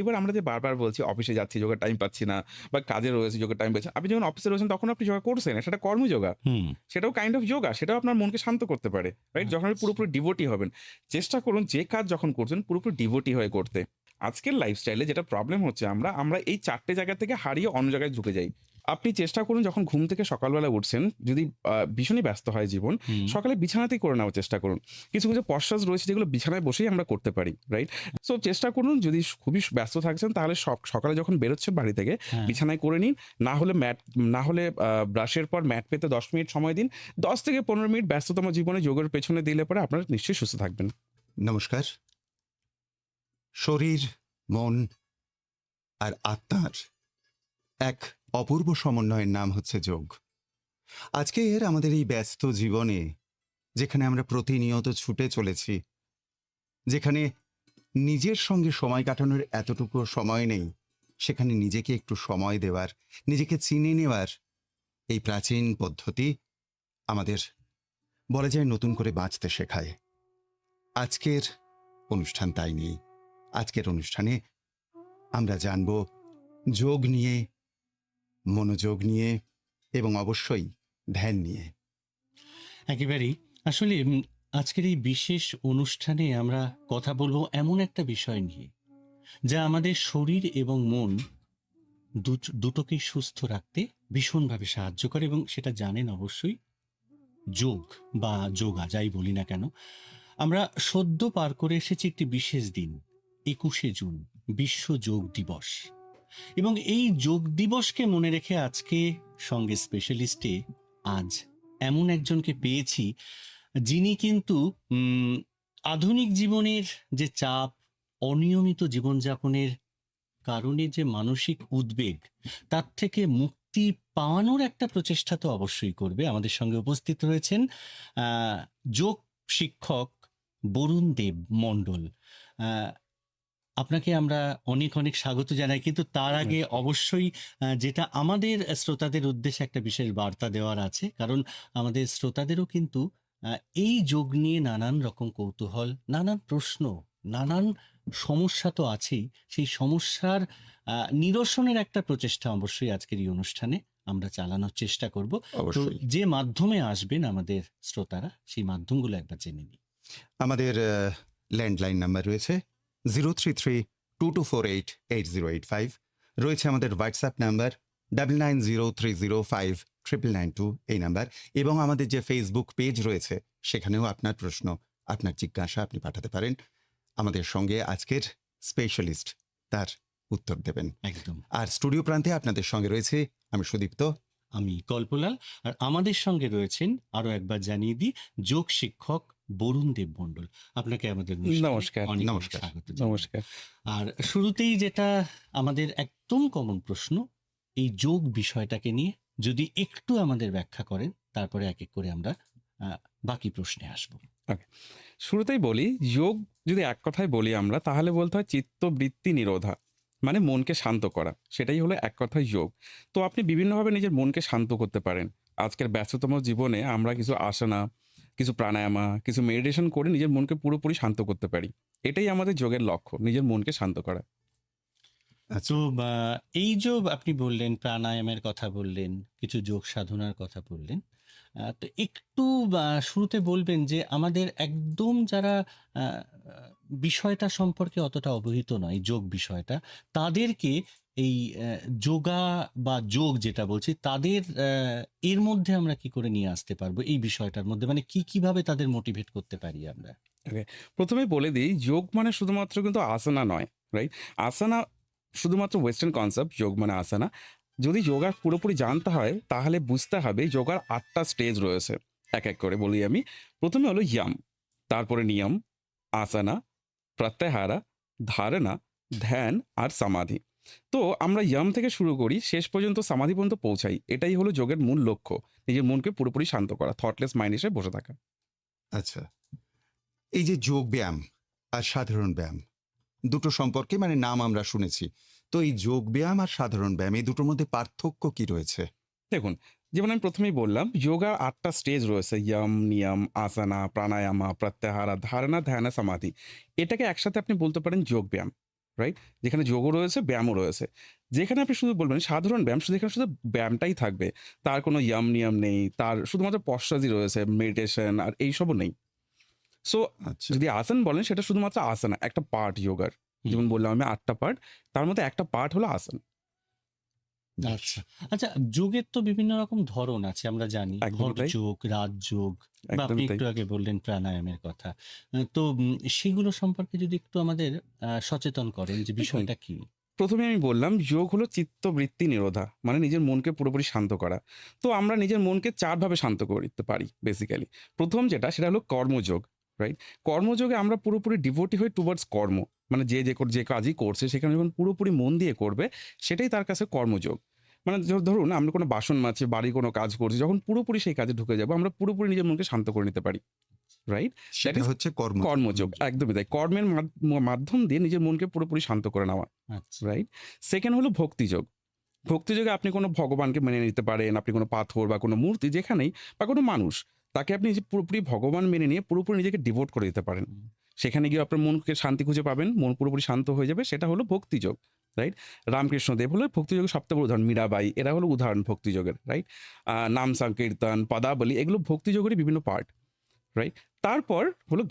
এবার আমরা যে বারবার বলছি অফিসে যাচ্ছি, যোগার টাইম পাচ্ছি না বা কাজে রয়েছে যোগার টাইম পাচ্ছি। আপনি যখন অফিসে রয়েছেন তখন আপনি যোগা করছেন, সেটা কর্মযোগা। হুম। সেটাও কাইন্ড অফ যোগা। সেটাও আপনার মনকে শান্ত করতে পারে। রাইট? যখন আপনি আচ্ছা। পুরোপুরি ডিভোটি হবেন। চেষ্টা করুন যে কাজ যখন করছেন পুরোপুরি ডিভোটি হয়ে করতে। আজকের লাইফস্টাইলে যেটা প্রবলেম হচ্ছে আমরা এই ৪ টে জায়গা থেকে হারিয়ে অন্য জায়গায় ঝুঁকে যাই। আপনি চেষ্টা করুন যখন ঘুম থেকে সকালবেলা উঠছেন, যদি ভীষণই ব্যস্ত হয় জীবন, হুম। সকালে বিছানাতেই করে নেওয়ার চেষ্টা করুন। কিছু পশ্চাৎ রয়েছে যেগুলো বিছানায় বসেই আমরা করতে পারি। রাইট? সো চেষ্টা করুন যদি খুবই ব্যস্ত থাকছেন তাহলে সকালে যখন বেরোচ্ছেন বাড়ি থেকে হ্যাঁ। বিছানায় করে নিন। না হলে ব্রাশের পর ম্যাট পেতে ১০ মিনিট সময় দিন। ১০ থেকে ১৫ মিনিট ব্যস্ততম জীবনে যোগের পেছনে দিলে পরে আপনারা নিশ্চয়ই সুস্থ থাকবেন। নমস্কার। শরীর, মন আর আত্মার এক অপূর্ব সমন্বয়ের নাম হচ্ছে যোগ। আজকের আমাদের এই ব্যস্ত জীবনে, যেখানে আমরা প্রতিনিয়ত ছুটে চলেছি, যেখানে নিজের সঙ্গে সময় কাটানোর এতটুকু সময় নেই, সেখানে নিজেকে একটু সময় দেওয়ার, নিজেকে চিনে নেওয়ার এই প্রাচীন পদ্ধতি আমাদের বলা যায় নতুন করে বাঁচতে শেখায়। আজকের অনুষ্ঠান তাই নেই। আজকের অনুষ্ঠানে আমরা জানব যোগ নিয়ে, মনোযোগ নিয়ে এবং অবশ্যই ধ্যান নিয়ে। একেবারেই। আসলে আজকের এই বিশেষ অনুষ্ঠানে আমরা কথা বলবো এমন একটা বিষয় নিয়ে, যা আমাদের শরীর এবং মন দুটোকেই সুস্থ রাখতে ভীষণভাবে সাহায্য করে, এবং সেটা জানেন অবশ্যই যোগ বা যোগা যাই বলি না কেন। আমরা সদ্য পার করে এসেছি একটি বিশেষ দিন, ২১শে জুন, বিশ্ব যোগ দিবস। এবং এই যোগ দিবসকে মনে রেখে আজকে সঙ্গে স্পেশালিস্টে আজ এমন একজনকে পেয়েছি, যিনি কিন্তু আধুনিক জীবনের যে চাপ, অনিয়মিত জীবনযাপনের কারণে যে মানসিক উদ্বেগ, তার থেকে মুক্তি পাওয়ানোর একটা প্রচেষ্টা তো অবশ্যই করবে। আমাদের সঙ্গে উপস্থিত রয়েছেন যোগ শিক্ষক বরুণ দেব মণ্ডল। আপনাকে আমরা অনেক অনেক স্বাগত জানাই, কিন্তু তার আগে অবশ্যই যেটা আমাদের শ্রোতাদের উদ্দেশ্যে একটা বিশেষ বার্তা দেওয়ার আছে, কারণ আমাদের শ্রোতাদেরও কিন্তু এই যোগ নিয়ে নানান রকম কৌতূহল, নানান প্রশ্ন, নানান সমস্যা তো আছেই। সেই সমস্যার নিরসনের একটা প্রচেষ্টা অবশ্যই আজকের এই অনুষ্ঠানে আমরা চালানোর চেষ্টা করব। তো অবশ্যই যে মাধ্যমে আসবেন আমাদের শ্রোতারা, সেই মাধ্যমগুলো একবার জেনে নিই। আমাদের ল্যান্ডলাইন নাম্বার রয়েছে 033-2248-8085, রয়েছে আমাদের হোয়াটসঅ্যাপ নাম্বার 9903059992 এই নাম্বার, এবং আমাদের যে ফেসবুক পেজ রয়েছে সেখানেও আপনার প্রশ্ন, আপনার জিজ্ঞাসা আপনি পাঠাতে পারেন। আমাদের সঙ্গে আজকের স্পেশালিস্ট তার উত্তর দেবেন। একদম। আর স্টুডিও প্রান্তে আপনাদের সঙ্গে রয়েছে আমি সুদীপ্ত। আমি কল্পলাল। আর আমাদের সঙ্গে রয়েছেন, আরো একবার জানিয়ে দিই, যোগ শিক্ষক বরুণ দেব মণ্ডল। আপনাকে আমাদের অনুষ্ঠানে নমস্কার। অনেক অনেক নমস্কার। স্বাগত জানাই। নমস্কার। আর শুরুতেই যেটা আমাদের একদম কমন প্রশ্ন, এই যোগ বিষয়টাকে নিয়ে যদি একটু আমাদের ব্যাখ্যা করেন, তারপরে এক এক করে আমরা বাকি প্রশ্নে আসবো। শুরুতেই বলি, যোগ যদি এক কথায় বলি আমরা তাহলে বলতে হয় চিত্তবৃত্তি নিরোধা, মানে মনকে শান্ত করা। সেটাই হলো এক কথায় যোগ। তো আপনি বিভিন্নভাবে নিজের মনকে শান্ত করতে পারেন। আজকের ব্যস্ততম জীবনে আমরা কিছু আসনা, কিছু প্রাণায়ামা, কিছু মেডিটেশন করে নিজের মনকে পুরোপুরি শান্ত করতে পারি। এটাই আমাদের যোগের লক্ষ্য, নিজের মনকে শান্ত করা। আচ্ছা, তো এই যে আপনি বললেন, প্রাণায়ামের কথা বললেন, কিছু যোগ সাধনার কথা বললেন, তো একটু শুরুতে বলবেন যে আমাদের একদম যারা আহ, বিষয়টা সম্পর্কে অতটা অবহিত নয়, যোগ বিষয়টা, তাদেরকে এই যোগা বা যোগ যেটা বলছি, তাদের এর মধ্যে আমরা কি করে নিয়ে আসতে পারবো, এই বিষয়টার মধ্যে, মানে কিভাবে তাদের মোটিভেট করতে পারি আমরা? ওকে, প্রথমেই বলে দিই, যোগ মানে শুধুমাত্র কিন্তু আসনা নয়। রাইট? আসনা শুধুমাত্র ওয়েস্টার্ন কনসেপ্ট, যোগ মানে আসনা। যদি যোগা পুরোপুরি জানতে হয় তাহলে বুঝতে হবে যোগার ৮টা স্টেজ রয়েছে। এক এক করে বলি আমি। প্রথমে হলো ইয়াম, তারপরে নিয়ম, আসনা, প্রত্যাহারা, ধারণা, ধ্যান আর সমাধি। তো আমরা ইয়াম থেকে শুরু করি, শেষ পর্যন্ত সমাধি পর্যন্ত পৌঁছাই। এটাই হলো যোগের মূল লক্ষ্য, নিজের মনকে পুরোপুরি শান্ত করা, থটলেস মাইন্ড এসে বসে থাকা। আচ্ছা। এই যে যোগ ব্যায়াম আর সাধারণ ব্যায়াম দুটো সম্পর্কে মানে নাম আমরা শুনেছি, তো এই যোগ ব্যায়াম আর সাধারণ ব্যায়াম এই দুটোর মধ্যে পার্থক্য কি রয়েছে? দেখুন, যেমন আমি প্রথমেই বললাম, যোগার ৮টা স্টেজ রয়েছে: ইয়ম, নিয়ম, আসনা, প্রাণায়ামা, প্রত্যাহারা, ধারণা, ধ্যান, সমাধি। এটাকে একসাথে আপনি বলতে পারেন যোগ ব্যায়াম। রাইট? যেখানে যোগও রয়েছে, ব্যায়ামও রয়েছে। যেখানে আপনি শুধু বলবেন সাধারণ ব্যায়াম, শুধু এখানে শুধু ব্যায়ামটাই থাকবে। তার কোনো নিয়ম নেই। তার শুধুমাত্র পশ্চাৎই রয়েছে, মেডিটেশন আর এইসবও নেই। সো আচ্ছা, যদি আসন বলেন সেটা শুধুমাত্র আসন, একটা পার্ট যোগার। হুম। যেমন বললাম আমি ৮ টা পার্ট, তার মধ্যে একটা পার্ট হলো আসন। বেশ। আচ্ছা। আচ্ছা, যোগের তো বিভিন্ন রকম ধরন আছে আমরা জানি। একদমই তাই, ভরযোগ, রাজযোগ বা আপনি একদমই তাই। একটু আগে বললেন প্রাণায়ামের কথা। তো সেগুলো সম্পর্কে যদি একটু আমাদের সচেতন করেন যে দেখুন, বিষয়টা কি? ১ম এ আমি বললাম যোগ হলো চিত্তবৃত্তি নিরোধা। মানে নিজের মনকে পুরোপুরি শান্ত করা। তো আমরা নিজের মনকে ৪ ভাবে শান্ত করতে পারি বেসিক্যালি। ১ম যেটা সেটা হলো কর্মযোগ, রাইট? কর্মযোগে আমরা পুরোপুরি ডিভোটি হই টুয়ার্ডস কর্ম। মানে যে কাজই করছে সেখানে যখন পুরোপুরি মন দিয়ে করবে সেটাই তার কাছে কর্মযোগ। মানে ধরুন আমরা কোনো বাসন মাজছি, বাড়ির কোনো কাজ করছি, যখন পুরোপুরি সেই কাজে ঢুকে যাবো আমরা পুরোপুরি নিজের মনকে শান্ত করে নিতে পারি। রাইট? দ্যাট সেটা ইজ হচ্ছে কর্মযোগ। কর্মযোগ। একদমই তাই। কর্মের মাধ্যম দিয়ে নিজের মনকে পুরোপুরি শান্ত করে নেওয়া। আচ্ছা। রাইট? সেকেন্ড হলো ভক্তিযোগ। ভক্তিযোগে আপনি কোনো ভগবানকে মেনে নিতে পারেন, আপনি কোনো পাথর বা কোনো মূর্তি যেখানেই বা কোনো মানুষ, তাকে আপনি যে পুরোপুরি ভগবান মেনে নিয়ে পুরোপুরি নিজেকে ডিভোট করে দিতে পারেন। হুম। সেখানে গিয়ে আপনার মনকে শান্তি খুঁজে পাবেন, মন পুরোপুরি শান্ত হয়ে যাবে, সেটা হলো ভক্তিযোগ। রাইট? রামকৃষ্ণদেব হলো ভক্তিযোগের সবথেকে বড় উদাহরণ, মীরাবাই এরা হলো উদাহরণ ভক্তিযোগের। রাইট? নাম সংকীর্তন, পদাবলী এগুলো ভক্তিযোগেরই বিভিন্ন পার্ট। রাইট? তারপর হলো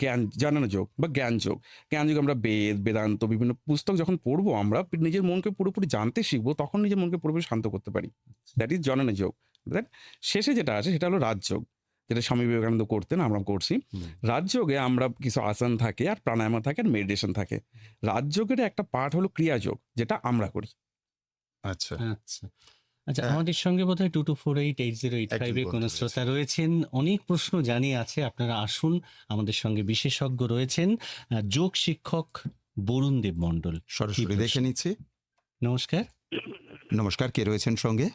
জানানো যোগ বা জ্ঞান যোগ। জ্ঞান যোগ আমরা বেদ, বেদান্ত বিভিন্ন পুস্তক যখন পড়বো আমরা নিজের মনকে পুরোপুরি জানতে শিখবো, তখন নিজের মনকে পুরোপুরি শান্ত করতে পারি। দ্যাট ইজ জনন যোগ। দেন শেষে যেটা আছে সেটা হলো রাজযোগ। যেটা স্বামী বিবেকানন্দ করতেন, আমরা করছি। হুম। রাজযোগে আমরা কিছু আসন থাকে আর প্রাণায়াম থাকে আর মেডিটেশন থাকে। রাজযোগের একটা পার্ট হলো ক্রিয়াযোগ, যেটা আমরা করি। আচ্ছা, আচ্ছা। আচ্ছা, হ্যাঁ, আমাদের সঙ্গে বোধহয় 22488085 একজন এ কোনো বন্ধু শ্রোতা রয়েছে। রয়েছেন। অনেক প্রশ্ন জানিয়ে আছে। আপনারা আসুন। আমাদের সঙ্গে বিশেষজ্ঞ রয়েছেন যোগ শিক্ষক বরুণদেব মণ্ডল। কি সরাসরি প্রশ্ন? দেখে নিচ্ছি। নমস্কার। নমস্কার, কে রয়েছেন সঙ্গে?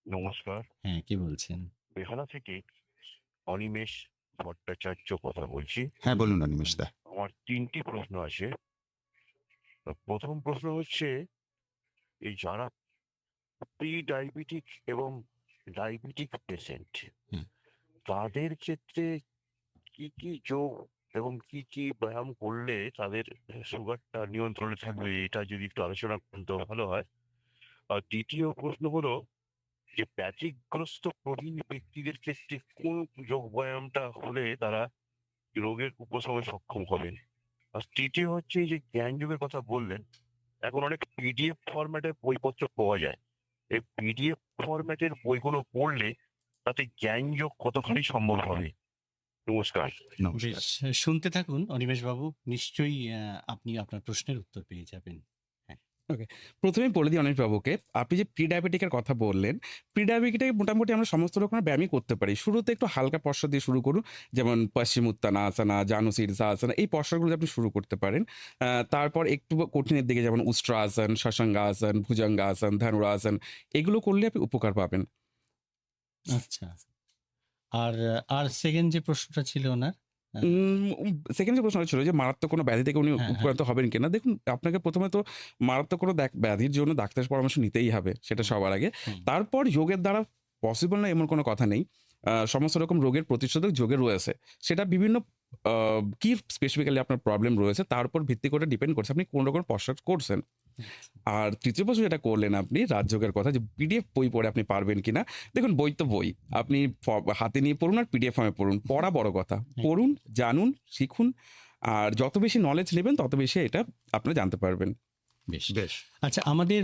নমস্কার, হ্যাঁ, কি বলছেন? বেহালা থেকে অনিমেষ ভট্টাচার্য কথা বলছি। হ্যাঁ, বলুন অনিমেষ দা। আমার ৩টি প্রশ্ন আছে। প্রথম প্রশ্ন হচ্ছে, এই যারা প্রি ডায়াবেটিক এবং ডায়াবেটিক পেশেন্ট, হুম। তাদের ক্ষেত্রে কি কি যোগ এবং কি কি ব্যায়াম করলে তাদের সুগারটা নিয়ন্ত্রণে থাকবে, এটা যদি একটু আলোচনা করেন তো ভালো হয়। আর দ্বিতীয় প্রশ্ন হলো যে ব্যাধিগ্রস্ত প্রবীণ ব্যক্তিদের ক্ষেত্রে কোন যোগ ব্যায়ামটা হলে তারা রোগের উপশমে সক্ষম হবেন। আর তৃতীয় হচ্ছে এই যে জ্ঞান যোগের কথা বললেন, এখন অনেক পিডিএফ ফরম্যাটের বইপত্র পাওয়া যায়। এই পিডিএফ ফরম্যাটের বইগুলো পড়লে তাতে জ্ঞান যোগ কতখানি সম্ভব হবে? নমস্কার। নমস্কার। বেশ, শুনতে থাকুন অনিমেষবাবু। নিশ্চয়ই আপনি আপনার প্রশ্নের উত্তর পেয়ে যাবেন। হ্যাঁ। ওকে। ১ম এই বলে দিই অনিশবাবুকে, আপনি যে প্রি ডায়াবেটিক এর কথা বললেন, প্রি ডায়াবেটিকে মোটামুটি আমরা সমস্ত রকমের ব্যায়ামই করতে পারি। শুরুতে একটু হালকা পশ্চাৎ দিয়ে শুরু করুন। যেমন পশ্চিমোত্তানাসনা, জানু শীর্ষাসনা এই পশ্চাৎগুলো দিয়ে আপনি শুরু করতে পারেন। তারপর একটু কঠিনের দিকে যেমন উষ্ট্রাসন, শশাঙ্গাসন, ভুজঙ্গাসন, ধনুরাসন এগুলো করলে আপনি উপকার পাবেন। আচ্ছা। আর আর সেকেন্ড যে প্রশ্নটা ছিল ওনার? আ সেকেন্ড যে প্রশ্নটা ছিল যে মারাত্মক কোনো ব্যাধি থেকে উনি হ্যাঁ, হ্যাঁ। উপক্রান্ত হবেন কিনা? দেখুন আপনাকে ১ম এ তো মারাত্মক কোনো ব্যাধির জন্য ডাক্তারের পরামর্শ নিতেই হবে। সেটা সবার আগে। হুম। তারপর যোগের দ্বারা পসিবল না এমন কোনো কথা নেই। সমস্ত রকম রোগের প্রতিষেধক যোগে রয়েছে। সেটা বিভিন্ন আ কি স্পেসিফিক্যালি আপনার প্রবলেম রয়েছে তার উপর ভিত্তি করে ডিপেন্ড করছে আপনি কোন রকম পশ্চাৎ করছেন। আর ৩য় প্রশ্ন যেটা করলেন আপনি রাজযোগের কথা যে পিডিএফ বই পড়ে আপনি পারবেন কিনা? দেখুন বই তো বই। আপনি হাতে নিয়ে পড়ুন আর পিডিএফ ফর্মে পড়ুন। পড়া বড় কথা। পড়ুন, জানুন, শিখুন। আর যত বেশি নলেজ নেবেন তত বেশি এটা আপনারা জানতে পারবেন। বেশ। বেশ। আচ্ছা, আমাদের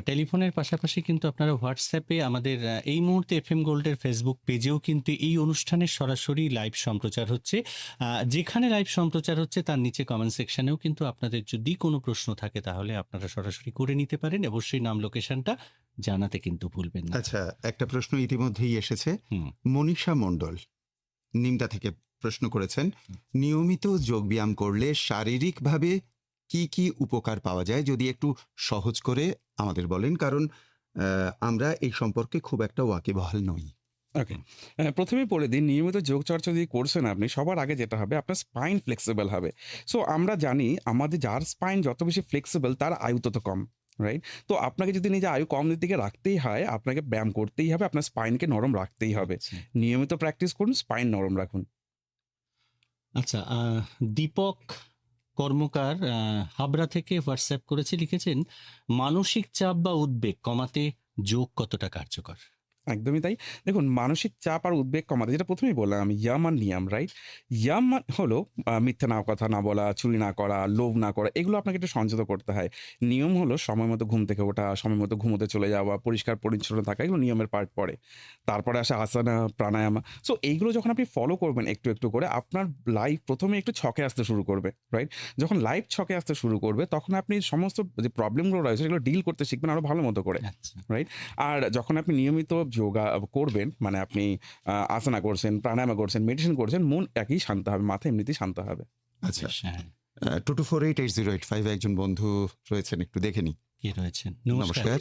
টেলিফোনের পাশাপাশি কিন্তু আপনারা হোয়াটসঅ্যাপে আমাদের এই মুহূর্তে এফএম গোল্ডের ফেসবুক পেজেও কিন্তু এই অনুষ্ঠানের সরাসরি লাইভ সম্প্রচার হচ্ছে। যেখানে লাইভ সম্প্রচার হচ্ছে তার নিচে কমেন্ট সেকশনেও কিন্তু আপনাদের যদি কোনো প্রশ্ন থাকে তাহলে আপনারা সরাসরি করে নিতে পারেন। অবশ্যই নাম লোকেশনটা জানাতে কিন্তু ভুলবেন না। আচ্ছা, একটা প্রশ্ন ইতিমধ্যেই এসেছে। হুম। মনীষা মণ্ডল নিমতা থেকে প্রশ্ন করেছেন, নিয়মিত যোগব্যায়াম করলে শারীরিকভাবে কি কি উপকার পাওয়া যায় যদি একটু সহজ করে আমাদের বলেন, কারণ আমরা এই সম্পর্কে খুব একটা ওয়াকিবহাল নই। ওকে। ১ম এই বলে দিই নিয়মিত যোগচর্চা যদি করছেন আপনি সবার আগে যেটা হবে আপনার স্পাইন ফ্লেক্সিবল হবে। সো আমরা জানি আমাদের যার স্পাইন যত বেশি ফ্লেক্সিবল তার আয়ু তত কম। রাইট? তো আপনাকে যদি নিজের আয়ু কমের দিকে রাখতেই হয় আপনাকে ব্যায়াম করতেই হবে, আপনার স্পাইনকে নরম রাখতেই হবে। আচ্ছা। নিয়মিত প্র্যাকটিস করুন, স্পাইন নরম রাখুন। আচ্ছা, দীপক কর্মকার হাবড়া থেকে হোয়াটসঅ্যাপ করেছে, লিখেছেন মানসিক চাপ বা উদ্বেগ কমাতে যোগ কতটা কার্যকর? একদমই তাই। দেখুন মানসিক চাপ আর উদ্বেগ কমাতে যেটা ১ম এই বললাম আমি ইয়াম আর নিয়াম, রাইট? ইয়াম হলো মিথ্যা কথা না বলা, চুরি না করা, লোভ না করা, এগুলো আপনাকে একটু সংযত করতে হয়। নিয়ম হলো সময় মতো ঘুম থেকে ওঠা, সময় মতো ঘুমোতে চলে যাওয়া, পরিষ্কার পরিচ্ছন্ন থাকা, এগুলো নিয়মের পার্ট পড়ে। তারপরে আসে আসনা, প্রাণায়ামা। সো এইগুলো যখন আপনি ফলো করবেন একটু, একটু করে আপনার লাইফ ১ম এ একটু ছকে আসতে শুরু করবে, রাইট? যখন লাইফ ছকে আসতে শুরু করবে তখন আপনি সমস্ত যে প্রবলেমগুলো রয়েছে সেগুলো ডিল করতে শিখবেন আরো ভালো মতো করে। আচ্ছা। রাইট? আর যখন আপনি নিয়মিত যোগা করবেন, মানে আপনি আসনা করছেন, প্রাণায়ামা করছেন, মেডিটেশন করছেন, মন একই শান্ত হবে, মাথা এমনিতেই শান্ত হবে। আচ্ছা, বেশ, হ্যাঁ। 22488085 একজন বন্ধু রয়েছেন, একটু দেখে নিই। কে রয়েছেন? নমস্কার। নমস্কার।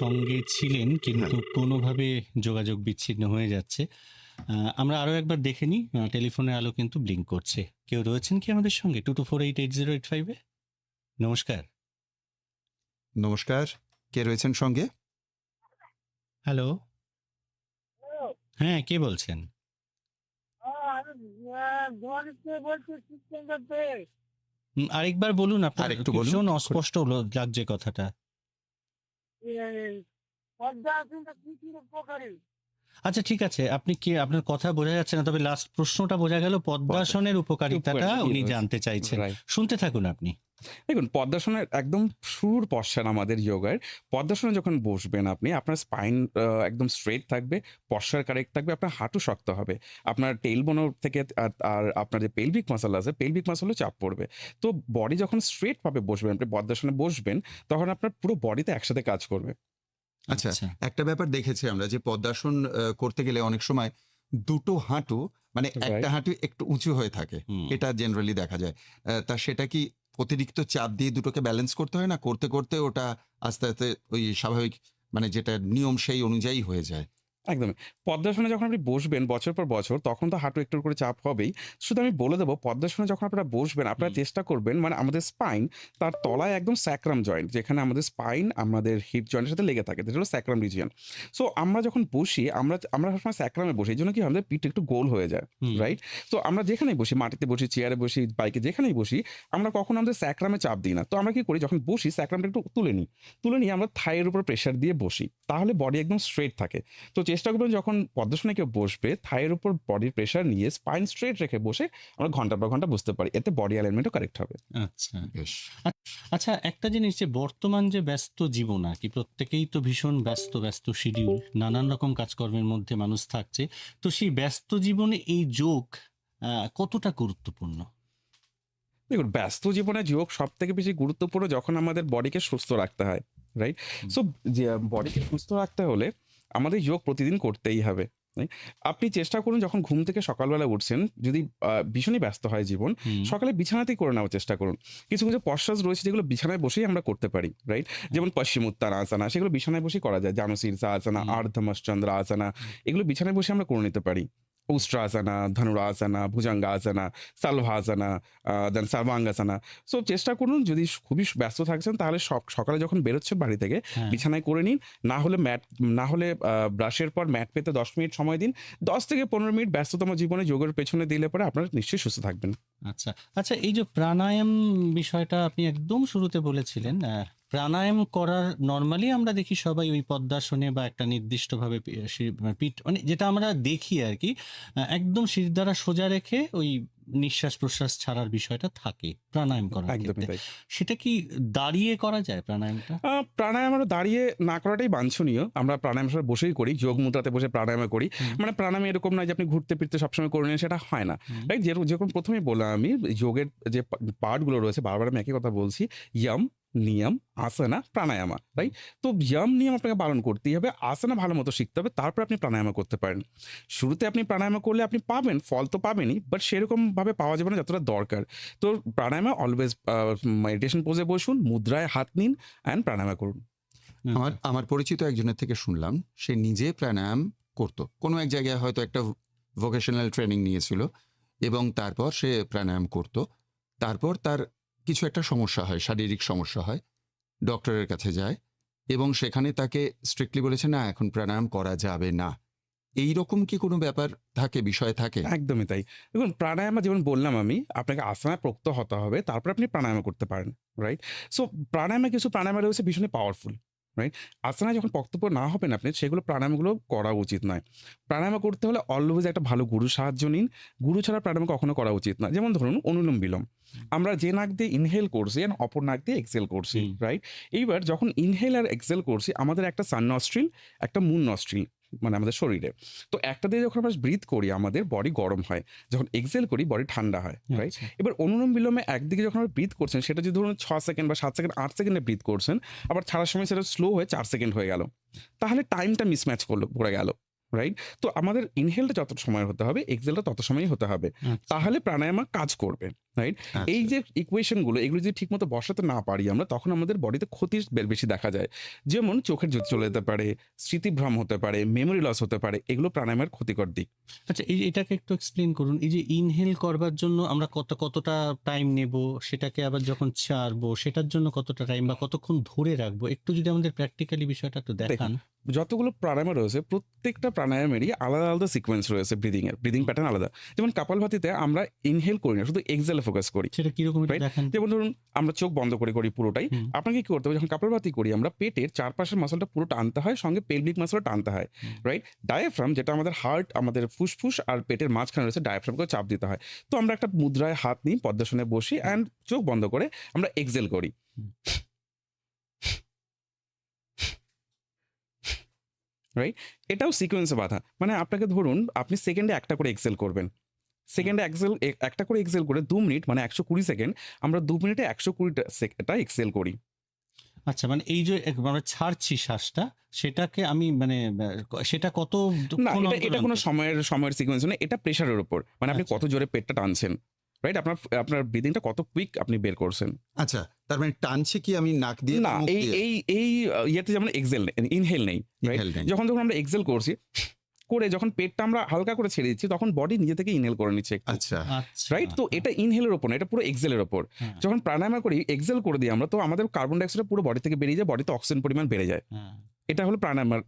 সঙ্গে ছিলেন কিন্তু কোনোভাবে যোগাযোগ বিচ্ছিন্ন হয়ে যাচ্ছে। আমরা আরো একবার দেখে নিই। টেলিফোনের আলো কিন্তু ব্লিঙ্ক করছে। কেউ রয়েছেন কি আমাদের সঙ্গে 22488085 এ? নমস্কার। নমস্কার, কে রয়েছেন সঙ্গে? হ্যালো। হ্যাঁ, কে বলছেন? আরেকবার বলুন, আপনার আরেকটু বলুন। ভীষণ অস্পষ্ট হলো লাগছে কথাটা। আচ্ছা, ঠিক আছে। আপনি কি, আপনার কথা বোঝা যাচ্ছে না, তবে লাস্ট প্রশ্নটা বোঝা গেল, পদ্মাসনের উপকারিতাটা উপকারিতা কি উনি রয়েছে? জানতে চাইছেন। রাইট। শুনতে থাকুন আপনি। দেখুন পদ্মাসনের একদম শুরুর পশ্চাৎ আমাদের যোগার। পদ্মাসনে যখন বসবেন আপনি, আপনার স্পাইন একদম স্ট্রেইট থাকবে, পশ্চার কারেক্ট থাকবে, আপনার হাঁটু শক্ত হবে। আপনার টেইলবোনও থেকে আর আপনার যে পেলভিক মাসল আছে, পেলভিক মাসলেও চাপ পড়বে। তো বডি যখন স্ট্রেইট ভাবে বসবেন, আপনি পদ্মাসনে বসবেন, তখন আপনার পুরো বডিতে একসাথে কাজ করবে। আচ্ছা, একটা ব্যাপার দেখেছি আমরা যে পদ্মাসন করতে গেলে অনেক সময় দুটো হাঁটু, মানে একটা রাইট। হাঁটু একটু উঁচু হয়ে থাকে, হুম। এটা জেনারেলি দেখা যায়। তা সেটা কি অতিরিক্ত চাপ দিয়ে দুটোকে ব্যালেন্স করতে হয় না? করতে করতে ওটা আস্তে আস্তে ওই স্বাভাবিক, মানে যেটা নিয়ম সেই অনুযায়ী হয়ে যায়। একদমই। পদ্মাসনে যখন আপনি বসবেন বছর পর বছর, তখন তো হাঁটু একটু করে চাপ হবেই। শুধু আমি বলে দেব, পদ্মাসনে যখন আপনারা বসবেন, আপনারা হুম। চেষ্টা করবেন, মানে আমাদের স্পাইন, তার তলায় একদম স্যাক্রাম জয়েন্ট, যেখানে আমাদের স্পাইন আমাদের হিপ জয়েন্টের সাথে লেগে থাকে। যেটা হলো স্যাক্রাম রিজিয়ন। সো আমরা যখন বসি, আমরা সবসময় স্যাক্রামে বসি। এজন্য কি হয়, আমাদের পিঠ একটু গোল হয়ে যায়। হুম। রাইট? তো আমরা যেখানেই বসি, মাটিতে বসি, চেয়ারে বসি, বাইকে যেখানেই বসি, আমরা কখনো আমাদের স্যাক্রামে চাপ দিই না। তো আমরা কি করি, যখন বসি স্যাক্রামটা একটু তুলে নিই। তুলে নিয়ে আমরা থাইয়ের উপর প্রেশার দিয়ে বসি। তাহলে বডি একদম স্ট্রেইট থাকে। তো চেষ্টা করবেন যখন পদ্মাসনে কেউ বসবে, থাইয়ের উপর বডির প্রেশার নিয়ে স্পাইন স্ট্রেট রেখে বসে আমরা ঘন্টার পর ঘন্টা বসতে পারি। এতে বডি অ্যালাইনমেন্টও কারেক্ট হবে। আচ্ছা। বেশ। আচ্ছা, একটা জিনিস, যে বর্তমান যে ব্যস্ত জীবন আর কি, প্রত্যেকেই তো ভীষণ ব্যস্ত শিডিউল, নানান রকম কাজকর্মের মধ্যে মানুষ থাকছে। তো সেই ব্যস্ত জীবনে এই যোগ কতটা গুরুত্বপূর্ণ? দেখুন ব্যস্ত জীবনে যোগ সবথেকে বেশি গুরুত্বপূর্ণ যখন আমাদের বডিকে সুস্থ রাখতে হয়। রাইট? সো যে বডিকে সুস্থ রাখতে হলে আমাদের যোগ প্রতিদিন করতেই হবে। রাইট? আপনি চেষ্টা করুন যখন ঘুম থেকে সকালবেলা উঠছেন, যদি ভীষণই ব্যস্ত হয় জীবন, হুম। সকালে বিছানাতেই করে নেওয়ার চেষ্টা করুন। কিছু, কিছু পশ্চাৎ রয়েছে যেগুলো বিছানায় বসেই আমরা করতে পারি। রাইট? যেমন পশ্চিমোত্তানাসনা, সেগুলো বিছানায় বসেই করা যায়। জানুশীর্ষাসনা, হুম। আর্ধমশ্চন্দ্রাসনা, এগুলো বিছানায় বসে আমরা করে নিতে পারি। উষ্ট্রাসনা, ধনুরাসনা, ভুজঙ্গাসনা, সালভাসনা, দেন সর্বাঙ্গাসনা। সো চেষ্টা করুন, যদি খুবই ব্যস্ত থাকছেন তাহলে সকালে যখন বেরোচ্ছেন বাড়ি থেকে, হ্যাঁ। বিছানায় করে নিন। না হলে ব্রাশের পর ম্যাট পেতে ১০ মিনিট সময় দিন। ১০ থেকে ১৫ মিনিট ব্যস্ততম জীবনে যোগের পেছনে দিলে পরে আপনারা নিশ্চয়ই সুস্থ থাকবেন। আচ্ছা, আচ্ছা, এই যে প্রাণায়াম বিষয়টা আপনি একদম শুরুতে বলেছিলেন, প্রাণায়াম করার নরমালি আমরা দেখি সবাই ওই পদ্মাসনে বা একটা নির্দিষ্টভাবে পিঠ, মানে যেটা আমরা দেখি আর কি, একদম শিরদাঁড়া সোজা রেখে ওই নিঃশ্বাস প্রশ্বাস ছাড়ার বিষয়টা থাকে প্রাণায়াম করার একদমই ক্ষেত্রে। তাই। সেটা কি দাঁড়িয়ে করা যায় প্রাণায়ামটা? প্রাণায়াম আমরা দাঁড়িয়ে না করাটাই বাঞ্ছনীয়। আমরা প্রাণায়াম আসলে বসেই করি। যোগ মুদ্রাতে বসে প্রাণায়াম করি। হুম। মানে প্রাণায়াম এরকম নয় যে আপনি ঘুরতে ফিরতে সবসময় করে নিন, সেটা হয় না। হুম। রাইট? যেরকম ১ম এই বললাম আমি, যোগের যে পার্ট গুলো রয়েছে, বারবার আমি একই কথা বলছি। ইয়ম, নিয়ম, আসনা, প্রাণায়ামা। রাইট? তো ইয়ম, নিয়ম আপনাকে পালন করতেই হবে। আসনা ভালো মতো শিখতে হবে। তারপর আপনি প্রাণায়াম করতে পারেন। শুরুতে আপনি প্রাণায়াম করলে আপনি পাবেন, ফল তো পাবেনই। বাট সেরকমভাবে পাওয়া যাবে না যতটা দরকার। তো প্রাণায়ামে অলওয়েজ মেডিটেশন পোজে বসুন, মুদ্রায় হাত নিন অ্যান্ড প্রাণায়াম করুন। আমার পরিচিত একজনের থেকে শুনলাম, সে নিজে প্রাণায়াম করতো। কোনো এক জায়গায় হয়তো একটা ভোকেশনাল ট্রেনিং নিয়েছিল এবং তারপর সে প্রাণায়াম করত। তারপর তার কিছু একটা সমস্যা হয়, শারীরিক সমস্যা হয়, ডক্টরের কাছে যায় এবং সেখানে তাকে স্ট্রিক্টলি বলেছে, না এখন প্রাণায়াম করা যাবে না। এইরকম কি কোনো ব্যাপার থাকে, বিষয় থাকে? একদমই তাই। দেখুন প্রাণায়ামা যেমন বললাম আমি, আপনাকে আসনে পোক্ত হতে হবে, তারপর আপনি প্রাণায়াম করতে পারেন, রাইট? সো প্রাণায়ামে কিছু প্রাণায়াম রয়েছে ভীষণই পাওয়ারফুল, রাইট? আসনে যখন পক্তব্য না হবেন আপনি, সেগুলো প্রাণায়ামগুলো করা উচিত নয়। প্রাণায়াম করতে হলে অলওয়েজ একটা ভালো গুরুর সাহায্য নিন। গুরু ছাড়া প্রাণায়াম কখনো করা উচিত না। যেমন ধরুন অনুলোম বিলোম। আমরা যে নাক দিয়ে ইনহেল করছি আর অপর নাক দিয়ে এক্সহেল করছি, হুম। রাইট? এইবার যখন ইনহেল আর এক্সহেল করছি, আমাদের একটা সান নস্ট্রিল, একটা মুন নস্ট্রিল মানে আমাদের শরীরে। তো একটা দিয়ে যখন আমরা ব্রিথ করি আমাদের বডি গরম হয়, যখন এক্সহেল করি বডি ঠান্ডা হয়, রাইট? আচ্ছা। এবার অনুলোম বিলোমে একদিকে যখন আপনি ব্রিথ করছেন, সেটা যদি ধরুন 6 সেকেন্ড বা 7 সেকেন্ড 8 সেকেন্ডে ব্রিথ করছেন, আবার ছাড়ার সময় সেটা স্লো হয়ে 4 সেকেন্ড হয়ে গেল, তাহলে টাইমটা মিসম্যাচ পড়ে গেল, রাইট? তো আমাদের ইনহেলটা যত সময় হতে হবে, এক্সহেলটা তত সময়ই হতে হবে, আচ্ছা। তাহলে প্রাণায়ামা কাজ করবে, রাইট? এই আচ্ছা। যে ইকুয়েশনগুলো এগুলো যদি ঠিকমতো বসাতে না পারি আমরা, তখন আমাদের বডিতে ক্ষতি বেশি দেখা যায়। যেমন চোখের জ্যোতি চলে যেতে পারে, স্মৃতিভ্রম হতে পারে, মেমোরি লস হতে পারে, এগুলো প্রাণায়ামের ক্ষতিকর দিক। আচ্ছা, এই এটাকে একটু এক্সপ্লেইন করুন। এই যে ইনহেল করবার জন্য আমরা কতটা টাইম নেব, সেটাকে আবার যখন ছাড়বো সেটার জন্য কতটা টাইম বা কতক্ষণ ধরে রাখবো? একটু যদি আমাদের প্র্যাকটিক্যালি বিষয়টা একটু দেখান। যতগুলো প্রাণায়াম রয়েছে প্রত্যেকটা প্রাণায়ামেরই আলাদা আলাদা সিকোয়েন্স রয়েছে, ব্রিদিং প্যাটার্ন আলাদা। যেমন কাপালভাতিতে আমরা ইনহেল করি না, শুধু এক্সহেলে ফোকাস করি, সেটা কিরকম একটু রাইট? দেখান তো? যেমন ধরুন আমরা চোখ বন্ধ করে করি পুরোটাই। হুম। আপনাকে কি করতে হবে, যখন কাপালভাতি করি আমরা পেটের চারপাশের মাসলটা পুরো টানতে হয়, সঙ্গে পেলভিক মাসলটা টানতে হয়, হুম। রাইট? ডায়াফ্রাম যেটা আমাদের হার্ট, আমাদের ফুসফুস আর পেটের মাঝখানে রয়েছে, ডায়াফ্রামকে চাপ দিতে হয়। তো আমরা একটা মুদ্রায় হাত নিই, পদ্মাসনে বসি অ্যান্ড চোখ বন্ধ করে আমরা এক্সহেল করি। হুম। রাইট? এটাও সিকোয়েন্সে বাঁধা। মানে আপনাকে ধরুন আপনি সেকেন্ডে একটা করে এক্সহেল করবেন। সেকেন্ডে একটা করে এক্সহেল করে ২ মিনিট মানে ১২০ সেকেন্ড, আমরা ২ মিনিটে ১২০ টা এক্সহেল করি। আচ্ছা, মানে এই যে আমরা ছাড়ছি শ্বাসটা, সেটাকে আমি মানে সেটা না, কতক্ষণ এটা অন্তর কোনো অন্তর? সময়ের সিকোয়েন্স নয়। এটা প্রেশারের উপর। মানে আপনি আচ্ছা। কত জোরে পেটটা টানছেন। রাইট? আপনার ব্রিথিংটা কত কুইক আপনি বের করছেন। আচ্ছা, তার মানে টানছে কি আমি নাক দিয়ে না, না মুখ এই দিয়ে? এই এই ইয়েতে যেমন ইনহেল নেই। রাইট? ইনহেল নেই। যখন আমরা এক্সহেল করছি, করে যখন পেটটা আমরা হালকা করে ছেড়ে দিচ্ছি, তখন বডি নিজে থেকে ইনহেল করে নিচ্ছে একটু। আচ্ছা। আচ্ছা। রাইট? তো এটা ইনহেলের উপর না, এটা পুরো এক্সহেলের উপর। হ্যাঁ, যখন প্রাণায়াম করি, এক্সহেল করে দিই আমরা, তো আমাদের কার্বন ডাই অক্সাইড পুরো বডি থেকে বেরিয়ে যায়, বডিতে অক্সিজেন পরিমাণ বেড়ে যায়। হ্যাঁ। এটা হলো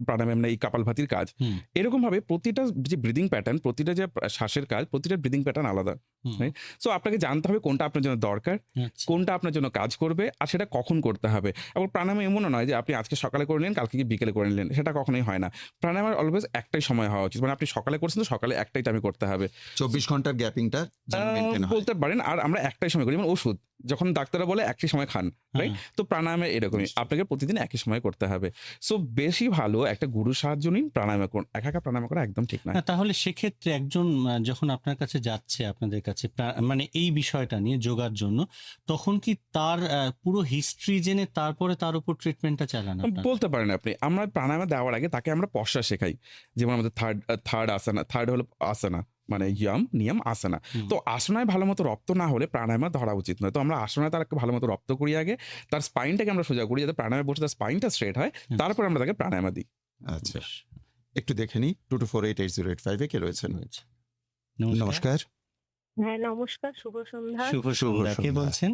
প্রাণায়াম না এই কাপালভাতির কাজ। হুম, এরকমভাবে প্রতিটা যে ব্রিদিং প্যাটার্ন, প্রতিটা যে শ্বাসের কাজ, প্রতিটা ব্রিদিং প্যাটার্ন আলাদা। হুম। রাইট? সো আপনাকে জানতে হবে কোনটা আপনার জন্য দরকার, আচ্ছা। কোনটা আপনার জন্য কাজ করবে, আর সেটা কখন করতে হবে। এবং প্রাণায়াম এমনও নয় যে আপনি আজকে সকালে করে নিলেন, কালকে গিয়ে বিকেলে করে নিলেন। সেটা কখনোই হয় না। প্রাণায়ামের অলওয়েজ একটাই সময় হওয়া উচিত। মানে আপনি সকালে করছেন তো সকালে একটাই টাইমে করতে হবে। ২৪ ঘন্টার গ্যাপিংটা যেন মেইনটেইন হয়। বলতে পারেন। আর আমরা একটাই সময় করি। যেমন ওষুধ যখন ডাক্তাররা বলে একই সময় খান, রাইট? হ্যাঁ। তো প্রাণায়ামে এরকমই। নিশ্চয়ই। আপনাকে প্রতিদিন একই সময় করতে হবে। সো বেশি ভালো একটা গুরুর সাহায্য নিন, প্রাণায়াম করুন। একা, একা প্রাণায়াম করা একদম ঠিক নয়। না, তাহলে সেক্ষেত্রে একজন যখন আপনার কাছে যাচ্ছে, আপনাদের কাছে মানে এই বিষয়টা নিয়ে যোগার জন্য, তখন কি তার পুরো হিস্ট্রি জেনে তারপরে তার উপর ট্রিটমেন্টটা চালান আপনারা? বলতে পারেন আপনি। আমরা প্রাণায়ামে দেওয়ার আগে তাকে আমরা পশ্চাৎ শেখাই। যেমন আমাদের থার্ড হলো আসনা। মানে নিয়ম, আসনা। হুম। তো আসনায় ভালোমতো রপ্ত না হলে প্রাণায়ামে ধরা উচিত নয়। তো আমরা আসনায় তাকে ভালোমতো রপ্ত করি আগে। তার স্পাইনটাকে আমরা সোজা করি যাতে প্রাণায়ামে বসে তার স্পাইনটা স্ট্রেট হয়। তারপরে আমরা তাকে প্রাণায়ামে দিই। আচ্ছা, বেশ, একটু দেখে নিই 22488085 এ কে রয়েছেন? হয়েছে। নমস্কার। হ্যাঁ, নমস্কার, শুভ সন্ধ্যা। শুভ শুভ সন্ধ্যা। কে সন্ধ্যা। বলছেন?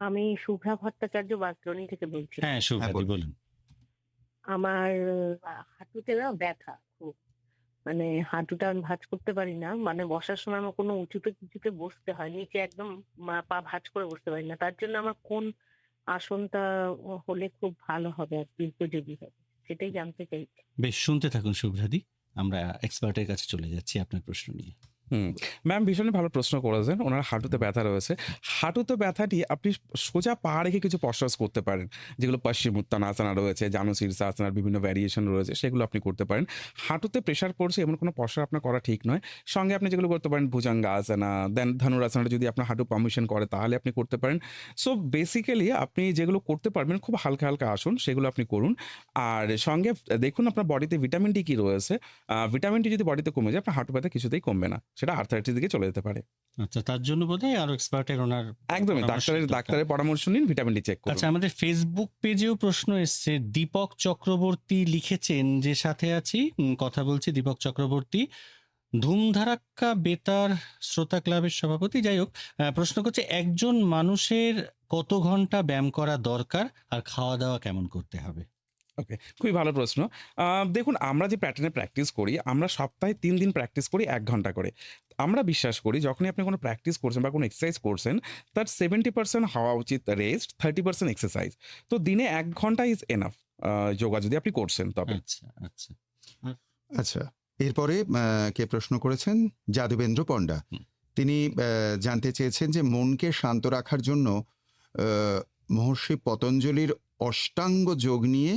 আমি শুভ্রা ভট্টাচার্য বাঁশদ্রোণী থেকে বলছি। হ্যাঁ, শুভ্রাদি বলুন। বলুন। আমার হাঁটুতে না ব্যথা খুব। মানে হাঁটুটা আমি ভাঁজ করতে পারি না। মানে বসার সময় আমার কোনো উঁচুতে কিছুতে বসতে হয়। নিচে একদম পা ভাঁজ করে বসতে পারি না। তার জন্য আমার কোন আসনটা হলে খুব ভালো হবে আরকি, উপযোগী হবে? সেটাই জানতে চাইছি। বেশ, শুনতে থাকুন শুভ্রাদি। আমরা এক্সপার্টের কাছে চলে যাচ্ছি আপনার প্রশ্ন নিয়ে। ম্যাম ভীষণই ভালো প্রশ্ন করেছেন। উনার হাঁটুতে ব্যথা রয়েছে। হাঁটুতে ব্যথাটি আপনি সোজা পা রেখে কিছু পশ্চাৎ করতে পারেন। যেগুলো পশ্চিমোত্তানাসনা রয়েছে, জানুশীর্ষাসনার বিভিন্ন ভ্যারিয়েশন রয়েছে, সেগুলো আপনি করতে পারেন। হাঁটুতে প্রেশার পড়ছে এমন কোনো পশ্চাৎ আপনার করা ঠিক নয়। সঙ্গে আপনি যেগুলো করতে পারেন ভুজঙ্গাসনা, দেন ধনুরাসনাটা যদি আপনার হাঁটু পারমিশন করে তাহলে আপনি করতে পারেন। সো বেসিক্যালি আপনি যেগুলো করতে পারবেন খুব হালকা, হালকা আসন সেগুলো আপনি করুন। আর সঙ্গে দেখুন আপনার বডিতে ভিটামিন ডি কি রয়েছে। ভিটামিন ডি যদি বডিতে কমে যায় আপনার হাঁটু ব্যথা কিছুতেই কমবে না। সেটা আর্থ্রাইটিস দিকে চলে যেতে পারে। আচ্ছা, তার জন্য বোধহয় আরো এক্সপার্টের ওনার একদমই পরামর্শের দরকার। ডাক্তারের পরামর্শ নিন, ভিটামিন ডি চেক করুন। আচ্ছা, আমাদের ফেসবুক পেজেও প্রশ্ন এসছে। দীপক চক্রবর্তী লিখেছেন, যে সাথে আছি কথা বলছি দীপক চক্রবর্তী, ধুমধারাক্কা বেতার শ্রোতা ক্লাবের সভাপতি। যাই হোক, প্রশ্ন করছে একজন মানুষের কত ঘন্টা ব্যায়াম করা দরকার আর খাওয়া দাওয়া কেমন করতে হবে? ওকে, খুবই ভালো প্রশ্ন। দেখুন, আমরা যে প্যাটার্নে প্র্যাকটিস করি, আমরা সপ্তাহে ৩ দিন প্র্যাকটিস করি ১ ঘন্টা করে। আমরা বিশ্বাস করি যখনই আপনি কোনো প্র্যাকটিস করছেন বা কোনো এক্সারসাইজ করছেন, তার 70% হওয়া উচিত রেস্ট, 30% এক্সারসাইজ। তো দিনে ১ ঘন্টা ইজ এনাফ যোগা যদি আপনি করছেন তবে। আচ্ছা, আচ্ছা। আচ্ছা, এরপরে কে প্রশ্ন করেছেন? যাদবেন্দ্র পণ্ডা। হুম। তিনি জানতে চেয়েছেন যে মনকে শান্ত রাখার জন্য মহর্ষি পতঞ্জলির অষ্টাঙ্গ যোগ নিয়ে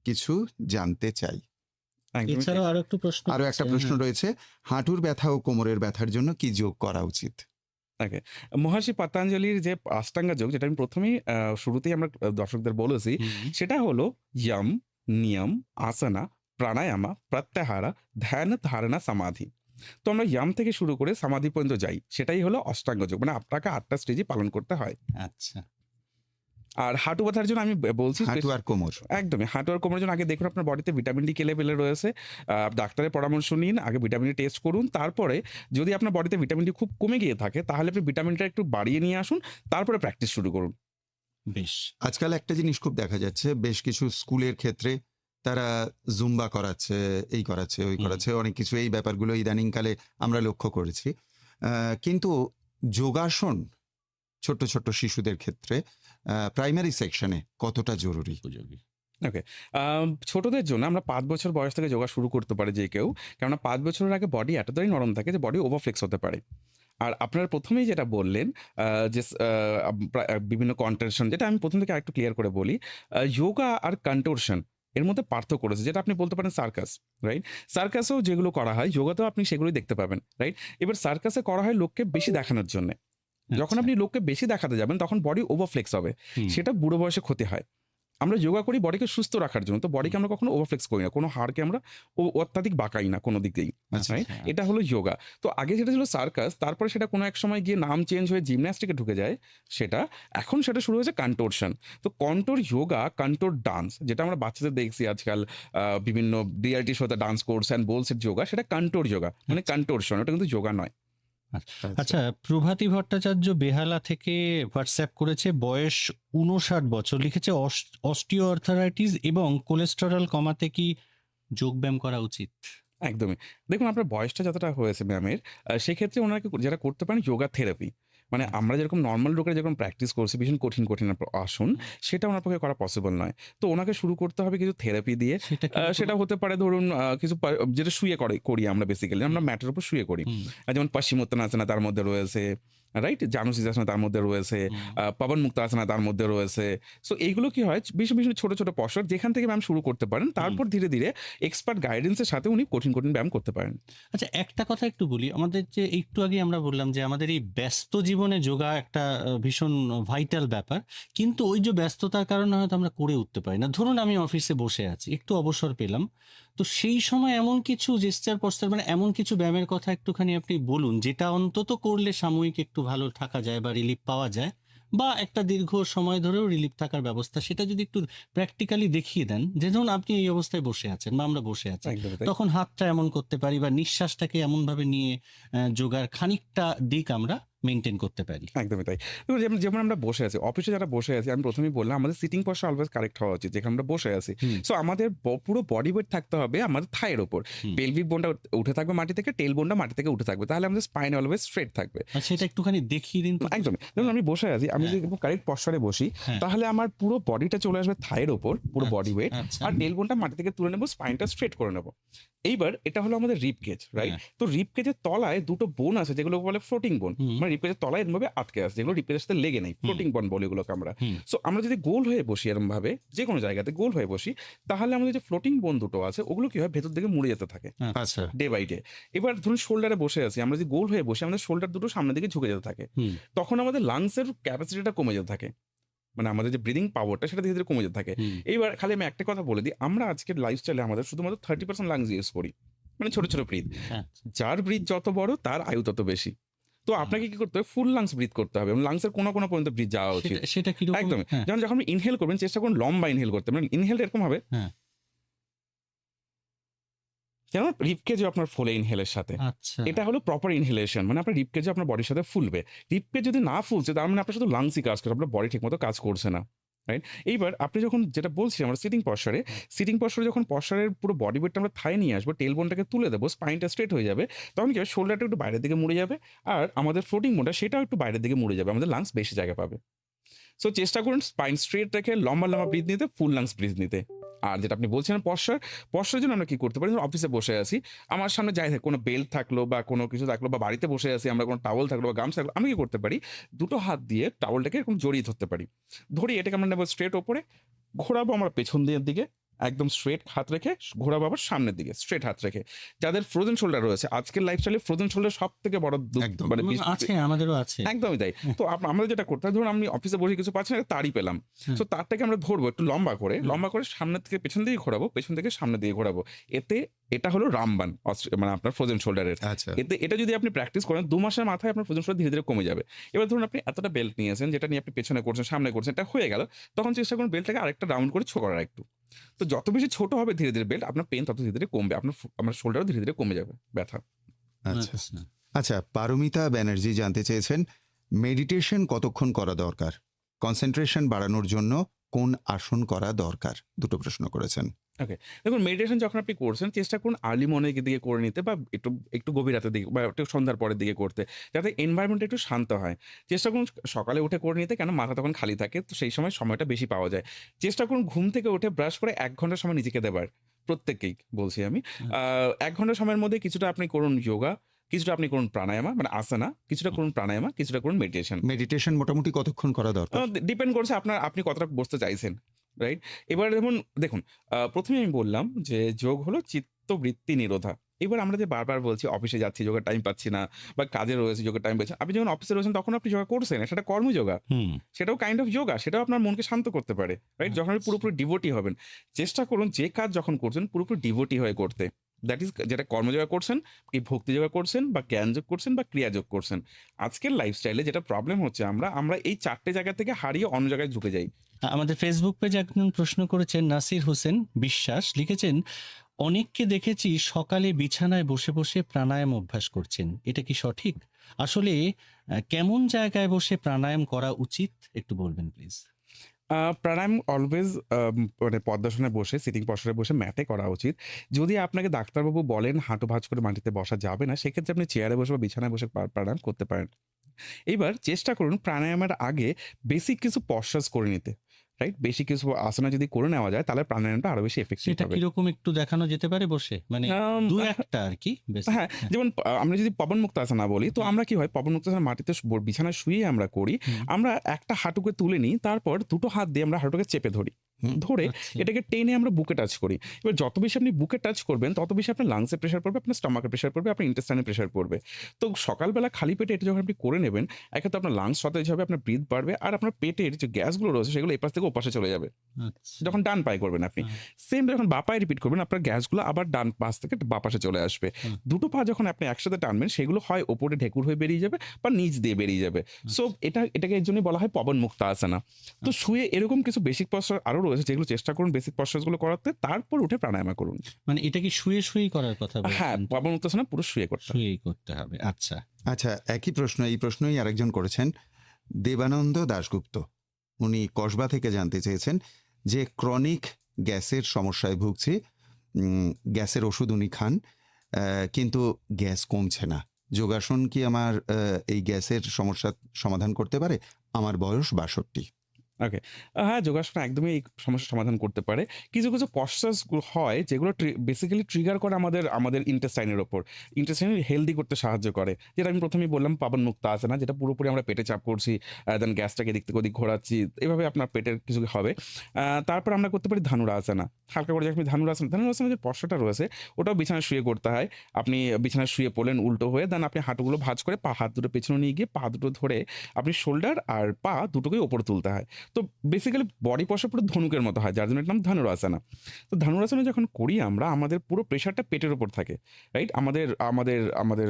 কিছু জানতে চাই। একদমই ঠিক। এছাড়াও আরো একটু প্রশ্ন আরো একটা আছে, প্রশ্ন হ্যাঁ। রয়েছে, হাঁটুর ব্যথা ও কোমরের ব্যথার জন্য কি যোগ করা উচিত? ওকে। মহর্ষি পতঞ্জলির যে অষ্টাঙ্গ যোগ, যেটা আমি ১ম এই শুরুতেই আমরা দর্শকদের বলেছি, হুম, সেটা হলো ইয়ম, নিয়ম, আসনা, প্রাণায়ামা, প্রত্যাহারা, ধ্যান, ধারণা, সমাধি। তো আমরা ইয়াম থেকে শুরু করে সমাধি পর্যন্ত যাই। সেটাই হলো অষ্টাঙ্গ যোগ। মানে আপনাকে ৮ টা স্টেজই পালন করতে হয়। আচ্ছা। আর হাঁটু ব্যথার জন্য আমি বলছি হাঁটু আর কোমর। একদমই হাঁটু আর কোমরের জন্য আগে দেখুন আপনার বডিতে ভিটামিন ডি কে লেভেলে রয়েছে। ডাক্তারের পরামর্শ নিন, আগে ভিটামিন ডি টেস্ট করুন। তারপরে যদি আপনার বডিতে ভিটামিন ডি খুব কমে গিয়ে থাকে, তাহলে আপনি ভিটামিনটা একটু বাড়িয়ে নিয়ে আসুন। তারপরে প্র্যাকটিস শুরু করুন। বেশ। আজকাল একটা জিনিস খুব দেখা যাচ্ছে, বেশ কিছু স্কুলের ক্ষেত্রে তারা জুম্বা করাচ্ছে, এই করাচ্ছে, ওই হুম। করাচ্ছে, অনেক কিছু এই ব্যাপারগুলো ইদানিংকালে আমরা লক্ষ্য করেছি। কিন্তু যোগাসন ছোট্ট ছোট্ট শিশুদের ক্ষেত্রে প্রাইমারি সেকশনে কতটা জরুরি? উপযোগী। ওকে। ছোটদের জন্য আমরা ৫ বছর বয়স থেকে যোগা শুরু করতে পারি যে কেউ। কেননা ৫ বছরের আগে বডি এতটাই নরম থাকে যে বডি ওভারফ্লেক্স হতে পারে। আর আপনারা ১ম এই যেটা বললেন, যে বিভিন্ন কন্ট্রাকশন, যেটা আমি ১ম থেকে আরেকটু ক্লিয়ার করে বলি। যোগা আর কন্টরশন এর মধ্যে পার্থক্য রয়েছে, যেটা আপনি বলতে পারেন সার্কাস, রাইট? সার্কাসেও যেগুলো করা হয়, যোগাতেও আপনি সেগুলোই দেখতে পাবেন, রাইট? এবার সার্কাসে করা হয় লোককে বেশি দেখানোর জন্যে। যখন আচ্ছা। আপনি লোককে বেশি দেখাতে যাবেন, তখন বডি ওভারফ্লেক্স হবে। হুম। সেটা বুড়ো বয়সে ক্ষতি হয়। আমরা যোগা করি বডিকে সুস্থ রাখার জন্য। তো বডিকে আমরা কখনো ওভারফ্লেক্স করি না। কোনো হাড়কে আমরা অত্যাধিক বাঁকাই না কোনো দিক দিয়েই। আচ্ছা, রাইট? আচ্ছা, এটা হলো যোগা। তো আগে যেটা ছিল সার্কাস, তারপরে সেটা কোনো এক সময় গিয়ে নাম চেঞ্জ হয়ে জিমন্যাস্টিকে ঢুকে যায় সেটা। এখন সেটা শুরু হয়েছে কন্টোরশন। তো কন্টোর যোগা, কন্টোর ডান্স, যেটা আমরা বাচ্চাদের দেখছি আজকাল বিভিন্ন রিয়ালিটি শোতে ডান্স করছে অ্যান্ড বলছে যোগা, সেটা কন্টোর যোগা। মানে কন্টোরশন, ওটা কিন্তু যোগা নয়। আচ্ছা, প্রভাতী ভট্টাচার্য বেহালা থেকে হোয়াটসঅ্যাপ করেছে, বয়স ৫৯ বছর, লিখেছে অস্টিও আর্থারাইটিস এবং কোলেস্টেরল কমাতে কি যোগব্যায়াম করা উচিত? একদমই। দেখুন, আপনার বয়সটা যতটা হয়েছে ম্যামের, সেক্ষেত্রে ওনাকে যেটা করতে পারেন যোগা থেরাপি। মানে আমরা যেরকম নরমাল লোকেরা যেরকম প্র্যাকটিস করছি ভীষণ কঠিন, কঠিন আসন, সেটা ওনার পক্ষে করা পসিবল নয়। তো ওনাকে শুরু করতে হবে কিছু থেরাপি দিয়ে। সেটা কি সেটা হতে পারে ধরুন কিছু যেটা শুয়ে করি আমরা বেসিক্যালি। আমরা ম্যাটের উপর শুয়ে করি। হুম, যেমন পশ্চিমোত্তানাসনা তার মধ্যে রয়েছে, রাইট? জানুসিজাসনা তার মধ্যে রয়েছে, হুম। পবন মুক্তাসনা তার মধ্যে রয়েছে। সো এইগুলো কি হয়, ভীষণ, ভীষণ ছোট, ছোট পসর যেখান থেকে ব্যায়াম শুরু করতে পারেন। তারপর ধীরে, ধীরে এক্সপার্ট গাইডেন্স এর সাথে উনি কঠিন, কঠিন ব্যায়াম করতে পারেন। আচ্ছা, একটা কথা একটু বলি। আমাদের যে একটু আগে আমরা বললাম যে আমাদের এই ব্যস্ত জীবনে যোগা একটা ভীষণ ভাইটাল ব্যাপার। কিন্তু ওই যে ব্যস্ততার কারণে হয়তো আমরা করে উঠতে পারি না। ধরুন আমি অফিসে বসে আছি, একটু অবসর পেলাম। তো সেই সময় এমন কিছু জেস্চার পশ্চার, মানে এমন কিছু ব্যায়ামের কথা একটুখানি আপনি বলুন, যেটা অন্তত করলে সাময়িক একটু ভালো থাকা যায় বা রিলিফ পাওয়া যায়, বা একটা দীর্ঘ সময় ধরেও রিলিফ থাকার ব্যবস্থা, সেটা যদি একটু প্র্যাকটিক্যালি দেখিয়ে দেন। যে ধরুন আপনি এই অবস্থায় বসে আছেন বা আমরা বসে আছি, একদমই তাই। তখন হাতটা এমন করতে পারি বা নিঃশ্বাসটাকে এমনভাবে নিয়ে যোগার খানিকটা দিক আমরা মেনটেন করতে পারি। একদমই তাই। দেখুন, যেমন যেমন আমরা বসে আছি, অফিসে যারা বসে আছি, আমি ১ম এই বললাম আমাদের সিটিং পসচার অলওয়েজ কারেক্ট হওয়া উচিত যেখানে আমরা বসে আছি। হুম, সো আমাদের পুরো বডি ওয়েট থাকতে হবে আমাদের থাইয়ের উপর। হুম। পেলভিক বোনটা উঠে থাকবে মাটি থেকে, টেল বোনটা মাটি থেকে উঠে থাকবে। তাহলে আমাদের স্পাইন অলওয়েজ স্ট্রেট থাকবে। আর সেটা একটুখানি দেখিয়ে দিন তো। একদমই। দেখুন, আমি বসে আছি, আমি হ্যাঁ। যদি কারেক্ট পসচারে বসি, হ্যাঁ। তাহলে আমার পুরো বডিটা চলে আসবে থাইয়ের উপর, পুরো বডি আচ্ছা, ওয়েট। আচ্ছা। আর টেল বোনটা মাটি থেকে তুলে নেব, স্পাইনটা স্ট্রেট করে নেব। এইবার এটা হলো আমাদের রিব কেজ, রাইট? হ্যাঁ। তো রিব কেজের তলায় দুটো বোন আছে যেগুলো বলে ফ্লোটিং বোন। হুম, মানে রিব কেজের তলায় এরমভাবে আটকে আছে, যেগুলো রিব কেজের সাথে লেগে নেই। ফ্লোটিং বোন বলি এগুলোকে আমরা। হুম। সো আমরা যদি গোল হয়ে বসি এরমভাবে, যে কোনো জায়গাতে গোল হয়ে বসি, তাহলে আমাদের যে ফ্লোটিং বোন দুটো আছে ওগুলো কি হয়, ভেতর দিকে মুড়ে যেতে থাকে আচ্ছা। Day by day. এবার ধরুন শোল্ডারে বসে আছি, আমরা যদি গোল হয়ে বসি, আমাদের শোল্ডার দুটো সামনের দিকে ঝুঁকে যেতে থাকে। হুম, তখন আমাদের লাংসের ক্যাপাসিটিটা কমে যেতে থাকে। মানে আমাদের যে ব্রিদিং পাওয়ারটা সেটা ধীরে ধীরে কমে যেতে থাকে। হুম। এইবার খালি আমি একটা কথা বলে দিই, আমরা আজকের লাইফস্টাইলে আমাদের শুধুমাত্র 30% লাংস ইউজ করি। মানে ছোট, ছোট ব্রিথ। আচ্ছা। যার ব্রিথ যত বড় তার আয়ু তত বেশি। তো আপনাকে কি করতে হবে, ফুল লাংস ব্রিথ করতে হবে এবং লাংসের কোনো পর্যন্ত ব্রিথ যাওয়া উচিত। সেটা কিরকম? একদমই। হ্যাঁ, যেমন যখন আপনি ইনহেল করবেন, চেষ্টা করুন লম্বা ইনহেল করতে। মানে ইনহেল এরকম হবে হ্যাঁ। যেন রিবকেজও আপনার ফোলে ইনহেলের সাথে। আচ্ছা। এটা হলো প্রপার ইনহেলেশন। মানে আপনার রিবকেজও আপনার বডির সাথে ফুলবে। রিবকেজ যদি না ফুলছে, তার মানে আপনার শুধু লাংসই কাজ করে, আপনার বডি ঠিকমতো কাজ করছে না। রাইট? এইবার আপনি যখন যেটা বলছি আমরা সিটিং পশ্চারে যখন পশ্চারের পুরো বডি ওয়েটটা আমরা থায় নিয়ে আসবো, টেলবোনটাকে তুলে দেবো, স্পাইনটা স্ট্রেট হয়ে যাবে। তখন কি হবে? শোল্ডারটা একটু বাইরের দিকে মুড়ে যাবে। আর আমাদের ফ্লোটিং মোডটা সেটাও একটু বাইরের দিকে মুড়ে যাবে। আমাদের লাংস বেশি জায়গা পাবে। সো চেষ্টা করুন স্পাইন স্ট্রেট রেখে লম্বা ব্রিথ নিতে, ফুল লাংস ব্রিথ নিতে। আর যেটা আপনি বলছিলেন পশ্চারের জন্য আমরা কি করতে পারি? ধরুন অফিসে বসে আছি, আমার সামনে যাই থাকে কোনো বেল্ট থাকলো বা কোনো কিছু থাকলো, বা বাড়িতে বসে আছি আমরা, কোনো টাওয়েল থাকলো বা গামছা থাকলো, আমি কি করতে পারি? দুটো হাত দিয়ে টাওয়েলটাকে এরকম জড়িয়ে ধরতে পারি। ধরি এটাকে আমরা নেবো স্ট্রেট ওপরে, ঘোরাবো আমরা পেছন দিকে, একদম স্ট্রেট হাত রেখে ঘোরাবো আবার সামনের দিকে স্ট্রেট হাত রেখে। যাদের ফ্রোজেন শোল্ডার রয়েছে, আজকের লাইফস্টাইলে ফ্রোজেন শোল্ডার সবথেকে বড় একদম। মানে আছে, আমাদেরও আছে। একদমই তাই। হ্যাঁ। তো আমরা যেটা করতে হয়, ধরুন আমি অফিসে বসে কিছু পাচ্ছি না, তারই পেলাম। হুম। সো তারটাকে আমরা ধরবো একটু লম্বা করে, হুম। লম্বা করে সামনের থেকে পেছন দিকে ঘোরাবো, পেছন থেকে সামনের দিকে ঘোরাবো। এতে এটা হলো রামবান মানে আপনার ফ্রোজেন শোল্ডারের। আচ্ছা। এতে এটা যদি আপনি প্র্যাকটিস করেন ২ মাসের মাথায় আপনার ফ্রোজেন শোল্ডার ধীরে ধীরে কমে যাবে। এবার ধরুন আপনি এতটা বেল্ট নিয়েছেন, যেটা নিয়ে আপনি পেছনে করছেন, সামনে করছেন, এটা হয়ে গেল। তখন চেষ্টা করুন বেল্টটাকে আরেকটা রাউন্ড করে ছোট করার একটু। তো যত বেশি ছোট হবে ধীরে ধীরে বেল্ট, আপনার পেন তত ধীরে ধীরে কমবে। আপনার শোল্ডারও ধীরে ধীরে কমে যাবে ব্যথা। আচ্ছা। আচ্ছা। আচ্ছা, পারমিতা ব্যানার্জি জানতে চেয়েছেন মেডিটেশন কতক্ষণ করা দরকার? কনসেন্ট্রেশন বাড়ানোর জন্য কোন আসন করা দরকার? দুটো প্রশ্ন করেছেন। দেখুন মেডিটেশন যখন আপনি করছেন, চেষ্টা করুন আর্লি মর্নিং এর দিকে করে নিতে, বা একটু গভীর রাতের দিকে বা একটু সন্ধ্যার পরের দিকে করতে, যাতে এনভায়রনমেন্টটা একটু শান্ত হয়। চেষ্টা করুন সকালে উঠে করে নিতে, কেন মাথা তখন খালি থাকে, তো সেই সময় সময়টা বেশি পাওয়া যায়। চেষ্টা করুন ঘুম থেকে উঠে ব্রাশ করে ১ ঘন্টা সময় নিজেকে দেবার। প্রত্যেককেই বলছি আমি। ১ ঘন্টা সময়ের মধ্যে কিছুটা আপনি করুন যোগা, কিছুটা আপনি করুন প্রাণায়ামা মানে আসনা, কিছুটা করুন প্রাণায়ামা, কিছুটা করুন মেডিটেশন। মেডিটেশন মোটামুটি কতক্ষণ করা দরকার? ডিপেন্ড করছে আপনি কতটা বসতে চাইছেন, রাইট? এবার দেখুন ১ম এই আমি বললাম যে যোগ হলো চিত্তবৃত্তি নিরোধা। এবার আমরা যে বারবার বলছি অফিসে যাচ্ছি, যোগের টাইম পাচ্ছি না, বা কাজে রয়েছে যোগের টাইম পাচ্ছি না। আপনি যখন অফিসে রয়েছেন তখন আপনি যোগা করছেন, সেটা কর্মযোগা। হুম। সেটাও কাইন্ড অফ যোগা, সেটাও আপনার মনকে শান্ত করতে পারে, রাইট? যখন আপনি পুরোপুরি ডিভোটি হবেন, চেষ্টা করুন যে কাজ যখন করছেন পুরোপুরি ডিভোটি হয়ে করতে। দ্যাট ইজ যেটা কর্মযোগা করছেন, কি ভক্তি যোগা করছেন, বা জ্ঞান যোগ করছেন, বা ক্রিয়াযোগ করছেন। আজকের লাইফস্টাইলে যেটা প্রবলেম হচ্ছে, আমরা এই ৪ টে জায়গা থেকে হারিয়ে অন্য জায়গায় ঝুঁকে যাই। আমাদের ফেসবুক পেজে একজন প্রশ্ন করেছেন, নাসির হোসেন বিশ্বাস লিখেছেন, অনেককে দেখেছি সকালে বিছানায় বসে বসে প্রাণায়াম অভ্যাস করছেন, এটা কি সঠিক? আসলে কেমন জায়গায় বসে প্রাণায়াম করা উচিত একটু বলবেন প্লিজ। প্রাণায়াম অলওয়েজ মানে পদ্মাসনে বসে, সিটিং পশ্চারে বসে ম্যাটে করা উচিত। যদি আপনাকে ডাক্তারবাবু বলেন হাঁটু ভাঁজ করে মাটিতে বসা যাবে না, সেক্ষেত্রে আপনি চেয়ারে বসে বা বিছানায় বসে প্রাণায়াম করতে পারেন। এইবার চেষ্টা করুন প্রাণায়ামের আগে বেসিক কিছু পশ্চাস করে নিতে, রাইট? বেসিক কিছু আসনা যদি করে নেওয়া যায়, তাহলে প্রাণায়ামটা আরো বেশি এফেক্টিভ সেটা হবে। কিরকম একটু দেখানো যেতে পারে বসে, মানে আম, দু একটা আর কি basic? হ্যাঁ, যেমন আমরা যদি পবন মুক্ত আসনা বলি, তো আমরা কি হয়, পবন মুক্ত আসনা মাটিতে বিছানায় শুয়ে আমরা করি। হুম। আমরা একটা হাঁটুকে তুলে নিই, তারপর দুটো হাত দিয়ে আমরা হাঁটুকে চেপে ধরি, ধরে আচ্ছা। এটাকে টেনে আমরা বুকে টাচ করি। এবার যত বেশি আপনি বুকে টাচ করবেন, তত বেশি আপনার লাংসে প্রেশার পড়বে, আপনার স্টমাকে প্রেশার পড়বে, আপনার ইন্টেস্টাইনে প্রেশার পড়বে। তো সকালবেলা খালি পেটে এটা যখন আপনি করে নেবেন, একে তো আপনার লাংস সতেজ হবে, আপনার ব্রিথ বাড়বে, আর আপনার পেটের যে গ্যাসগুলো রয়েছে সেগুলো এপাশ থেকে ওপাশে চলে যাবে। আচ্ছা। যখন ডান পায়ে করবেন আপনি, হ্যাঁ। সেম যখন বা পায়ে রিপিট করবেন, আপনার গ্যাসগুলো আবার ডান পাশ থেকে বা পাশে চলে আসবে। হুম। দুটো পা যখন আপনি একসাথে টানবেন, সেগুলো হয় ওপরে ঢেকুর হয়ে বেরিয়ে যাবে, বা নিচ দিয়ে বেরিয়ে যাবে। সো এটাকে এর জন্যই বলা হয় পবন মুক্ত আসনা। তো শুয়ে এরকম কিছু বেসিক পশ্চার আরো রয়েছে, যেগুলো চেষ্টা করুন বেসিক পশ্চারগুলো করাতে, তারপর উঠে প্রাণায়াম করুন। মানে এটা কি শুয়ে শুয়েই করার কথা হ্যাঁ, বলছেন? পবন মুক্ত আসনা পুরো শুয়ে করতে হবে। শুয়েই করতে হবে, আচ্ছা। আচ্ছা, একই প্রশ্ন, এই প্রশ্নই আরেকজন করেছেন, দেবানন্দ দাশগুপ্ত। উনি কসবা থেকে জানতে চেয়েছেন যে ক্রনিক গ্যাসের সমস্যায় ভুগছি, গ্যাসের ওষুধ উনি খান, কিন্তু গ্যাস কমছে না। যোগাসন কি আমার এই গ্যাসের সমস্যা সমাধান করতে পারে? আমার বয়স ৬২। ওকে। হ্যাঁ, যোগাসন একদমই এই সমস্যার সমাধান করতে পারে। কিছু পশ্চারস হয় যেগুলো বেসিক্যালি ট্রিগার করে আমাদের ইন্টেস্টাইনের ওপর। ইন্টেস্টাইন হেলদি করতে সাহায্য করে। যেটা আমি ১ম এই বললাম পবন মুক্ত আসনা, যেটা পুরোপুরি আমরা পেটে চাপ করছি, দেন গ্যাসটাকে এদিক থেকে ওদিক ঘোরাচ্ছি। এভাবে আপনার পেটের কিছু হবে। তারপর আমরা করতে পারি ধনুরাসনা। হালকা করে যে আপনি ধনুরাসনা যে পশ্চাটা রয়েছে, ওটাও বিছানায় শুয়ে করতে হয়। আপনি বিছানায় শুয়ে পড়লেন উল্টো হয়ে, দেন আপনি হাঁটুগুলো ভাঁজ করে হাত দুটো পেছনে নিয়ে গিয়ে পা দুটো ধরে আপনি শোল্ডার আর পা দুটোকেই ওপরে তুলতে হয়। তো বেসিক্যালি বডি পশ্চার পুরো ধনুকের মতো হয়, যার জন্য এর নাম ধনুরাসনা। তো ধনুরাসনা যখন করি আমরা, আমাদের পুরো প্রেশারটা পেটের উপর থাকে, রাইট? আমাদের আমাদের আমাদের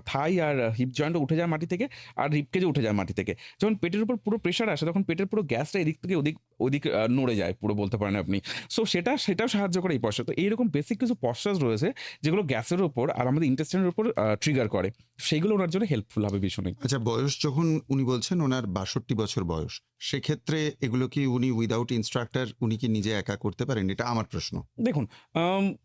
থাই আর হিপ জয়েন্টও উঠে যায় মাটি থেকে, আর রিবকেজও উঠে যায় মাটি থেকে। যখন পেটের উপর পুরো প্রেশার আসে, তখন পেটের পুরো গ্যাসটা এদিক থেকে ওদিক নড়ে যায় পুরো, বলতে পারেন আপনি। সো সেটাও সাহায্য করে এই পশ্চার। তো এইরকম বেসিক কিছু পশ্চার রয়েছে যেগুলো গ্যাসের উপর আর আমাদের ইন্টেস্টাইনের উপর ট্রিগার করে। সেইগুলো ওনার জন্য হেল্পফুল হবে ভীষণই। আচ্ছা, বয়স যখন উনি বলছেন ওনার ৬২ বছর বয়স, সেক্ষেত্রে এগুলো কি উনি উইদাউট ইনস্ট্রাক্টর উনি কি নিজে একা করতে পারেন? এটা আমার প্রশ্ন। দেখুন,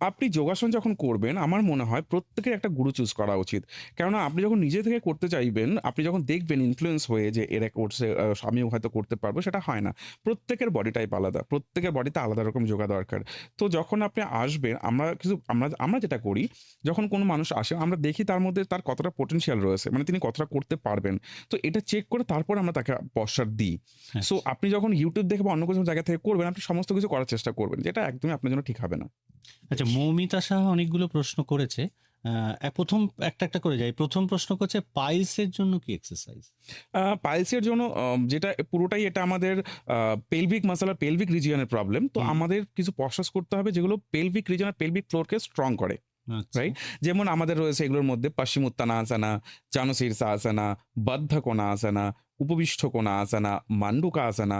আপনি যোগাসন যখন করবেন আমার মনে হয় প্রত্যেকের একটা গুরু চুজ করা উচিত। কেননা আপনি যখন নিজে থেকে করতে চাইবেন, আপনি যখন দেখবেন ইনফ্লুয়েন্স হয়ে যে এরা করছে, আমিও হয়তো করতে পারবো, সেটা হয় না। প্রত্যেকের বডি টাইপ আলাদা। প্রত্যেকের বডিতে আলাদা রকম যোগা দরকার। তো যখন আপনি আসবেন, আমরা যেটা করি, যখন কোনো মানুষ আসে আমরা দেখি তার মধ্যে তার কতটা পোটেনশিয়াল রয়েছে। মানে তিনি কতটা করতে পারবেন। তো এটা চেক করে তারপর আমরা তাকে পশ্চাৎ দিই। সো আচ্ছা। আপনি যখন YouTube দেখে বা অন্য কোনো জায়গা থেকে করবেন, আপনি সমস্ত কিছু করার চেষ্টা করবেন। যেটা একদমই আপনার জন্য ঠিক হবে না। আচ্ছা, মৌমিতা সাহা অনেকগুলো প্রশ্ন করেছে। প্রথম একটা করে যাই। প্রথম প্রশ্ন করছে পাইলসের জন্য কি এক্সারসাইজ? পাইলসের জন্য যেটা পুরোটাই এটা আমাদের পেলভিক মাসল আর পেলভিক রিজিয়নের প্রবলেম। তো হুম। আমাদের কিছু পশ্চাৎ করতে হবে যেগুলো পেলভিক রিজিয়ন আর পেলভিক ফ্লোরকে স্ট্রং করে। আচ্ছা। রাইট? যেমন আমাদের রয়েছে এগুলোর মধ্যে পশ্চিমোত্তানাসনা, চানুশীর্ষাসনা, বদ্ধ কোণাসনা, উপবিষ্ট কোণাসনা, মান্ডুকাসনা,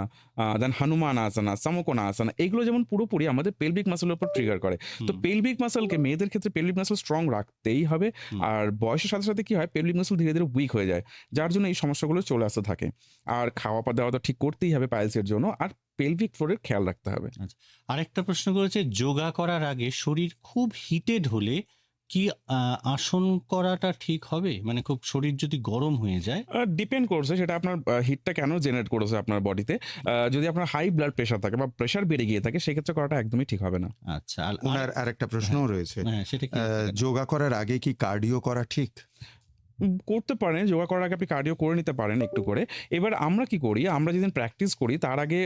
দেন হনুমানাসনা, সমকোণাসনা, এগুলো যেমন পুরোপুরি আমাদের পেলভিক মাসলের উপর ট্রিগার করে। তো হুম, পেলভিক মাসলকে মেয়েদের ক্ষেত্রে পেলভিক মাসল স্ট্রং রাখতেই হবে। হুম। আর বয়সের সাথে সাথে কি হয়, পেলভিক মাসল ধীরে ধীরে উইক হয়ে যায়, যার জন্য এই সমস্যাগুলো চলে আসতে থাকে। আর খাওয়া দাওয়া তো ঠিক করতেই হবে পাইলসের জন্য, আর পেলভিক ফ্লোরের খেয়াল রাখতে হবে। আরেকটা প্রশ্ন করেছে, যোগা করার আগে শরীর খুব হিটেড হলে কি আসন করাটা ঠিক হবে? মানে খুব শরীর যদি গরম হয়ে যায়? ডিপেন্ড করছে সেটা আপনার হিটটা কেন জেনারেট করেছে আপনার বডিতে। যদি আপনার হাই ব্লাড প্রেশার থাকে বা প্রেশার বেড়ে গিয়ে থাকে, সেক্ষেত্রে করাটা একদমই ঠিক হবে না। আচ্ছা। ওনার আরেকটা প্রশ্নও রয়েছে। হ্যাঁ, সেটা কি? যোগা করার আগে কি কার্ডিও করা ঠিক? করতে পারেন, যোগা করার আগে আপনি কার্ডিও করে নিতে পারেন একটু করে। এবার আমরা কি করি, আমরা যেদিন প্র্যাকটিস করি তার আগে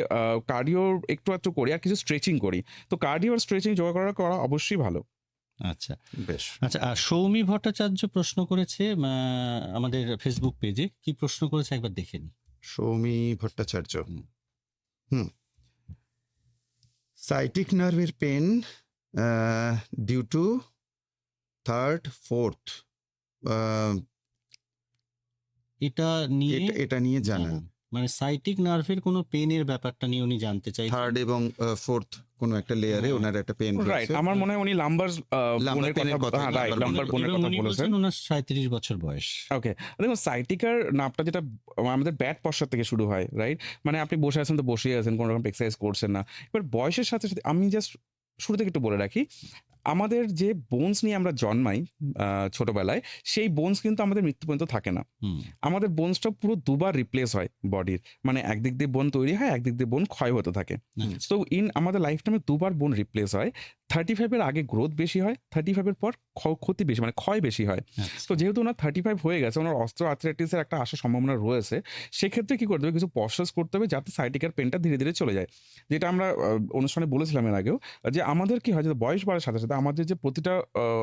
কার্ডিও একটু আধটু করি আর কিছু স্ট্রেচিং করি। তো কার্ডিও আর স্ট্রেচিং যোগা করা অবশ্যই ভালো। আচ্ছা। বেশ। আচ্ছা, সৌমি ভট্টাচার্য প্রশ্ন করেছে আমাদের ফেসবুক পেজে। কি প্রশ্ন করেছে একবার দেখে নিই। সৌমি ভট্টাচার্য। হুম। হুম। সাইটিক নার্ভের pain due to third fourth, এটা নিয়ে এটা নিয়ে জানান। মানে সাইটিক নার্ভের কোনো পেনের ব্যাপারটা নিয়ে উনি জানতে চাইছেন। থার্ড এবং ফোর্থ কোনো একটা লেয়ারে হ্যাঁ। ওনার একটা পেন রাইট, রয়েছে। আমার মনে হয় উনি লাম্বার Lumbar বোনের pain এর কথা, কথা, হ্যাঁ রাইট, lumbar লাম্বার bone-এর বোনের এবং কথা উনি বলেছেন। বলছেন ওনার 37 বছর বয়স। ওকে, দেখুন সাইটিকার নাপটা যেটা আমাদের ব্যাট পশ্চাৎ থেকে শুরু হয়, রাইট? মানে আপনি বসে আছেন তো বসেই আছেন, কোনো রকম এক্সারসাইজ করছেন না। এবার বয়সের সাথে সাথে আমি জাস্ট শুরু থেকে একটু বলে রাখি, আমাদের যে বোনস নিয়ে আমরা জন্মাই ছোটবেলায়, সেই বোনস কিন্তু আমাদের মৃত্যু পর্যন্ত থাকে না। হুম। আমাদের বোনসটা পুরো দুবার রিপ্লেস হয় বডির। মানে একদিক দিয়ে বোন তৈরি হয়, একদিক দিয়ে বোন ক্ষয় হতে থাকে। আচ্ছা। তো আমাদের লাইফ টাইমে দুবার বোন রিপ্লেস হয়। 35 এর আগে গ্রোথ বেশি হয়, 35 এর পর ক্ষতি বেশি, মানে ক্ষয় বেশি হয়। আচ্ছা। তো যেহেতু ওনার 35 হয়ে গেছে, ওনার অস্টিওআর্থ্রাইটিসের একটা আসার সম্ভাবনা রয়েছে। সেক্ষেত্রে কি করতে হবে, কিছু পশ্চাৎ করতে হবে যাতে সাইটিকার পেনটা ধীরে ধীরে চলে যায়। যেটা আমরা অনুষ্ঠানে বলেছিলাম এর আগেও, যে আমাদের কি হয়, যে বয়স বাড়ার সাথে সাথে আমাদের যে প্রতিটা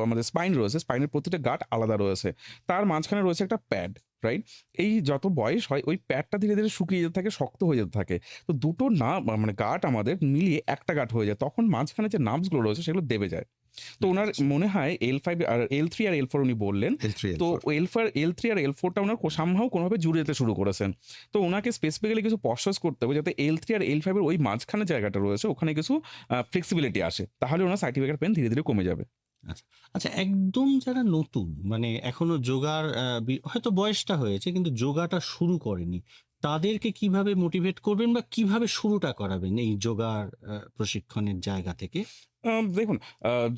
আমাদের স্পাইন রয়েছে, স্পাইনের প্রতিটা গাঁট আলাদা রয়েছে। তার মাঝখানে রয়েছে একটা প্যাড, রাইট? এই যত বয়স হয় ওই প্যাডটা ধীরে ধীরে শুকিয়ে যেতে থাকে, শক্ত হয়ে যেতে থাকে। তো দুটো মানে গাঁট আমাদের মিলিয়ে একটা গাঁট হয়ে যায়, তখন মাঝখানে যে নার্ভসগুলো রয়েছে সেগুলো দেবে যায়। তো ওনার মনে হয় L5 আর L3 আর L4 উনি বললেন। L3, তো L4 L3 আর L4টা ওনার সামহাও কোনোভাবে জুড়ে যেতে শুরু করেছেন। তো ওনাকে স্পেসিফিক্যালি কিছু পশ্চাৎ করতে হবে যাতে L3 আর L5 এর ওই মাঝখানে জায়গাটা রয়েছে ওখানে কিছু ফ্লেক্সিবিলিটি আসে, তাহলে ওনার সাইটিফিকেট পেন ধীরে ধীরে কমে যাবে। আচ্ছা, একদম যারা নতুন, মানে এখনো যোগার হয়তো বয়সটা হয়েছে কিন্তু যোগাটা শুরু করেনি, তাদেরকে কিভাবে মোটিভেট করবেন বা কিভাবে শুরুটা করাবেন এই যোগার প্রশিক্ষণের জায়গা থেকে? দেখুন,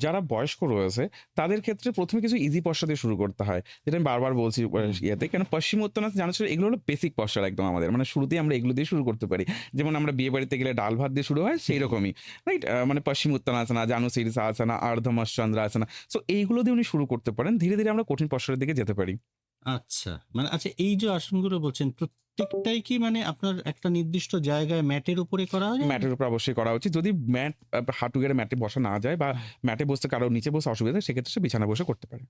যারা বয়স্ক রয়েছে তাদের ক্ষেত্রে প্রথমে কিছু ইজি পশ্চাৎ দিয়ে শুরু করতে হয়, যেটা আমি বারবার বলছি ইয়েতে। কেন পশ্চিমোত্তানাসনা জানাচ্ছি, এগুলো হলো বেসিক পশ্চাৎ একদম আমাদের, মানে শুরুতেই আমরা এগুলো দিয়ে শুরু করতে পারি। যেমন আমরা বিয়ে বাড়িতে গেলে ডাল ভাত দিয়ে শুরু হয়, সেই রকমই, রাইট? মানে পশ্চিমোত্তানাসনা, জানুশীর্ষাসনা, আর্ধমশ্চন্দ্রাসনা, সো এইগুলো দিয়ে উনি শুরু করতে পারেন। ধীরে ধীরে আমরা কঠিন পশ্চাতের দিকে যেতে পারি। আচ্ছা, মানে আচ্ছা, এই যে আসনগুলো বলছেন প্রত্যেকটাই কি মানে আপনার একটা নির্দিষ্ট জায়গায় ম্যাটের উপরে করা হয়? ম্যাটের উপর অবশ্যই করা উচিত। যদি ম্যাট হাঁটু গেড়ে ম্যাটে বসা না যায় বা ম্যাটে বসতে কারো নিচে বসে অসুবিধা হয়, সেক্ষেত্রে সে বিছানা বসে করতে পারে।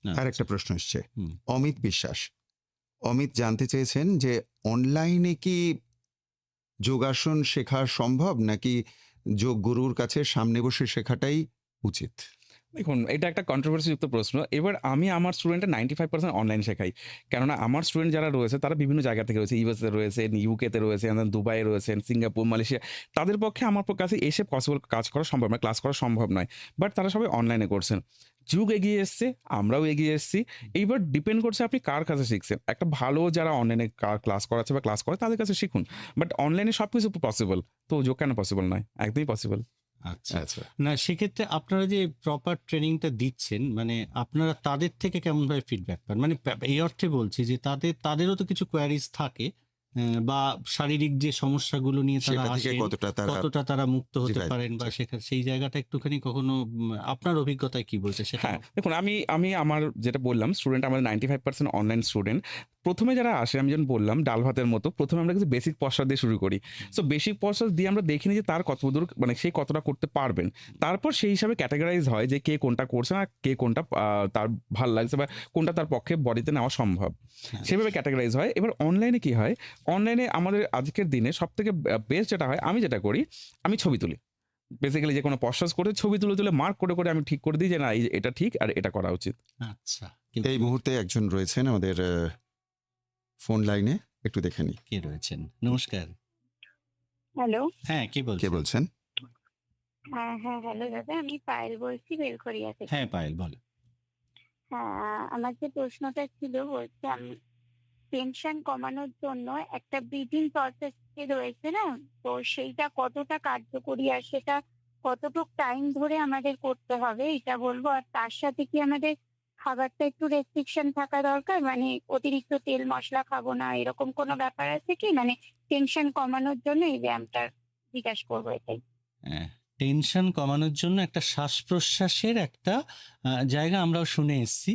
আর একটা প্রশ্ন এসছে, হুম। অমিত বিশ্বাস। অমিত জানতে চেয়েছেন যে অনলাইনে কি যোগাসন শেখা সম্ভব নাকি যোগ গুরুর কাছে সামনে বসে শেখাটাই উচিত? দেখুন, এটা একটা কন্ট্রোভার্সি যুক্ত প্রশ্ন। এবার আমি আমার স্টুডেন্টের 95% অনলাইন শেখাই। কেননা আমার স্টুডেন্ট যারা রয়েছে তারা বিভিন্ন জায়গা থেকে রয়েছে। ইউএসএ রয়েছেন, ইউকেতে রয়েছেন, দুবাইয়ে রয়েছেন, সিঙ্গাপুর, মালয়েশিয়া। তাদের পক্ষে আমার কাছে এসে পসিবল কাজ করা সম্ভব নয়, ক্লাস করা সম্ভব নয়। বাট তারা সবাই অনলাইনে করছেন। যুগ এগিয়ে এসছে, আমরাও এগিয়ে এসেছি। এইবার ডিপেন্ড করছে আপনি কার কাছে শিখছেন। একটা ভালো যারা অনলাইনে ক্লাস করাচ্ছে বা ক্লাস করে তাদের কাছে শিখুন। বাট অনলাইনে সবকিছু পসিবল। তো যোগ কেন পসিবল নয়? একদমই পসিবল। আচ্ছা আচ্ছা, না, সেক্ষেত্রে আপনারা যে প্রপার ট্রেনিংটা দিচ্ছেন, মানে আপনারা তাদের থেকে কেমন ভাবে ফিডব্যাক পান? মানে এই অর্থে বলছি যে তাদেরও তো কিছু কোয়ারিজ থাকে, বা শারীরিক যে সমস্যাগুলো নিয়ে তারা সেটা থেকে আসেন, কতটা তারা মুক্ত হতে Right. পারেন, বা সেখানে সেই জায়গাটা একটুখানি কখনো আপনার অভিজ্ঞতায় কি বলছে সেটা? হ্যাঁ, দেখুন, আমি আমার যেটা বললাম, স্টুডেন্ট আমাদের 95% অনলাইন স্টুডেন্ট। প্রথমে যারা আসে আমি যেমন বললাম ডাল ভাতের মতো, প্রথমে আমরা কিছু বেসিক পশ্চাৎ দিয়ে শুরু করি। সো বেসিক পশ্চাৎ দিয়ে আমরা দেখি নিই যে তার কতদূর, মানে সে কতটা করতে পারবেন। তারপর সেই হিসাবে ক্যাটাগরাইজ হয় যে কে কোনটা করছে না, কে কোনটা তার ভাল লাগছে বা কোনটা তার পক্ষে বডিতে নেওয়া সম্ভব। হ্যাঁ। সেভাবে ক্যাটাগরাইজ হয়। এবার অনলাইনে কি হয়, অনলাইনে আমাদের আজকের দিনে সবথেকে বেস্ট যেটা হয়, আমি যেটা করি, আমি ছবি তুলি। বেসিক্যালি যে কোনো পশ্চাৎ করে ছবি তুলে মার্ক করে আমি ঠিক করে দিই যে না এটা ঠিক আর এটা করা উচিত। আচ্ছা, এই মুহূর্তে একজন রয়েছেন আমাদের ফোন লাইনে, একটু দেখে নিই কে রয়েছেন? নমস্কার। হ্যালো। হ্যাঁ, কে কে বলছেন? বলছেন। হ্যাঁ, হ্যাঁ, হ্যালো দাদা। আমি পায়েল বলছি বেলঘরিয়া থেকে। হ্যাঁ পায়েল, বল। হ্যাঁ, আমার যে প্রশ্নটা ছিল বলছি আমি টেনশন কমানোর জন্য একটা ব্রিথিং প্রসেস যে রয়েছে না? তো সেইটা কতটা কার্যকরী আর সেটা কতটুক টাইম ধরে আমাদের করতে হবে এটা বলবো। আর তার সাথে কি আমাদের খাবারটা একটু রেস্ট্রিকশন থাকা দরকার? মানে অতিরিক্ত তেল মশলা খাবো না এরকম কোনো ব্যাপার আছে কি? মানে টেনশন কমানোর জন্য এই ব্যায়ামটা জিজ্ঞাসা করবো এটাই। হ্যাঁ, টেনশন কমানোর জন্য একটা শ্বাস প্রশ্বাসের একটা জায়গা আমরাও শুনে এসেছি।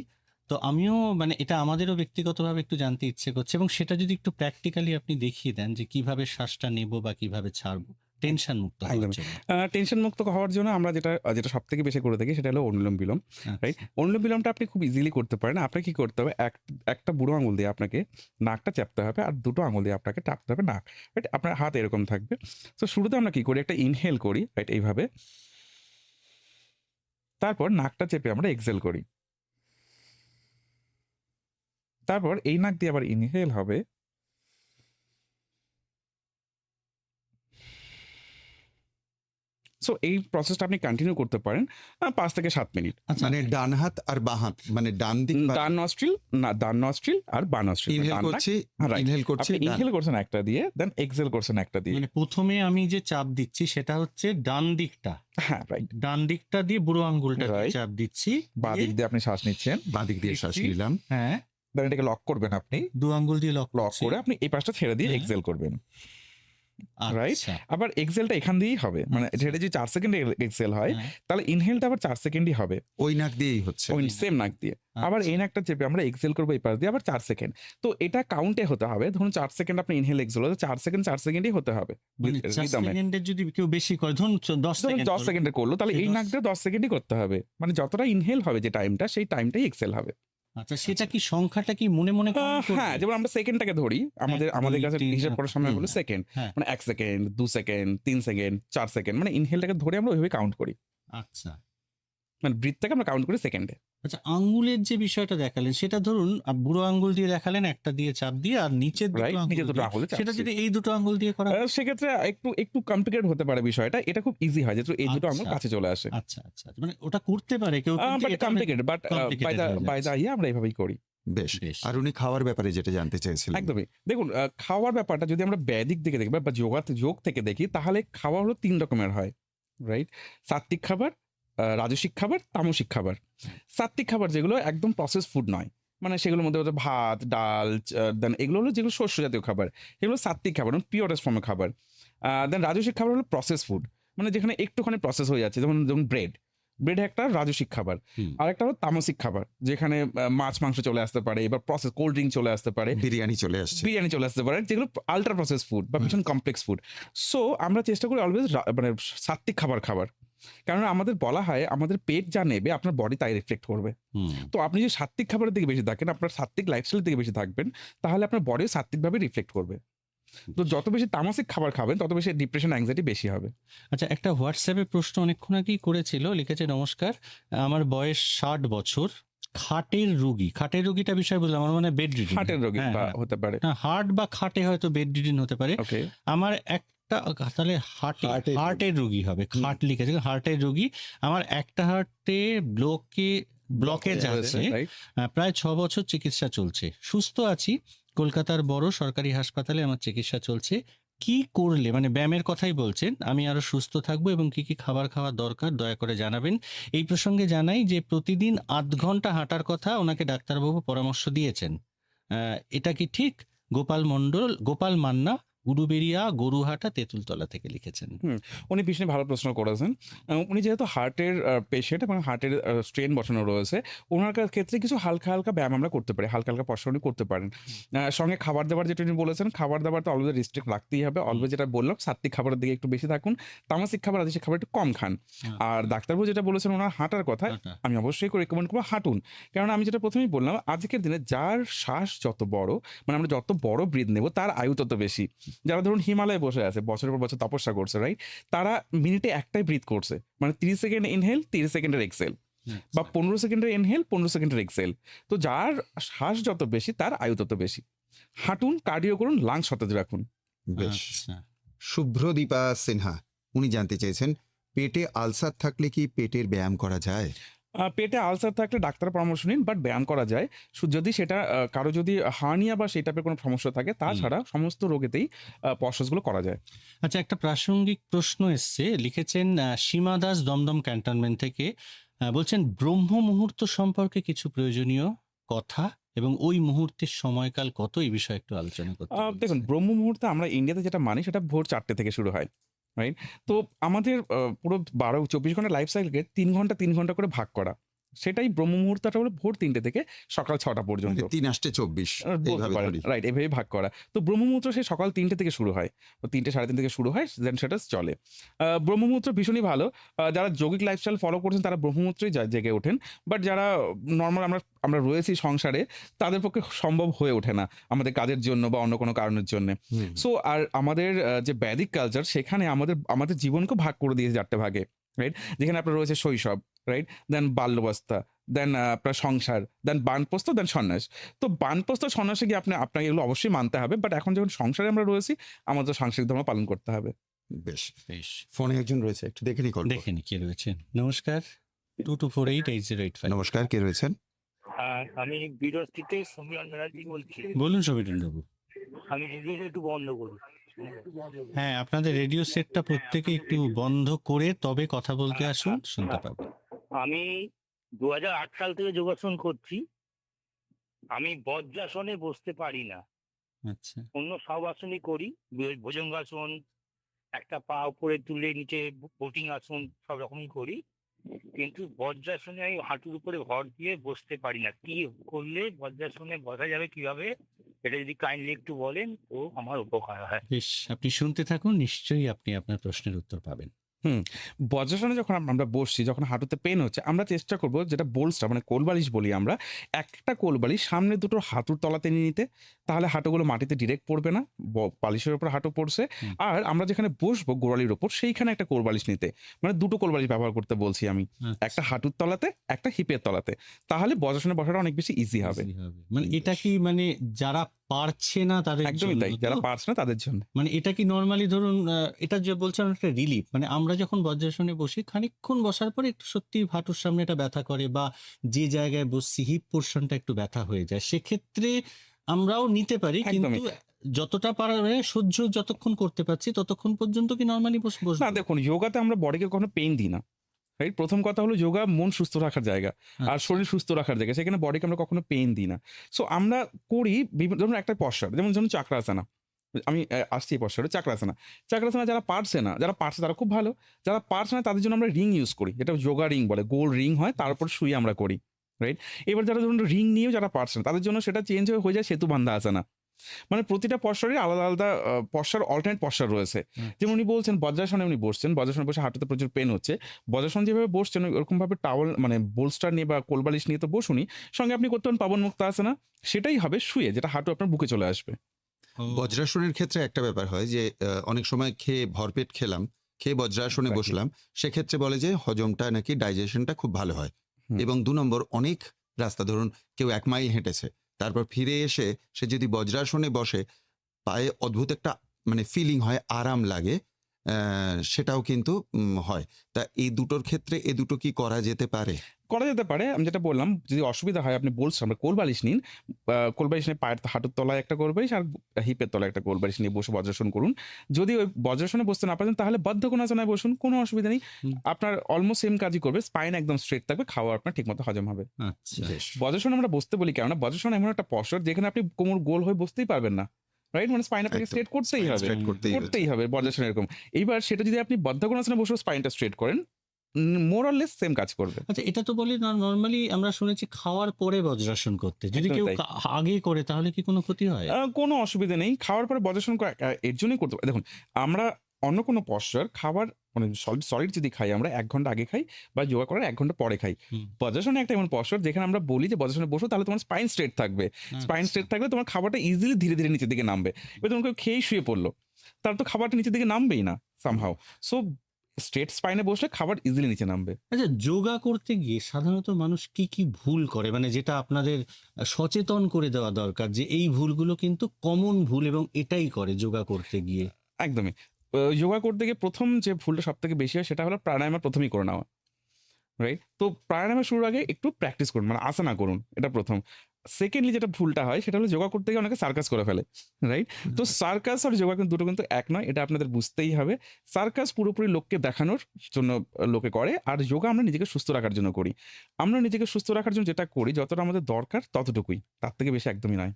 তো আমিও মানে এটা আমাদেরও ব্যক্তিগতভাবে একটু জানতে ইচ্ছে করছে, এবং সেটা যদি একটু প্র্যাকটিক্যালি আপনি দেখিয়ে দেন যে কিভাবে শ্বাসটা নেব বা কিভাবে ছাড়বো টেনশন মুক্ত হওয়ার একদমই। জন্য। টেনশন মুক্ত হওয়ার জন্য আমরা যেটা সবথেকে বেশি করে থাকি সেটা হলো অনুলোম বিলোম। রাইট? আচ্ছা, অনুলোম বিলোমটা আপনি খুব ইজিলি করতে পারেন। আপনাকে কি করতে হবে, একটা বুড়ো আঙুল দিয়ে আপনাকে নাকটা চাপতে হবে আর দুটো আঙুল দিয়ে আপনাকে টাপতে হবে নাক। রাইট? আপনার হাত এরকম থাকবে। তো শুরুতে আমরা কি করি, একটা ইনহেল করি, রাইট, এইভাবে। তারপর নাকটা চেপে আমরা এক্সহেল করি। তারপর এই নাক দিয়ে আবার ইনহেল হবে। সো এই প্রসেসটা আপনি কন্টিনিউ করতে পারেন 5 থেকে 7 মিনিট। আচ্ছা, মানে ডান হাত আর বাঁ হাত, মানে ডান দিক ডান নস্ট্রিল আর বাঁ নস্ট্রিল। ইনহেল করছি, right. ইনহেল করছি, আপনি ইনহেল করছেন একটা দিয়ে, দেন এক্সহেল করছেন একটা দিয়ে। মানে প্রথমে আমি যে চাপ দিচ্ছি সেটা হচ্ছে ডান দিকটা, হ্যাঁ, রাইট। ডান দিকটা দিয়ে বুড়ো আঙ্গুলটা Right. চাপ দিচ্ছি, বাঁ দিক দিয়ে আপনি শ্বাস নিচ্ছেন, বাঁ দিক দিয়ে শ্বাস দিচ্ছি। নিলাম, হ্যাঁ, দেন এটাকে লক করবেন আপনি। দু আঙ্গুল দিয়ে লক লক করে আপনি এই পাশটা ছেড়ে দিয়ে হ্যাঁ। এক্সহেল করবেন। right? আচ্ছা, আবার এক্সহেলটা এখান দিয়েই হবে, মানে আচ্ছা। যেটা যদি 4 সেকেন্ডে এক্সহেল হয় হ্যাঁ, তাহলে ইনহেলটা আবার 4 সেকেন্ডই হবে, ওই নাক দিয়েই হচ্ছে। ওই সেম নাক দিয়ে। আবার আচ্ছা। এই নাকটা চেপে আমরা এক্সহেল করবো এই পাশ দিয়ে আবার 4 সেকেন্ড। তো এটা কাউন্টে হতে হবে। ধরুন 4 সেকেন্ড আপনি ইনহেল এক্সহেল হলো, 4 সেকেন্ডই হতে হবে মানে 4 রিদমে। সেকেন্ডের যদি কেউ বেশি করে, ধরুন 10 ধরুন সেকেন্ড 10 সেকেন্ডে করলো, তাহলে সেই এই 10 নাক দিয়ে 10 সেকেন্ডই করতে হবে। মানে যতটা ইনহেল হবে যে টাইমটা, সেই টাইমটাই এক্সহেল হবে। আচ্ছা, সেটা কি সংখ্যাটা কি মনে মনে count করবে? হ্যাঁ, যেমন আমরা সেকেন্ডটাকে ধরি, আমাদের 1, 2, কাছে 3, হিসাব করার সময় হলো সেকেন্ড। হ্যাঁ, মানে 1 সেকেন্ড, 2 সেকেন্ড, 3 সেকেন্ড, 4 সেকেন্ড, মানে ইনহেলটাকে ধরে আমরা ওইভাবে কাউন্ট করি। আচ্ছা। মানে ব্রিথটাকে আমরা কাউন্ট করি সেকেন্ডে। আচ্ছা, আঙ্গুলের যে বিষয়টা দেখালেন সেটা ধরুন বুড়ো আঙ্গুল দিয়ে দেখালেন একটা দিয়ে চাপ দিয়ে, আর নিচের দুটো রাইট, আঙ্গুল নিচে দুটো দিয়ে। আঙুলে সেটা চাপছি। যদি এই দুটো আঙ্গুল দিয়ে করা হয়? সেক্ষেত্রে একটু কমপ্লিকেট হতে পারে বিষয়টা। এটা খুব ইজি হয়, যেহেতু এই দুটো আঙুল আচ্ছা। কাছে চলে আসে। আচ্ছা, মানে ওটা করতে পারে কেউ, কিন্তু বাট এটা কমপ্লিকেটেড, বাট complicated হয়ে বাই যাচ্ছে। দা আমরা এইভাবেই করি। বেশ। বেশ। আর উনি খাওয়ার ব্যাপারে যেটা জানতে চেয়েছিলেন। একদমই। দেখুন, খাওয়ার ব্যাপারটা যদি আমরা ব্যাদিক দিকে দেখি বা যোগ থেকে দেখি, তাহলে খাওয়া হলো 3 রকমের হয়, রাইট? সাত্ত্বিক খাবার, রাজসিক খাবার, তামসিক খাবার। সাত্ত্বিক খাবার যেগুলো একদম প্রসেস ফুড নয়, মানে সেগুলোর মধ্যে হচ্ছে ভাত, ডাল, দেন এগুলো হলো যেগুলো শস্য জাতীয় খাবার, এগুলো সাত্ত্বিক খাবার, পিওরেস্ট ফর্মের খাবার। দেন রাজসিক খাবার হলো প্রসেস ফুড, মানে যেখানে একটুখানি প্রসেস হয়ে যাচ্ছে, যেমন ব্রেড একটা রাজসিক খাবার। হুম। আর একটা হলো তামসিক খাবার, যেখানে মাছ মাংস চলে আসতে পারে, এবার প্রসেস কোল্ড ড্রিঙ্ক চলে আসতে পারে, বিরিয়ানি চলে আসছে। বিরিয়ানি চলে আসতে পারে, যেগুলো আল্ট্রা প্রসেস ফুড বা ভীষণ কমপ্লেক্স ফুড। সো আমরা চেষ্টা করি অলওয়েজ মানে সাত্ত্বিক খাবার। কারণ আমাদের বলা হয় আমাদের পেট যা নেবে আপনার বডি তাই রিফ্লেক্ট করবে। হুম। তো আপনি যদি সাত্ত্বিক খাবারের দিকে বেশি থাকেন, আপনার সাত্ত্বিক লাইফস্টাইলের দিকে বেশি থাকবেন, তাহলে আপনার বডিও সাত্ত্বিকভাবে রিফ্লেক্ট করবে। তো যত বেশি তামসিক খাবার খাবেন তত বেশি ডিপ্রেশন অ্যাংজাইটি বেশি হবে। আচ্ছা, একটা হোয়াটসঅ্যাপে প্রশ্ন অনেকক্ষণ আগেই করেছিল, লিখেছে, নমস্কার, আমার বয়স 60 বছর, খাটের রুগী। খাটের রুগীটা বিষয় বুঝলাম, আমার মানে বেড রিডিং। হার্টের রোগী হ্যাঁ, বা হ্যাঁ। হতে পারে। হার্ট বা খাটে হয়তো বেড রিডিং হতে পারে। ওকে, আমার একটা, তাহলে হার্টের হার্টের রুগী হবে, খাট লিখেছে, হার্টের রুগী। আমার একটা হার্টে ব্লকেজ আছে, রাইট। প্রায় 6 বছর চিকিৎসা চলছে, সুস্থ আছি, কলকাতার বড় সরকারি হাসপাতালে আমার চিকিৎসা চলছে। কি করলে, মানে ব্যায়ামের কথাই বলছেন, আমি আরো সুস্থ থাকবো এবং কি কি খাবার খাওয়া দরকার দয়া করে জানাবেন। এই প্রসঙ্গে জানাই যে প্রতিদিন 8 ঘন্টা হাঁটার কথা ওনাকে ডাক্তারবাবু পরামর্শ দিয়েছেন। এটা কি ঠিক? গোপাল মান্না, উলুবেড়িয়া, গরুহাটা, তেঁতুলতলা থেকে লিখেছেন। উনি ভীষণ ভালো প্রশ্ন করেছেন। উনি যেহেতু হার্টের পেশেন্ট এবং হার্টের স্ট্রেন বসানো রয়েছে, ওনার ক্ষেত্রে কিছু হালকা হালকা ব্যায়াম আমরা করতে পারি, হালকা হালকা পশ্চাৎ উনি করতে পারেন। সঙ্গে খাবার দাবার যেটা উনি বলেছেন, খাবার দাবার তো অলওয়েজ রিস্ট্রিক্ট রাখতেই হবে। অলওয়েজ যেটা বললাম, সাত্বিক খাবারের দিকে একটু বেশি থাকুন, তামসিক খাবার রাজসিক খাবার একটু কম খান। আর ডাক্তারবাবু যেটা বলেছেন ওনার হাঁটার কথা, আমি অবশ্যই রেকমেন্ড করবো হাঁটুন। কারণ আমি যেটা প্রথমেই বললাম, আজকের দিনে যার শ্বাস যত বড়, মানে আমরা যত বড় ব্রিথ নেব তার আয়ু তত বেশি। যারা ধরুন হিমালয়ে বসে আছে, বছরের পর বছর তপস্যা করছে, রাইট, তারা মিনিটে একটাই ব্রিথ করছে, মানে 30 সেকেন্ড ইনহেল, 30 সেকেন্ডের এক্সেল, বা 15 সেকেন্ডের ইনহেল, 15 সেকেন্ডের এক্সেল। তো যার শ্বাস যত বেশি তার আয়ু তত বেশি। হাঁটুন, কার্ডিও করুন, লাংস সতেজ রাখুন। বেশ। আচ্ছা। শুভ্রদীপা সিনহা উনি জানতে চেয়েছেন, পেটে আলসার থাকলে কি পেটের ব্যায়াম করা যায়? পেটে আলসার থাকলে ডাক্তার পরামর্শ নিন, বাট ব্যায়াম করা যায়। যদি সেটা কারো যদি হার্নিয়া বা সেই টাইপের কোনো সমস্যা থাকে, তাছাড়া সমস্ত রোগেতেই প্রসেসগুলো করা যায়। আচ্ছা, একটা প্রাসঙ্গিক প্রশ্ন এসছে, লিখেছেন সীমা দাস, দমদম ক্যান্টনমেন্ট থেকে। বলছেন, ব্রহ্ম মুহূর্ত সম্পর্কে কিছু প্রয়োজনীয় কথা এবং ওই মুহূর্তের সময়কাল কত, এই বিষয়ে একটু আলোচনা করতে বলেছেন। দেখুন, ব্রহ্ম মুহূর্তে আমরা ইন্ডিয়াতে যেটা মানি সেটা ভোর 4টে থেকে শুরু হয়, রাইট। তো আমাদের পুরো 24 ঘন্টা লাইফ সাইকেলকে 3 ঘন্টা 3 ঘন্টা করে ভাগ করা, সেটাই ব্রহ্ম মুহূর্তটা হলো ভোর 3টে থেকে সকাল 6টা পর্যন্ত। 3-8-24 বলতে এইভাবে পারেন, ধরি। রাইট, এভাবে ভাগ করা। তো ব্রহ্মমুহূর্ত সেই সকাল 3টে থেকে শুরু হয়, তো 3টে 3:30 থেকে শুরু হয়, দেন সেটা চলে। ব্রহ্মমুহূর্ত ভীষণই ভালো। যারা যৌগিক লাইফস্টাইল ফলো করছেন তারা ব্রহ্মমুহূর্তেই জেগে ওঠেন, বাট যারা নর্মাল আমরা রয়েছি সংসারে, তাদের পক্ষে সম্ভব হয়ে ওঠে না আমাদের কাজের জন্য বা অন্য কোনো কারণের জন্য। সো আর আমাদের যে বৈদিক কালচার, সেখানে আমাদের জীবনকে ভাগ করে দিয়েছে 4টে ভাগে, রাইট। যেখানে আপনার রয়েছে শৈশব, রাইট, দেন বাল্যাবস্থা, দেন আপনার সংসার, দেন বানপ্রস্থ, দেন সন্ন্যাস। তো বানপ্রস্থ সন্ন্যাসে গিয়ে আপনাকে এগুলো অবশ্যই মানতে হবে, বাট এখন যখন সংসারে আমরা রয়েছি, আমাদের সাংসারিক ধর্ম পালন করতে হবে। বেশ। বেশ, ফোনে একজন রয়েছে, একটু দেখে নি কল। দেখেনি কে রয়েছেন। নমস্কার, 22488085। নমস্কার, কে রয়েছেন? আমি বিরক্তিতে সমীরণ ব্যানার্জি বলছি। বলুন সমীরণ বাবু। আমি রেডিওটা একটু বন্ধ করি। হ্যাঁ, আপনাদের রেডিও সেটটা প্রত্যেকে একটু বন্ধ করে তবে কথা বলতে আসুন, শুনতে পাবেন। আমি 2008 সাল থেকে যোগাসন করছি। আমি বজ্রাসনে বসতে পারি না, আচ্ছা, অন্য সব আসনই করি, ভুজঙ্গাসন, একটা পা উপরে তুলে নিচে বোটিং আসন, সব রকমই করি, কিন্তু বজ্রাসনে আমি হাঁটুর উপরে ভর দিয়ে বসতে পারি না। কি করলে বজ্রাসনে বসা যাবে, কিভাবে, এটা যদি কাইন্ডলি একটু বলেন তো আমার উপকার হয়। বেশ, আপনি শুনতে থাকুন, নিশ্চয়ই আপনি আপনার প্রশ্নের উত্তর পাবেন। বজ্রাসনে যখন আমরা বসছি, যখন হাঁটুতে পেন হচ্ছে, আমরা চেষ্টা করবো যেটা বোলস্টার মানে কোলবালিশ বলি আমরা, একটা কোলবালিশ সামনে দুটো হাঁটুর তলাতে নিয়ে নিতে, তাহলে হাঁটুগুলো মাটিতে ডিরেক্ট পড়বে না, বালিশের উপর হাঁটু পড়ছে। আর আমরা যেখানে বসবো গোড়ালির ওপর, সেইখানে একটা কোলবালিশ নিতে, মানে দুটো কোলবালিশ ব্যবহার করতে বলছি আমি, একটা হাঁটুর তলাতে, একটা হিপের তলাতে, তাহলে বজ্রাসনে বসাটা অনেক বেশি ইজি হবে। মানে এটা কি, মানে যারা পারছে না তাদের একদমই জন্য তাই, তো? যারা পারছে না তাদের জন্য। মানে এটা কি নর্মালি ধরুন, এটা যে বলছেন একটা রিলিফ, মানে আমরা যখন বজ্রাসনে বসি খানিকক্ষণ বসার পরে একটু সত্যি হাঁটুর সামনে এটা ব্যথা করে, বা যে জায়গায় বসছি হিপ পোর্শনটা একটু ব্যথা হয়ে যায়, সেক্ষেত্রে আমরাও নিতে পারি, কিন্তু যতটা পারা যায় সহ্য যতক্ষণ করতে পারছি ততক্ষণ পর্যন্ত কি নর্মালি বসবো? না, দেখুন, যোগাতে আমরা বডিকে কখনো পেইন দিই না, রাইট। প্রথম কথা হলো, যোগা মন সুস্থ রাখার জায়গা আর শরীর সুস্থ রাখার জায়গা, সেখানে বডিকে আমরা কখনো পেইন দিই না। সো আমরা করি বিভিন্ন, যেমন একটা পশ্চার, যেমন চাক্রাসনা, আমি আসছি এই পশ্চারে, চাক্রাসনা যারা পারছে না, যারা পারছে তারা খুব ভালো, যারা পারছে না তাদের জন্য আমরা রিং ইউজ করি, যেটা যোগা রিং বলে, গোল রিং হয়, তার উপর শুয়ে আমরা করি, রাইট। এবার যারা ধরুন রিং নিয়েও যারা পারছে না, তাদের জন্য সেটা চেঞ্জ হয়ে যায় সেতু বান্ধা আসনা। মানে প্রতিটা পশ্চারের আলাদা আলাদা পশ্চার, অল্টারনেট পশ্চার রয়েছে। যেমন উনি বলছেন বজ্রাসনে উনি বসছেন, বজ্রাসনে বসে হাঁটুতে প্রচুর পেন হচ্ছে, বজ্রাসন যেভাবে বসছেন ওরকম ভাবে টাওয়াল মানে বোলস্টার নিয়ে বা কোলবালিশ নিয়ে তো বসুনি, সঙ্গে আপনি করতে পারেন পাবন মুক্ত আসনা, সেটাই হবে শুয়ে, যেটা হাঁটু আপনার বুকে চলে আসবে। বজ্রাসনের ক্ষেত্রে একটা ব্যাপার হয় যে অনেক সময় খেয়ে ভরপেট খেলাম, খেয়ে বজ্রাসনে Exactly. বসলাম, সেক্ষেত্রে বলে যে হজমটা নাকি ডাইজেশনটা খুব ভালো হয়। হুম। এবং ২ নম্বর অনেক রাস্তা, ধরুন কেউ ১ মাইল হেঁটেছে, তারপর ফিরে এসে সে যদি বজ্রাসনে বসে, পায়ে অদ্ভুত একটা মানে ফিলিং হয়, আরাম লাগে, সেটাও কিন্তু হয়। তা এই দুটোর ক্ষেত্রে এ দুটো কি করা যেতে পারে? করা যেতে পারে। আমি যেটা বললাম, যদি অসুবিধা হয় আপনি বলছেন আমরা কোলবালিশ নিন। কোলবালিশ নিয়ে পায়ের হাঁটুর তলায় একটা কোলবালিশ আর হিপের তলায় একটা কোলবালিশ নিয়ে বসে বজ্রাসন করুন। যদি ওই বজ্রাসনে বসতে না পারেন তাহলে বদ্ধকোণাসনায় বসুন। কোনো অসুবিধা নেই। হুম। আপনার অলমোস্ট সেম কাজই করবে। স্পাইন একদম স্ট্রেট থাকবে। খাওয়া আপনার ঠিকমতো হজম হবে। আচ্ছা। বেশ। বজ্রাসনে আমরা বসতে বলি কেন? বজ্রাসন এমন একটা পশ্চার যেখানে আপনি কোমর গোল হয়ে বসতেই পারবেন না। রাইট? মানে স্পাইন আপনাকে একদম। স্ট্রেট করতেই হবে। স্ট্রেট করতেই হচ্ছে। করতেই হবে বজ্রাসন এরকম। এইবার সেটা যদি আপনি বদ্ধকোণাসনে বসেও স্পাইনটা স্ট্রেট করেন, মোর অর লেস সেম কাজ করবে। আচ্ছা, এটা তো বলি নরমালি আমরা শুনেছি খাওয়ার পরে বজ্রাসন করতে। যদি একদমই কেউ তাই। আগেই করে তাহলে কি কোনো ক্ষতি হয়? কোনো অসুবিধা নেই। খাওয়ার পরে বজ্রাসন করা এর জন্যই করতে দেখুন, আমরা অন্য কোনো পশ্চার খাবার মানে সলিড যদি খাই আমরা ১ ঘন্টা আগে খাই বা যোগা করার ১ ঘন্টা পরে খাই। হুম। বজ্রাসন একটা এমন পশ্চার যেখানে আমরা বলি যে বজ্রাসনে বসো তাহলে তোমার স্পাইন স্ট্রেট থাকবে। স্পাইন আচ্ছা। স্ট্রেট থাকলে তোমার খাবারটা ইজিলি ধীরে, ধীরে নিচের দিকে নামবে। এবার তোমার কেউ খেয়েই শুয়ে পড়ল। তাহলে তো খাবারটা নিচের দিকে নামবেই না সামহাউ। সো স্ট্রেট স্পাইনে বসলে খাবার ইজিলি নিচে নামবে। আচ্ছা, যোগা করতে গিয়ে সাধারণত মানুষ কি ভুল করে? মানে যেটা আপনাদের সচেতন করে দেওয়া দরকার যে এই ভুলগুলো কিন্তু কমন ভুল এবং এটাই করে যোগা করতে গিয়ে। একদমই। যোগা করতে গিয়ে ১ম যে ভুলটা সবথেকে বেশি হয় সেটা হলো প্রাণায়ামের ১ম এই করে নেওয়া। রাইট? তো প্রাণায়ামের শুরুর আগে একটু প্র্যাকটিস করুন। মানে আসনা করুন। এটা ১ম। সেকেন্ডলি যেটা ভুলটা হয় সেটা হলো যোগা করতে গিয়ে অনেকে সার্কাস করে ফেলে। রাইট? তো সার্কাস আর যোগা কিন্তু দুটো কিন্তু এক নয়। এটা আপনাদের বুঝতেই হবে। সার্কাস পুরোপুরি লোককে দেখানোর জন্য লোকে করে। আর যোগা আমরা নিজেকে সুস্থ রাখার জন্য করি। আমরা নিজেকে সুস্থ রাখার জন্য যেটা করি যতটা আমাদের দরকার ততটুকুই। তার থেকে বেশি একদমই নয়।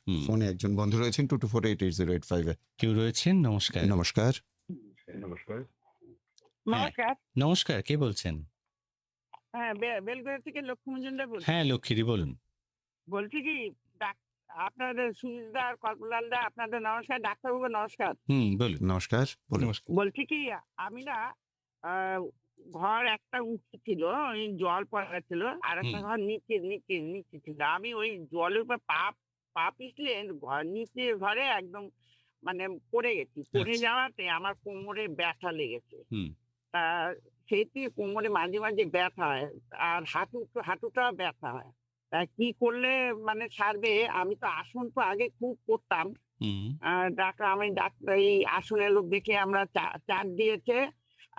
হুম। ফোনে একজন বন্ধু রয়েছেন 22488085 এ। কেউ রয়েছেন? নমস্কার। নমস্কার। নমস্কার। নমস্কার। নমস্কার, কে বলছেন? হ্যাঁ, বেলগড়িয়া থেকে লক্ষ্মী মজুমদার বলছি। হ্যাঁ, লক্ষ্মীদি বলুন। বলছি কি আপনাদের সুজিতদা আর কল্পনালদা আপনাদের নমস্কার, ডাক্তারবাবু নমস্কার। বলুন। নমস্কার। বলুন। নমস্কার। বলছি কি আমি না ঘর একটা উঁচু ছিল, ওই জল পড়া ছিল, আর একটা ঘর নিচে ছিল। আমি ওই জলের উপর পা পিছলে ঘর নিচে ঘরে একদম মানে পড়ে গেছি। পড়ে আচ্ছা। যাওয়াতে আমার কোমরে ব্যথা লেগেছে। হুম। তা সেইটি কোমরে মাঝে মাঝে ব্যথা হয়, আর হাঁটুটা ব্যথা হয়। তা কি করলে মানে সারবে? আমি তো আসন তো আগে খুব করতাম। হুম। আমি ডাক্তার এই আসনের লোক দেখে আমরা চাট দিয়েছে।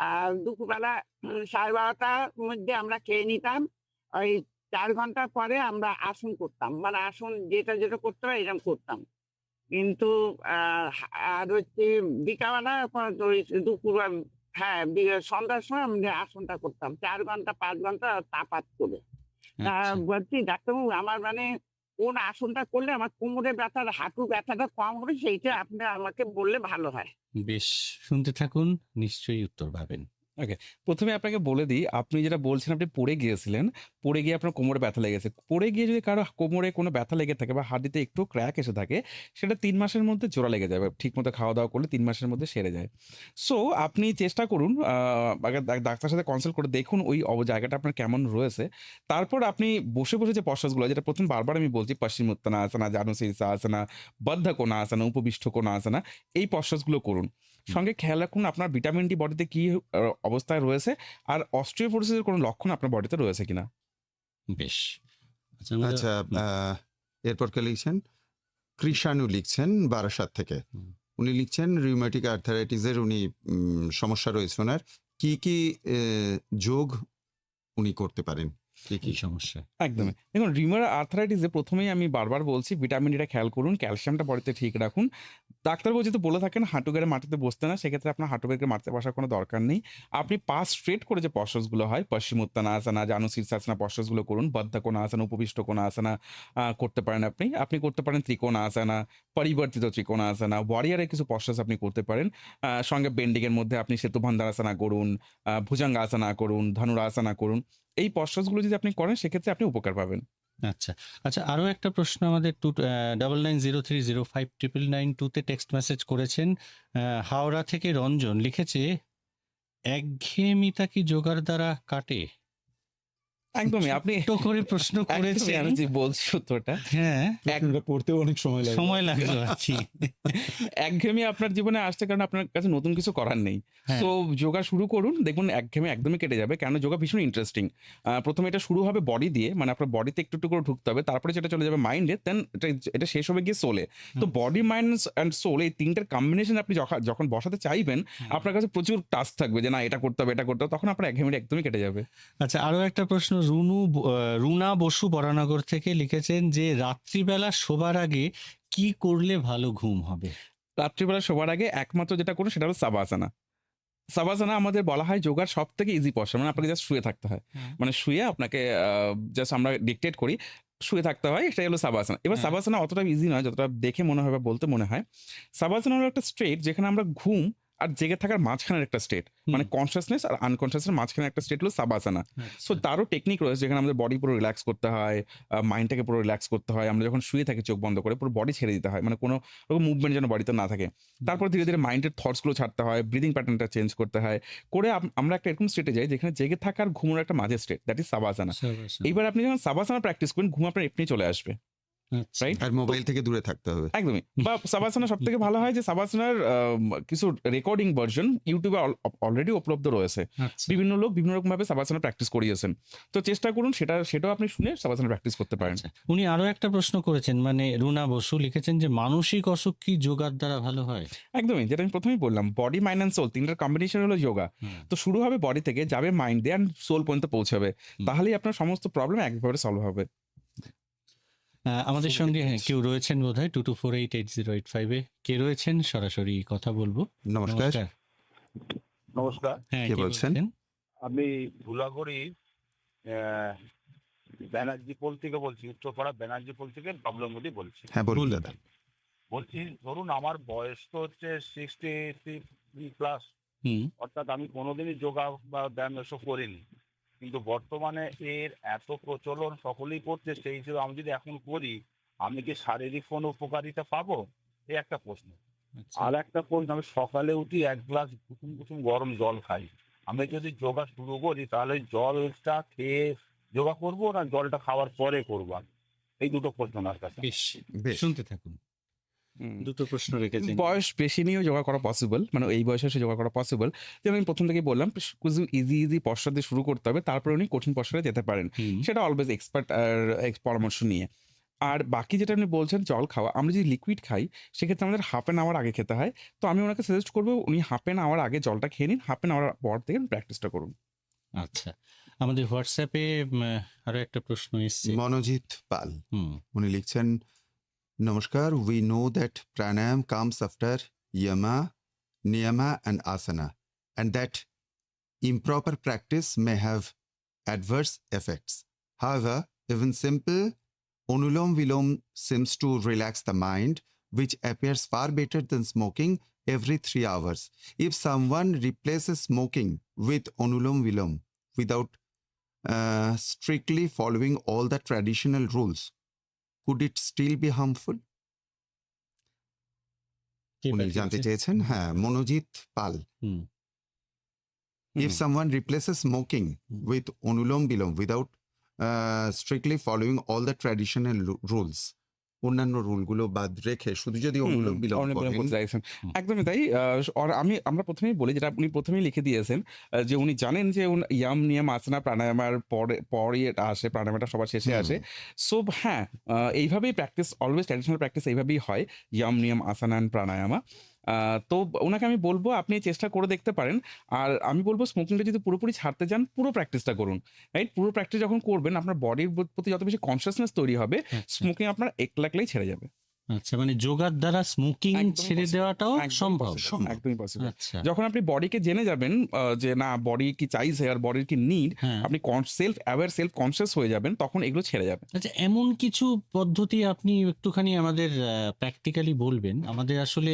আর দুপুরবেলা 12:30টার মধ্যে আমরা খেয়ে নিতাম। ওই ৪ ঘন্টা পরে আমরা আসন করতাম। মানে আসন যেটা করতে হয় এরকম করতাম। কিন্তু আর হচ্ছে বিকালবেলা ওই দুপুর হ্যাঁ, সন্ধ্যার সময় আমি আসনটা করতাম ৪ ঘন্টা ৫ ঘন্টা তাপাত করে। তা আচ্ছা। বলছি ডাক্তারবাবু আমার মানে কোন আসনটা করলে আমার কোমরে ব্যথার হাঁটু ব্যথাটা কম হবে সেইটা আপনি আমাকে বললে ভালো হয়। বেশ, শুনতে থাকুন, নিশ্চয়ই উত্তর পাবেন। ওকে। ১ম এ আপনাকে বলে দিই, আপনি যেটা বলছেন আপনি পড়ে গিয়েছিলেন। পড়ে গিয়ে আপনার কোমরে ব্যথা লেগেছে। পড়ে গিয়ে যদি কারো কোমরে কোনো ব্যথা লেগে থাকে বা হাঁটুতে একটু ক্র্যাক এসে থাকে, সেটা ৩ মাসের মধ্যে জোড়া লেগে যাবে। ঠিকমতো খাওয়া-দাওয়া করলে ৩ মাসের মধ্যে সেরে যায়। সো আপনি চেষ্টা করুন আগে ডাক্তারের সাথে কনসাল্ট করে দেখুন ওই জায়গাটা আপনার কেমন রয়েছে। তারপর আপনি বসে, বসে যে পশ্চাৎগুলো যেটা ১ম বারবার আমি বলছি পশ্চিমোত্তানাসনা, জানুশীর্ষাসনা, বদ্ধকোণাসনা, উপবিষ্ট কোণাসনা এই পশ্চাৎগুলো করুন। সঙ্গে খেয়াল রাখুন আপনার ভিটামিন ডি বডিতে কি অবস্থায় রয়েছে আর অস্টিওপোরোসিস এর কোনো লক্ষণ আপনার বডিতে রয়েছে কিনা। বেশ। আচ্ছা, আমরা আচ্ছা, এরপর কে লিখছেন? কৃষাণু লিখছেন বারাসাত থেকে। হুম। উনি লিখছেন রিউমেটিক আর্থারাইটিসের উনি সমস্যা রয়েছে ওনার। কি যোগ উনি করতে পারেন? কি কি সমস্যা? একদমই। দেখুন রিউমার আর্থ্রাইটিসে ১ম এই আমি বারবার বলছি ভিটামিন ডিটা খেয়াল করুন, ক্যালসিয়ামটা বডিতে ঠিক রাখুন। ডাক্তারবাবু যেহেতু বলে থাকেন হাঁটু গেড়ে মাটিতে বসতে না, সেক্ষেত্রে আপনার হাঁটু গেড়ে মাটিতে বসার কোনো দরকার নেই। আপনি পা স্ট্রেট করে যে পশ্চাৎগুলো হয় পশ্চিমোত্তানাসনা, জানুশীর্ষাসনা পশ্চাৎগুলো করুন। বদ্ধকোণাসনা, উপবিষ্ট কোণাসনা করতে পারেন আপনি। আপনি করতে পারেন ত্রিকোণাসনা, পরিবর্তিত ত্রিকোণাসনা, ওয়ারিয়রের কিছু পশ্চাৎ আপনি করতে পারেন। সঙ্গে বেন্ডিং এর মধ্যে আপনি সেতুবন্ধানাসনা করুন, ভুজঙ্গাসনা করুন, ধনুরাসনা করুন। এই পশ্চাৎগুলো যদি আপনি করেন সেক্ষেত্রে আপনি উপকার পাবেন। আচ্ছা। আচ্ছা, আরো একটা প্রশ্ন আমাদের 9903059992 তে টেক্সট মেসেজ করেছেন। হাওড়া থেকে রঞ্জন লিখেছে, একঘেয়েমিতা কি যোগার দ্বারা কাটে? একদমই আপনি ছোট্ট করে প্রশ্ন একদমই করেছেন। আমি যে বলছি উত্তরটা, হ্যাঁ, প্রশ্নটা পড়তেও অনেক সময় লাগে। সময় লাগলো আর কি। একঘেয়েমি আপনার জীবনে আসছে কারণ আপনার কাছে নতুন কিছু করার নেই। হ্যাঁ। সো যোগা শুরু করুন, দেখবেন একঘেয়েমি একদমই কেটে যাবে। কেন যোগা ভীষণ ইন্টারেস্টিং। প্রথমে এটা শুরু হবে বডি দিয়ে, মানে আপনার বডিতে একটু একটু করে ঢুকতে হবে, তারপরে সেটা চলে যাবে মাইন্ডে, দেন এটা শেষ হবে গিয়ে সোলে। তো বডি, মাইন্ড অ্যান্ড সোল এই তিনটার কম্বিনেশন আপনি যখন বসাতে চাইবেন, আপনার কাছে প্রচুর টাস্ক থাকবে যে না এটা করতে হবে, এটা করতে হবে, তখন আপনার একঘেয়েমিটা একদমই কেটে যাবে। আচ্ছা, আরো একটা প্রশ্ন। রুনা বসু বরানগর থেকে লিখেছেন যে রাত্রিবেলা শোবার আগে কি করলে ভালো ঘুম হবে? রাত্রিবেলা শোবার আগে একমাত্র যেটা করুন সেটা হলো সাবাসানা। সাবাসানা আমাদের বলা হয় যোগার সব থেকে ইজি পশ্চার, মানে আপনাকে জাস্ট শুয়ে থাকতে হয়। মানে শুয়ে আপনাকে জাস্ট আমরা ডিকটেট করি, শুয়ে থাকতে হয়, সেটাই হলো সাবাসানা। এবার হ্যাঁ। সাবাসানা অতটা ইজি নয় যতটা দেখে মনে হয় বা বলতে মনে হয়। সাবাসানা হলো একটা স্টেট যেখানে আমরা ঘুম আর জেগে থাকার মাঝখানের একটা স্টেট, মানে কনসিয়াসনেস আর আনকনসিয়াসের মাঝখানে একটা স্টেট হলো সাবাসানা। সো তারও টেকনিক রয়েছে যেখানে আমাদের বডি পুরো রিল্যাক্স করতে হয়, মাইন্ডটাকে পুরো রিল্যাক্স করতে হয়। আমরা যখন শুয়ে থাকি চোখ বন্ধ করে পুরো বডি ছেড়ে দিতে হয়, মানে কোনো রকম মুভমেন্ট যেন বডিতে না থাকে। তারপর ধীরে ধীরে মাইন্ডের থটসগুলো ছাড়তে হয়, ব্রিদিং প্যাটার্নটা চেঞ্জ করতে হয়, করে আমরা একটা এরকম স্টেটে যাই যেখানে জেগে থাকার ঘুমের একটা মাঝের স্টেট, দ্যাট ইজ সাবাসানা। এইবার আপনি যখন সাবাসানা প্র্যাকটিস করেন, ঘুম আপনার এমনি চলে আসবে, আচ্ছা। রাইট? আর মোবাইল থেকে দূরে থাকতে হবে। একদমই। বা সাবাসানা সব থেকে ভালো হয় যে সাবাসানার কিছু রেকর্ডিং ভার্সন ইউটিউবে অলরেডি উপলব্ধ রয়েছে। আচ্ছা। বিভিন্ন লোক বিভিন্ন রকম ভাবে সাবাসানা প্র্যাকটিস করিয়েছেন। তো চেষ্টা করুন সেটাও আপনি শুনে সাবাসানা প্র্যাকটিস করতে পারেন। আচ্ছা। উনি আরো একটা প্রশ্ন করেছেন, মানে রুনা বসু লিখেছেন যে মানসিক অসুখ কি যোগার দ্বারা ভালো হয়? একদমই, যেটা আমি প্রথমেই বললাম, বডি, মাইন্ড অ্যান্ড সোল তিনটার কম্বিনেশন হলো যোগা। তো শুরু হবে বডি থেকে, যাবে মাইন্ড দিয়ে অ্যান্ড সোল পর্যন্ত পৌঁছাবে। তাহলেই আপনার সমস্ত প্রবলেম একবারে সলভ হবে। আমাদের সঙ্গে কেউ রয়েছেন বোধহয় 22488085 এ। কে রয়েছেন? সরাসরি কথা বলবো। নমস্কার। নমস্কার, হ্যাঁ, কে কে বলছেন? বলছেন? আমি ধুলাগড়ি ব্যানার্জি পোল থেকে বলছি, উত্তরপাড়া ব্যানার্জি পোল থেকে বাবলু মোদী বলছি। হ্যাঁ বলুন বলুন। দাদা। বলছি ধরুন আমার বয়স তো হচ্ছে 63+, হুম। অর্থাৎ আমি কোনোদিনই যোগা বা ব্যায়াম এসব করিনি, কিন্তু বর্তমানে এর এত প্রচলন, সকলেই করছে, সেই হিসেবে আমি যদি এখন করি, আমি কি শারীরিক কোনো উপকারিতা পাবো? এই একটা প্রশ্ন। আচ্ছা। আর একটা প্রশ্ন, আমি সকালে উঠি 1 গ্লাস কুসুম কুসুম গরম জল খাই। আমি যদি যোগা শুরু করি তাহলে জলটা খেয়ে যোগা করবো না জলটা খাওয়ার পরে করবো? এই দুটো প্রশ্ন আমার কাছে। বেশ, বেশ। শুনতে থাকুন। দুটো প্রশ্ন রেখেছেন। বয়স বেশি নিয়েও যোগা করা পসিবল, মানে এই বয়সে এসে যোগা করা পসিবল। যেমন আমি প্রথম থেকেই বললাম, কিছু ইজি পশ্চাৎ দিয়ে শুরু করতে হবে, তারপরে উনি কঠিন পশ্চাতে যেতে পারেন। হুম। সেটা অলওয়েজ এক্সপার্ট আর পরামর্শ নিয়ে। আর বাকি যেটা আপনি বলছেন জল খাওয়া, আমরা যদি লিকুইড খাই সেক্ষেত্রে আমাদের হাফ অ্যান আওয়ার আগে খেতে হয়। তো আমি ওনাকে সাজেস্ট করবো উনি হাফ অ্যান আওয়ার আগে জলটা খেয়ে নিন, হাফ অ্যান আওয়ার পর থেকে প্র্যাকটিসটা করুন। আচ্ছা, আমাদের হোয়াটসঅ্যাপে আরো একটা প্রশ্ন এসছে। মনোজিৎ পাল হুম। উনি লিখছেন, নমস্কার, we know that pranayama comes after yama, niyama and asana, and that improper practice may have adverse effects. However, even simple Onulom Vilom seems to relax the mind, which appears far better than smoking every 3 hours. If someone replaces smoking with Onulom Vilom without strictly following all the traditional rules, could it still be harmful? কে উনি পাঠিয়েছে? জানতে চেয়েছেন। হ্যাঁ, মনোজিৎ পাল। হুম। If someone replaces smoking with Onulom Vilom without strictly following all the traditional rules, অন্যান্য রুলগুলো বাদ রেখে শুধু যদি অনুলোম বিলোম করেন, একদমই তাই। আমরা প্রথমেই বলি, যেটা উনি প্রথমেই লিখে দিয়েছেন, যে উনি জানেন যে ইয়াম নিয়ম আসনা প্রাণায়ামের পরে এটা আসে, প্রাণায়ামটা সবার শেষে আসে। সো হ্যাঁ, এইভাবেই প্র্যাকটিস, অলওয়েজ ট্র্যাডিশনাল প্র্যাকটিস এইভাবেই হয়, ইয়াম নিয়ম আসনা অ্যান্ড প্রাণায়ামা। তো ওনাকে আমি বলবো আপনি চেষ্টা করে দেখতে পারেন। আর আমি বলবো স্মোকিংটা যদি পুরোপুরি ছাড়তে চান, পুরো প্র্যাকটিসটা করুন, রাইট? পুরো প্র্যাকটিস যখন করবেন, আপনার বডির প্রতি যত বেশি কনসিয়াসনেস তৈরি হবে, স্মোকিং আপনার একলাই ছেড়ে যাবে। আচ্ছা, মানে যোগার দ্বারা স্মোকিং একদমই ছেড়ে possible, দেওয়াটাও একদমই সম্ভব। possible, একদমই পসিবল। আচ্ছা। যখন আপনি বডিকে জেনে যাবেন যে না বডি কি চাইছে আর বডির কি নিড, হ্যাঁ। আপনি সেলফ অ্যাওয়্যার, সেলফ কনসিয়াস হয়ে যাবেন, তখন এগুলো ছেড়ে যাবে। আচ্ছা, এমন কিছু পদ্ধতি আপনি একটুখানি আমাদের প্র্যাকটিক্যালি বলবেন। আমাদের আসলে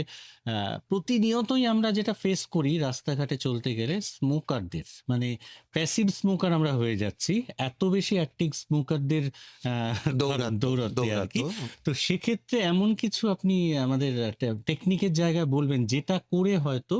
প্রতিনিয়তই আমরা যেটা ফেস করি রাস্তাঘাটে চলতে গেলে, স্মোকারদের, মানে প্যাসিভ স্মোকার আমরা হয়ে যাচ্ছি, এত বেশি অ্যাক্টিভ স্মোকারদের দৌড়াতে আর কি। তো সেক্ষেত্রে এমন কিছু আপনি আমাদের টেকনিকের জায়গায় বলবেন যেটা করে হয়তো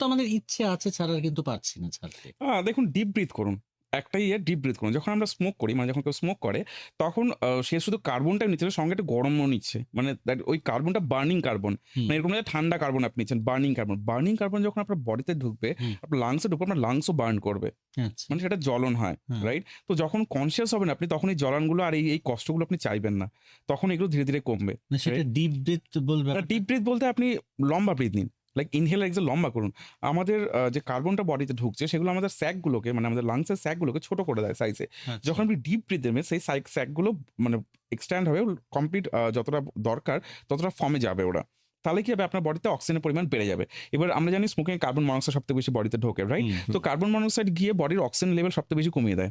আমাদের ইচ্ছে আছে ছাড়ার, কিন্তু পারছি না ছাড়তে। দেখুন, ডিপ ব্রিথ করুন। একটা ডিপ ব্রিথ করুন। যখন আমরা স্মোক করি, মানে যখন কেউ স্মোক করে, তখন সে শুধু কার্বনটা নিচ্ছে না, সঙ্গে একটা গরমও নিচ্ছে। মানে ওই কার্বনটা বার্নিং কার্বন। হুম। মানে এরকম না যে ঠান্ডা কার্বন আপনি নিচ্ছেন, বার্নিং কার্বন। বার্নিং কার্বন যখন আপনার বডিতে ঢুকবে, হুম। আপনার লাংসে ঢুকবে, আপনার লাংসও বার্ন করবে। আচ্ছা। মানে সেটা জ্বলন হয়, হ্যাঁ। রাইট? তো যখন কনসিয়াস হবেন আপনি, তখন এই জ্বলনগুলো আর এই কষ্টগুলো আপনি চাইবেন না। তখন এগুলো ধীরে, ধীরে কমবে। না, সেটা ডিপ ব্রিথ বলবে আপনি? ডিপ ব্রিথ বলতে আপনি লম্বা ব্রিথ নিন। লাইক ইনহেল এক্সহেল লম্বা করুন। আমাদের যে কার্বনটা বডিতে ঢুকছে, সেগুলো আমাদের স্যাকগুলোকে, মানে আমাদের লাংসের স্যাকগুলোকে ছোট করে দেয় সাইজে। আচ্ছা। যখন আপনি ডিপ ব্রিথ নেবেন, সেই স্যাকগুলো মানে এক্সট্যান্ড হবে, কমপ্লিট যতটা দরকার ততটা ফর্মে যাবে ওরা। তাহলে কি হবে, আপনার বডিতে অক্সিজেনের পরিমাণ বেড়ে যাবে। এবার আমরা জানি স্মোকিং কার্বন মনোক্সাইড সবথেকে বেশি বডিতে ঢোকে, রাইট? হুম। তো কার্বন মনোক্সাইড গিয়ে বডির অক্সিজেন লেভেল সবথেকে বেশি কমিয়ে দেয়।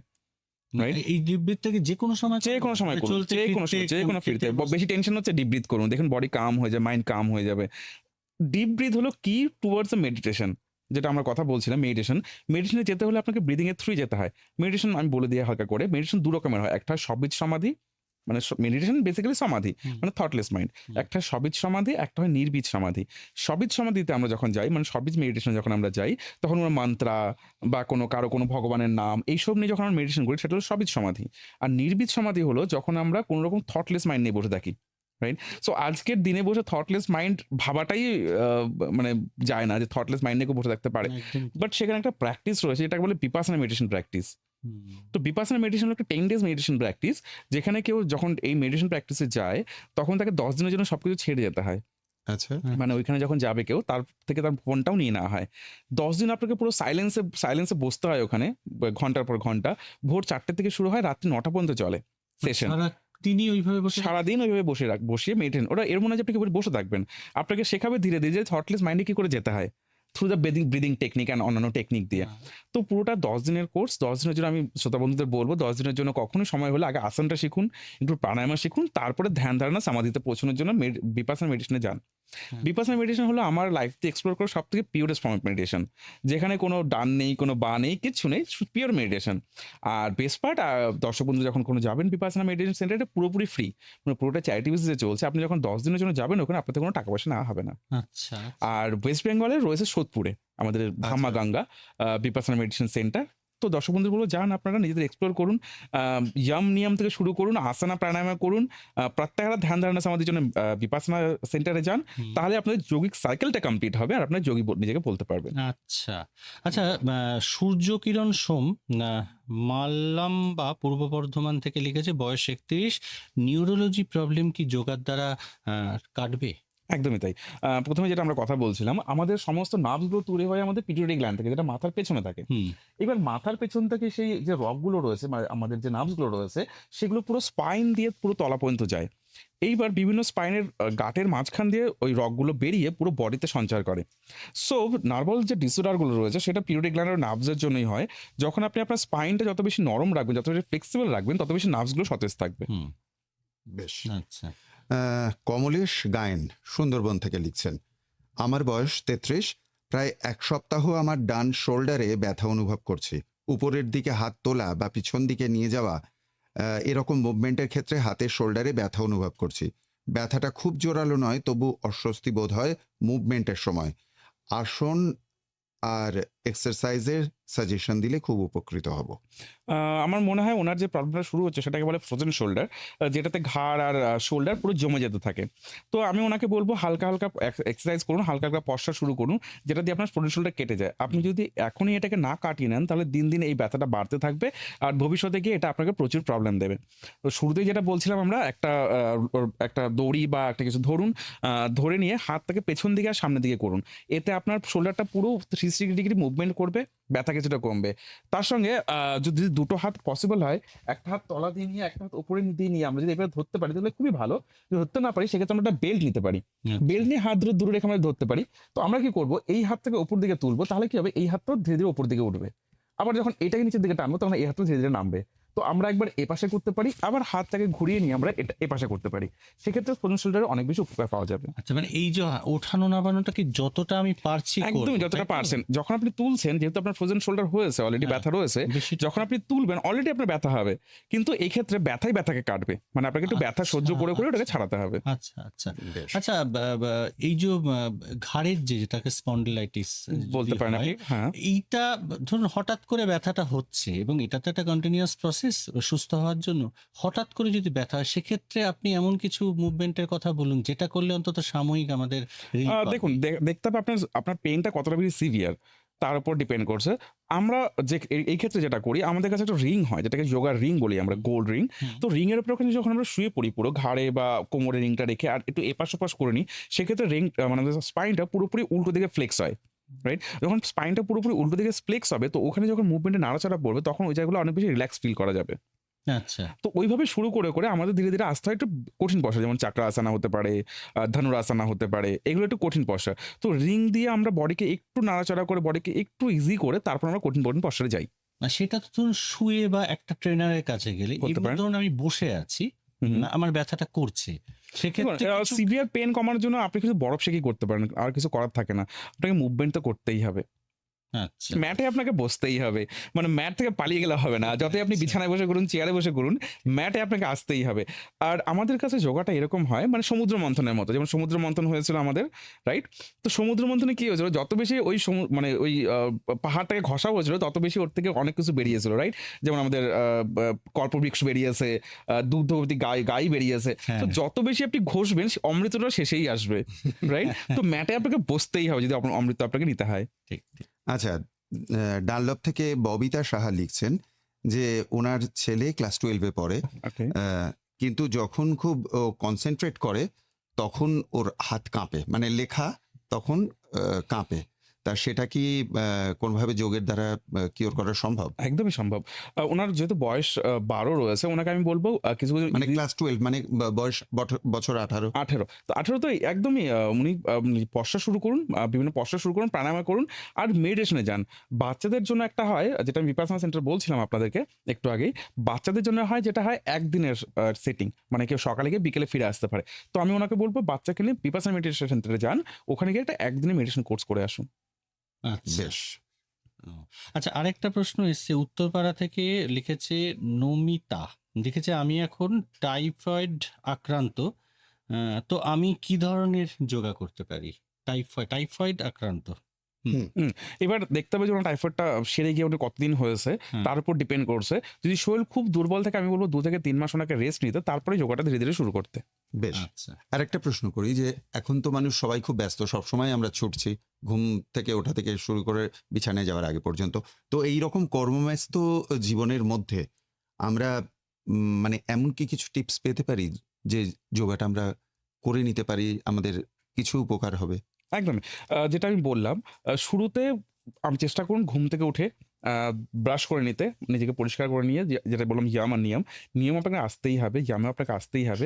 রাইট? এই ডিপ ব্রিথটাকে যে কোনো সময় যে কোনো সময় করুন, চলতে যে কোনো সময়, যে কোনো ফিরতে। বেশি টেনশন হচ্ছে, ডিপ ব্রিথ করুন। দেখুন বডি কাম হয়ে যায়, মাইন্ড কাম হয়ে যাবে। ডিপ ব্রিথ হলো কি টুয়ার্ডস এ মেডিটেশন, যেটা আমরা কথা বলছিলাম মেডিটেশন। মেডিটেশনে যেতে হলে আপনাকে ব্রিদিং এর থ্রুই যেতে হয়। মেডিটেশন আমি বলে দিয়ে হালকা করে, মেডিটেশন দু রকমের হয়। একটা সবিজ সমাধি, মানে মেডিটেশন বেসিক্যালি সমাধি, হুম। মানে থটলেস মাইন্ড। হুম। একটা সবিজ সমাধি, একটা হয় নির্বীজ সমাধি। সবিজ সমাধিতে আমরা যখন যাই, মানে সবিজ মেডিটেশন যখন আমরা যাই, তখন আমরা মান্ত্রা বা কারো কোনো ভগবানের নাম এইসব নিয়ে যখন আমরা মেডিটেশন করি, সেটা হলো সবিজ সমাধি। আর নির্বীজ সমাধি হলো যখন আমরা কোনো রকম থটলেস মাইন্ড নিয়ে বসে থাকি, রাইট? সো আজকের দিনে বসে থটলেস মাইন্ড ভাবাটাই মানে যায় না যে থটলেস মাইন্ড নিয়ে কেউ বসে থাকতে পারে। একদম। বাট সেখানে একটা প্র্যাকটিস রয়েছে, যেটাকে বলে বিপাসনা মেডিটেশন প্র্যাকটিস। হুম। তো বিপাসনা মেডিটেশন হলো একটা 10 ডেজ মেডিটেশন প্র্যাকটিস, যেখানে কেউ যখন এই মেডিটেশন প্র্যাকটিসে যায়, তখন তাকে 10 দিনের জন্য সবকিছু ছেড়ে যেতে হয়। আচ্ছা। মানে ওইখানে যখন যাবে কেউ, তার থেকে তার ফোনটাও নিয়ে নেওয়া হয়। 10 দিন আপনাকে পুরো সাইলেন্সে বসতে হয় ওখানে, ঘন্টার পর ঘন্টা। ভোর 4টে থেকে শুরু হয়, রাত্রি 9টা পর্যন্ত চলে সেশন। সারাদিনই ওইভাবে বসে সারাদিন ওইভাবে বসিয়ে মেডিটেশন। ওরা এর মনে হয় যে আপনি বসে থাকবেন। আপনাকে শেখাবে ধীরে, ধীরে যে থটলেস মাইন্ডে কি করে যেতে হয়, through the breathing technique and অন্যান্য টেকনিক দিয়ে। তো পুরোটা 10 দিনের কোর্স। 10 দিনের জন্য আমি শ্রোতা বন্ধুদের বলবো, 10 দিনের জন্য কখনোই সময় হলে আগে আসনটা শিখুন, একটু প্রাণায়ামা শিখুন, তারপরে ধ্যান ধারণা সমাধিতে পৌঁছানোর জন্য বিপাসনা মেডিটেশনে যান। হ্যাঁ। বিপাসনা মেডিটেশন হলো আমার লাইফে এক্সপ্লোর করা সব থেকে পিওরেস্ট ফর্ম অফ মেডিটেশন, যেখানে কোনো ডান নেই, কোনো বা নেই, কিচ্ছু নেই, পিওর মেডিটেশন। আর বেস্ট পার্ট, দর্শক বন্ধু যখন কোনো যাবেন বিপাসনা মেডিটেশন সেন্টারে, পুরোপুরি ফ্রি, মানে পুরোটা চ্যারিটি বেসিসে চলছে। আপনি যখন 10 দিনের জন্য যাবেন, ওখানে আপনাদের কোনো টাকা পয়সা নেওয়া হবে না। আচ্ছা। আর ওয়েস্ট বেঙ্গলের রয়েছে সোদপুরে আমাদের ধামাগাঙ্গা বিপাসনা মেডিটেশন সেন্টার। তো দর্শক বন্ধু বলবো, যান আপনারা, নিজেদের এক্সপ্লোর করুন। ইয়াম নিয়ম থেকে শুরু করুন, আসনা প্রাণায়ামা করুন, প্রত্যাহার ধ্যান ধারণা সমাধির জন্য বিপাসনা সেন্টারে যান। হুম। তাহলে আপনাদের যৌগিক সাইকেলটা কমপ্লিট হবে, আর আপনার যোগী নিজেকে বলতে পারবেন। আচ্ছা। আচ্ছা, সূর্য কিরণ সোম মাল্লাম্বা পূর্ব বর্ধমান থেকে লিখেছে, বয়স 31, নিউরোলজি প্রবলেম কি যোগার দ্বারা কাটবে? একদমই তাই। প্রথমে যেটা আমরা কথা বলছিলাম, আমাদের সমস্ত নার্ভসগুলো তৈরি হয় আমাদের পিটুইটারি গ্ল্যান্ড থেকে, যেটা মাথার পেছনে থাকে। হুম। এবার মাথার পেছন থেকে সেই যে রগগুলো রয়েছে, মানে আমাদের যে নার্ভসগুলো রয়েছে, সেগুলো পুরো স্পাইন দিয়ে পুরো তলা পর্যন্ত যায়। এইবার বিভিন্ন স্পাইনের গাঁটের মাঝখান দিয়ে ওই রগগুলো বেরিয়ে পুরো বডিতে সঞ্চার করে। সো নার্ভাল যে ডিসঅর্ডারগুলো রয়েছে, সেটা পিটুইটারি গ্ল্যান্ড আর নার্ভসের জন্যই হয়। যখন আপনি আপনার স্পাইনটা যত বেশি নরম রাখবেন, যত বেশি ফ্লেক্সিবল রাখবেন, তত বেশি নার্ভসগুলো সতেজ থাকবে। হুম। বেশ। আচ্ছা। কমলেশ গায়েন সুন্দরবন থেকে লিখছেন, আমার বয়স 33, প্রায় 1 সপ্তাহ আমার ডান শোল্ডারে ব্যথা অনুভব করছি। উপরের দিকে হাত তোলা বা পিছন দিকে নিয়ে যাওয়া, এরকম মুভমেন্টের ক্ষেত্রে হাতের শোল্ডারে ব্যথা অনুভব করছি। ব্যথাটা খুব জোরালো নয়, তবু অস্বস্তি বোধ হয় মুভমেন্টের সময়। আসন আর এক্সারসাইজের সাজেশন দিলে খুব উপকৃত হব। আমার মনে হয় ওনার যে প্রবলেমটা শুরু হচ্ছে, সেটাকে বলে ফ্রোজেন শোল্ডার, যেটাতে ঘাড় আর শোল্ডার পুরো জমে যেতে থাকে। তো আমি ওনাকে বলবো, হালকা হালকা এক্সারসাইজ করুন, হালকা হালকা পশ্চার শুরু করুন, যেটা দিয়ে আপনার ফ্রোজেন শোল্ডার কেটে যায়। আপনি যদি এখনই এটাকে না কাটিয়ে নেন, তাহলে দিন দিন এই ব্যথাটা বাড়তে থাকবে, আর ভবিষ্যতে গিয়ে এটা আপনাকে প্রচুর প্রবলেম দেবে। তো শুরুতেই যেটা বলছিলাম, আমরা একটা দড়ি বা একটা কিছু ধরুন, ধরে নিয়ে হাতটাকে পেছন দিকে আর সামনের দিকে করুন। এতে আপনার শোল্ডারটা পুরো 360 ডিগ্রি মুভমেন্ট করবে, ব্যথা কিছুটা কমবে। তার সঙ্গে যদি দুটো হাত পসিবল হয়, একটা হাত তলা দিয়ে নিয়ে একটা হাত উপরে দিয়ে নিয়ে আমরা যদি এবার ধরতে পারি, তাহলে খুবই ভালো। যদি ধরতে না পারি, সেক্ষেত্রে আমরা একটা বেল্ট নিতে পারি। বেল্ট নিয়ে হাত দূরে রেখে আমরা ধরতে পারি। তো আমরা কি করবো, এই হাত থেকে উপর দিকে তুলবো, তাহলে কি হবে, এই হাতটাও ধীরে ধীরে উপর দিকে উঠবে। আবার যখন এটাকে নিচের দিকে টানবো, তখন এই হাতটা ধীরে ধীরে নামবে। তো আমরা একবার এ পাশে করতে পারি, আবার হাতটাকে ঘুরিয়ে নিয়ে আমরা এটা এ পাশে করতে পারি। সেক্ষেত্রে ফ্রোজেন শোল্ডারে অনেক বেশি উপকার পাওয়া যাবে। আচ্ছা, মানে এই যে ওঠানো নামানোটা কি যতটা আমি পারছি একদমই করবো, যতটা তাই তো? পারছেন। যখন আপনি তুলছেন, যেহেতু আপনার ফ্রোজেন শোল্ডার হয়েছে, অলরেডি হ্যাঁ, ব্যথা রয়েছে, বেশি যখন আপনি তুলবেন অলরেডি আপনার ব্যথা হবে। কিন্তু এই ক্ষেত্রে ব্যথাকে কাটবে, মানে আপনাকে একটু ব্যথা সহ্য করে ওটাকে আচ্ছা, ছাড়াতে হবে। আচ্ছা, আচ্ছা। বেশ। আচ্ছা, এই যে ঘাড়ের যেটাকে স্পন্ডিলাইটিস বলতে পারেন আপনি, হ্যাঁ। এইটা ধরুন হঠাৎ করে ব্যথাটা হচ্ছে এবং এটা তো একটা কন্টিনিউয়াস প্রসেস সুস্থ হওয়ার জন্য। হঠাৎ করে যদি ব্যথা হয় সেক্ষেত্রে আপনি এমন কিছু মুভমেন্টের কথা বলুন যেটা করলে অন্তত সাময়িক আমাদের রিলিফ পাবে। দেখুন, দেখতে হবে আপনার পেইনটা কতটা বেশি সিভিয়ার, তার উপর ডিপেন্ড করছে। আমরা যে এই ক্ষেত্রে যেটা করি, আমাদের কাছে একটা রিং হয়, যেটাকে যোগার রিং বলি আমরা, গোল্ড রিং। হুম। তো রিং এর উপর ওখানে যখন আমরা শুয়ে পড়ি, পুরো ঘাড়ে বা কোমরে রিংটা রেখে আর একটু এপাশ ওপাশ করে নিই, সেক্ষেত্রে রিং মানে স্পাইনটা পুরোপুরি উল্টো দিকে ফ্লেক্স হয়, রাইট? যখন স্পাইনটা পুরোপুরি উল্টো দিকে ফ্লেক্স হবে, তো ওখানে যখন মুভমেন্টে নাড়াচাড়া পড়বে, তখন ওই জায়গাগুলো অনেক বেশি রিল্যাক্স ফিল করা যাবে। আচ্ছা, তো ওইভাবে শুরু করে আমাদের ধীরে ধীরে আসতে হয় একটু কঠিন পয়সা, যেমন চাক্রাসনা হতে পারে, ধনুরাসনা হতে পারে, এগুলো একটু কঠিন পয়সা। তো রিং দিয়ে আমরা বডিকে একটু নাড়াচাড়া করে, বডিকে একটু ইজি করে, তারপর আমরা কঠিন পয়সায় যাই। আর সেটা তো ধরুন শুয়ে বা একটা ট্রেনারের কাছে গেলে। করতে এবার পারেন। ধরুন আমি বসে আছি, হুম। আমার ব্যথাটা করছে, সেক্ষেত্রে কিছু- সিভিয়ার পেন কমানোর জন্য আপনি কিছু বরফ সেকি করতে পারেন, আর কিছু করার থাকে না। আপনাকে মুভমেন্ট তো করতেই হবে, আচ্ছা, ম্যাটে আপনাকে বসতেই হবে। মানে ম্যাট থেকে পালিয়ে গেলে হবে না, যতই আপনি আচ্ছা। বিছানায় বসে করুন, চেয়ারে বসে করুন, ম্যাটে আপনাকে আসতেই হবে। আর আমাদের কাছে যোগাটা এরকম হয়, মানে সমুদ্র মন্থনের মতো, যেমন সমুদ্র মন্থন হয়েছিল আমাদের, রাইট? তো সমুদ্র মন্থনে কি হয়েছিল, যত বেশি ওই মানে ওই পাহাড়টাকে ঘষা হয়েছিল, তত বেশি ওর থেকে অনেক কিছু বেরিয়েছিল, রাইট? যেমন আমাদের কল্পবৃক্ষ বেরিয়েছে, দুগ্ধবতী গাই বেরিয়েছে। হ্যাঁ। তো যত বেশি আপনি ঘষবেন, অমৃতটা শেষেই আসবে, রাইট? তো ম্যাটে আপনাকে বসতেই হবে যদি অমৃত আপনাকে নিতে হয়। ঠিক, ঠিক। আচ্ছা, ডানলপ থেকে ববিতা সাহা লিখছেন যে ওনার ছেলে ক্লাস 12-এ পড়ে, ওকে। কিন্তু যখন খুব কনসেন্ট্রেট করে তখন ওর হাত কাঁপে, মানে লেখা তখন কাঁপে। তা সেটা কি কোনোভাবে যোগের দ্বারা কিওর করা সম্ভব? একদমই সম্ভব। ওনার যেহেতু বয়স 12 রয়েছে, ওনাকে আমি বলব কিছু মানে ক্লাস 12 মানে বয়স বছর 18। 18। তো 18 তো একদমই উনি পশ্চাৎ শুরু করুন, বিভিন্ন পশ্চাৎ শুরু করুন, প্রাণায়াম করুন, আর মেডিটেশনে যান। বাচ্চাদের জন্য একটা হয়, যেটা আমি বিপাশনা সেন্টার বলছিলাম আপনাদেরকে একটু আগেই, বাচ্চাদের জন্য হয় যেটা হয় একদিনের সেটিং, মানে কেউ সকালে গিয়ে বিকেলে ফিরে আসতে পারে। তো আমি ওনাকে বলবো বাচ্চাকে নিয়ে বিপাশনা মেডিটেশন সেন্টারে যান, ওখানে গিয়ে একটা একদিনের মেডিটেশন কোর্স করে আসুন। আচ্ছা। বেশ। ও, আচ্ছা, আরেকটা প্রশ্ন এসছে উত্তরপাড়া থেকে, লিখেছে নমিতা, লিখেছে আমি এখন টাইফয়েড আক্রান্ত, তো আমি কি ধরনের যোগা করতে পারি? টাইফয়েড আক্রান্ত। এবার দেখতে হবে যে ওনার টাইফয়েডটা সেরে গিয়ে ওটা কতদিন হয়েছে, হুম। তার উপর ডিপেন্ড করছে। যদি শরীর খুব দুর্বল থাকে, আমি বলবো 2 থেকে 3 মাস ওনাকে রেস্ট নিতে, তারপরে যোগাটা ধীরে ধীরে শুরু করতে। বেশ। আচ্ছা, আরেকটা প্রশ্ন করি যে এখন তো মানুষ সবাই খুব ব্যস্ত, সবসময় আমরা ছুটছি, ঘুম থেকে ওঠা থেকে শুরু করে বিছানায় যাওয়ার আগে পর্যন্ত। তো এই রকম কর্মব্যস্ত জীবনের মধ্যে আমরা মানে এমন কি কিছু টিপস পেতে পারি যে যোগাটা আমরা করে নিতে পারি, আমাদের কিছু উপকার হবে? একদমই। যেটা আমি বললাম, শুরুতে আমি চেষ্টা করুন ঘুম থেকে উঠে ব্রাশ করে নিতে, নিজেকে পরিষ্কার করে নিয়ে, যেটা বললাম ইয়াম আর নিয়ম আপনাকে আসতেই হবে, ইয়ামেও আপনাকে আসতেই হবে।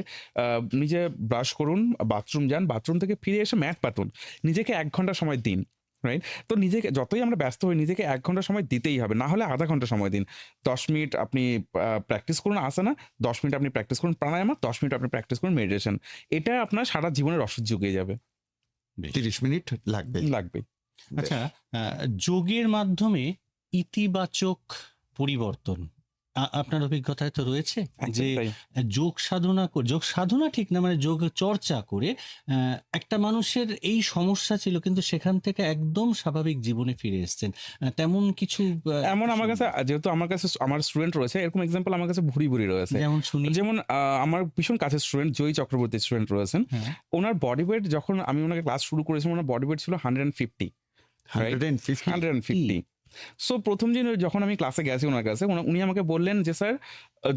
নিজে ব্রাশ করুন, বাথরুম যান, বাথরুম থেকে ফিরে এসে ম্যাট পাতুন, নিজেকে 1 ঘন্টা সময় দিন, রাইট? তো নিজেকে যতই আমরা ব্যস্ত হই, নিজেকে 1 ঘন্টা সময় দিতেই হবে, না হলে আধা ঘন্টা সময় দিন। 10 মিনিট আপনি প্র্যাকটিস করুন আসনা, 10 মিনিট আপনি প্র্যাকটিস করুন প্রাণায়ামা, 10 মিনিট আপনি প্র্যাকটিস করুন মেডিটেশন। এটা আপনার সারা জীবনের ওষুধ জুগিয়ে যাবে, বেশ। 30 মিনিট লাগবে। লাগবে। আচ্ছা, যোগের মাধ্যমে ইতিবাচক পরিবর্তন আপনার অভিজ্ঞতায় তো রয়েছে যে একদম তাই। যোগ সাধনা ঠিক না, মানে যোগ চর্চা করে একটা মানুষের এই সমস্যা ছিল কিন্তু সেখান থেকে একদম স্বাভাবিক জীবনে ফিরে এসেছেন, তেমন কিছু এমন আমার কাছে, যেহেতু আমার স্টুডেন্ট রয়েছে, এরকম এক্সাম্পল আমার কাছে ভুরি রয়েছে। যেমন শুনি। যেমন আমার ভীষণ কাছের স্টুডেন্ট জয়ী চক্রবর্তী স্টুডেন্ট রয়েছেন। হ্যাঁ, ওনার বডি ওয়েট, যখন আমি ওনাকে ক্লাস শুরু করেছিলাম, ওনার বডি ওয়েট ছিল 150। 150? 150। সো প্রথম দিন যখন আমি ক্লাসে গেছি ওনার কাছে, উনি আমাকে বললেন যে স্যার,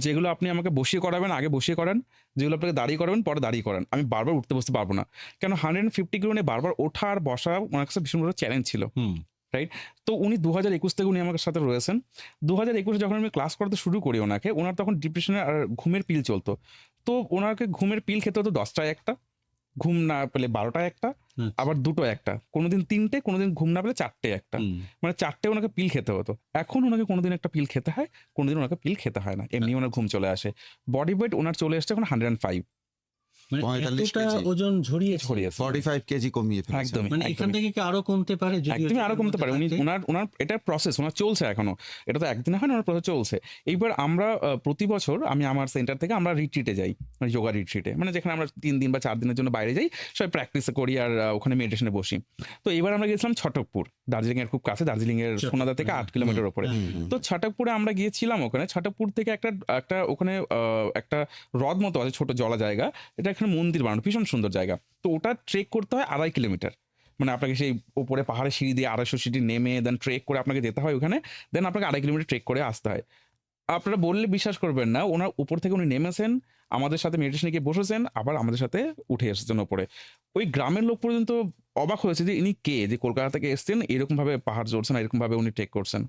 যেগুলো আপনি আমাকে বসিয়ে করাবেন আগে বসিয়ে করান, যেগুলো আপনাকে দাঁড়িয়ে করাবেন পরে দাঁড়িয়ে করান, আমি বারবার উঠতে বসতে পারবো না। কেন 150 কিলো নিয়ে বারবার ওঠা আর বসা ওনার কাছে ভীষণ বড় চ্যালেঞ্জ ছিল। হুম, তো উনি 2021 থেকে উনি আমার সাথে রয়েছেন। 2021 যখন আমি ক্লাস করাতে শুরু করি ওনাকে, ওনার তখন ডিপ্রেশনের আর ঘুমের পিল চলতো। তো ওনাকে ঘুমের পিল খেতে হতো 10টায় একটা, ঘুম না পেলে 12টায় একটা, আবার 2টো একটা, কোনোদিন 3টে, কোনোদিন ঘুম না পেলে 4টে একটা, হুম। মানে 4টে ওনাকে পিল খেতে হতো। এখন ওনাকে কোনোদিন একটা পিল খেতে হয়, কোনোদিন ওনাকে পিল খেতে হয় না, এমনি ওনার ঘুম চলে আসে। বডি ওয়েট ওনার চলে এসছে এখন 105। মানে 45 এতটা কেজি। ওজন ঝরিয়েছে। ছড়িয়েছে 45 কেজি কমিয়ে ফেলেছেন। একদমই। মানে এখান থেকে কি আরো কমতে পারে? যদি একদমই আরো ওজনের কমতে মধ্যে পারে। উনি থাকে? ওনার এটা প্রসেস ওনার চলছে এখনো। এটা তো একদিনে হয় না, ওনার প্রসেস চলছে। এইবার আমরা প্রতি বছর আমি আমার সেন্টার থেকে আমরা রিট্রিটে যাই, মানে যোগা রিট্রিটে, মানে যেখানে আমরা 3 দিন বা 4 দিনের জন্য বাইরে যাই, সবাই প্র্যাকটিস করি আর ওখানে মেডিটেশনে বসি। তো এবার আমরা গেছিলাম ছটকপুর, দার্জিলিং এর খুব কাছে, দার্জিলিং এর ছটকপুর, সোনাদা থেকে 8 কিলোমিটার উপরে। তো ছটকপুরে আমরা গিয়েছিলাম, ওখানে ছটকপুর থেকে একটা ওখানে একটা হ্রদ মতো আছে, ছোট জলা জায়গা, এটা এখানে মন্দির বানানো, ভীষণ সুন্দর জায়গা। তো ওটা ট্রেক করতে হয় 2.5 কিলোমিটার, মানে আপনাকে সেই উপরে পাহাড়ে সিঁড়ি দিয়ে 250 সিঁড়ি নেমে দেন ট্রেক করে আপনাকে যেতে হয় ওখানে, দেন আপনাকে 2.5 কিলোমিটার ট্রেক করে আসতে হয়। আপনারা বললে বিশ্বাস করবেন না, ওনার উপর থেকে উনি নেমেছেন, আমাদের সাথে মেডিটেশনে গিয়ে বসেছেন, আবার আমাদের সাথে উঠে এসেছেন ওপরে। ওই গ্রামের লোক পর্যন্ত অবাক হয়েছে যে ইনি কে, যে কলকাতা থেকে এসেছেন, এরকম ভাবে পাহাড় চড়ছেন, এরকম ভাবে উনি ট্রেক করছেন।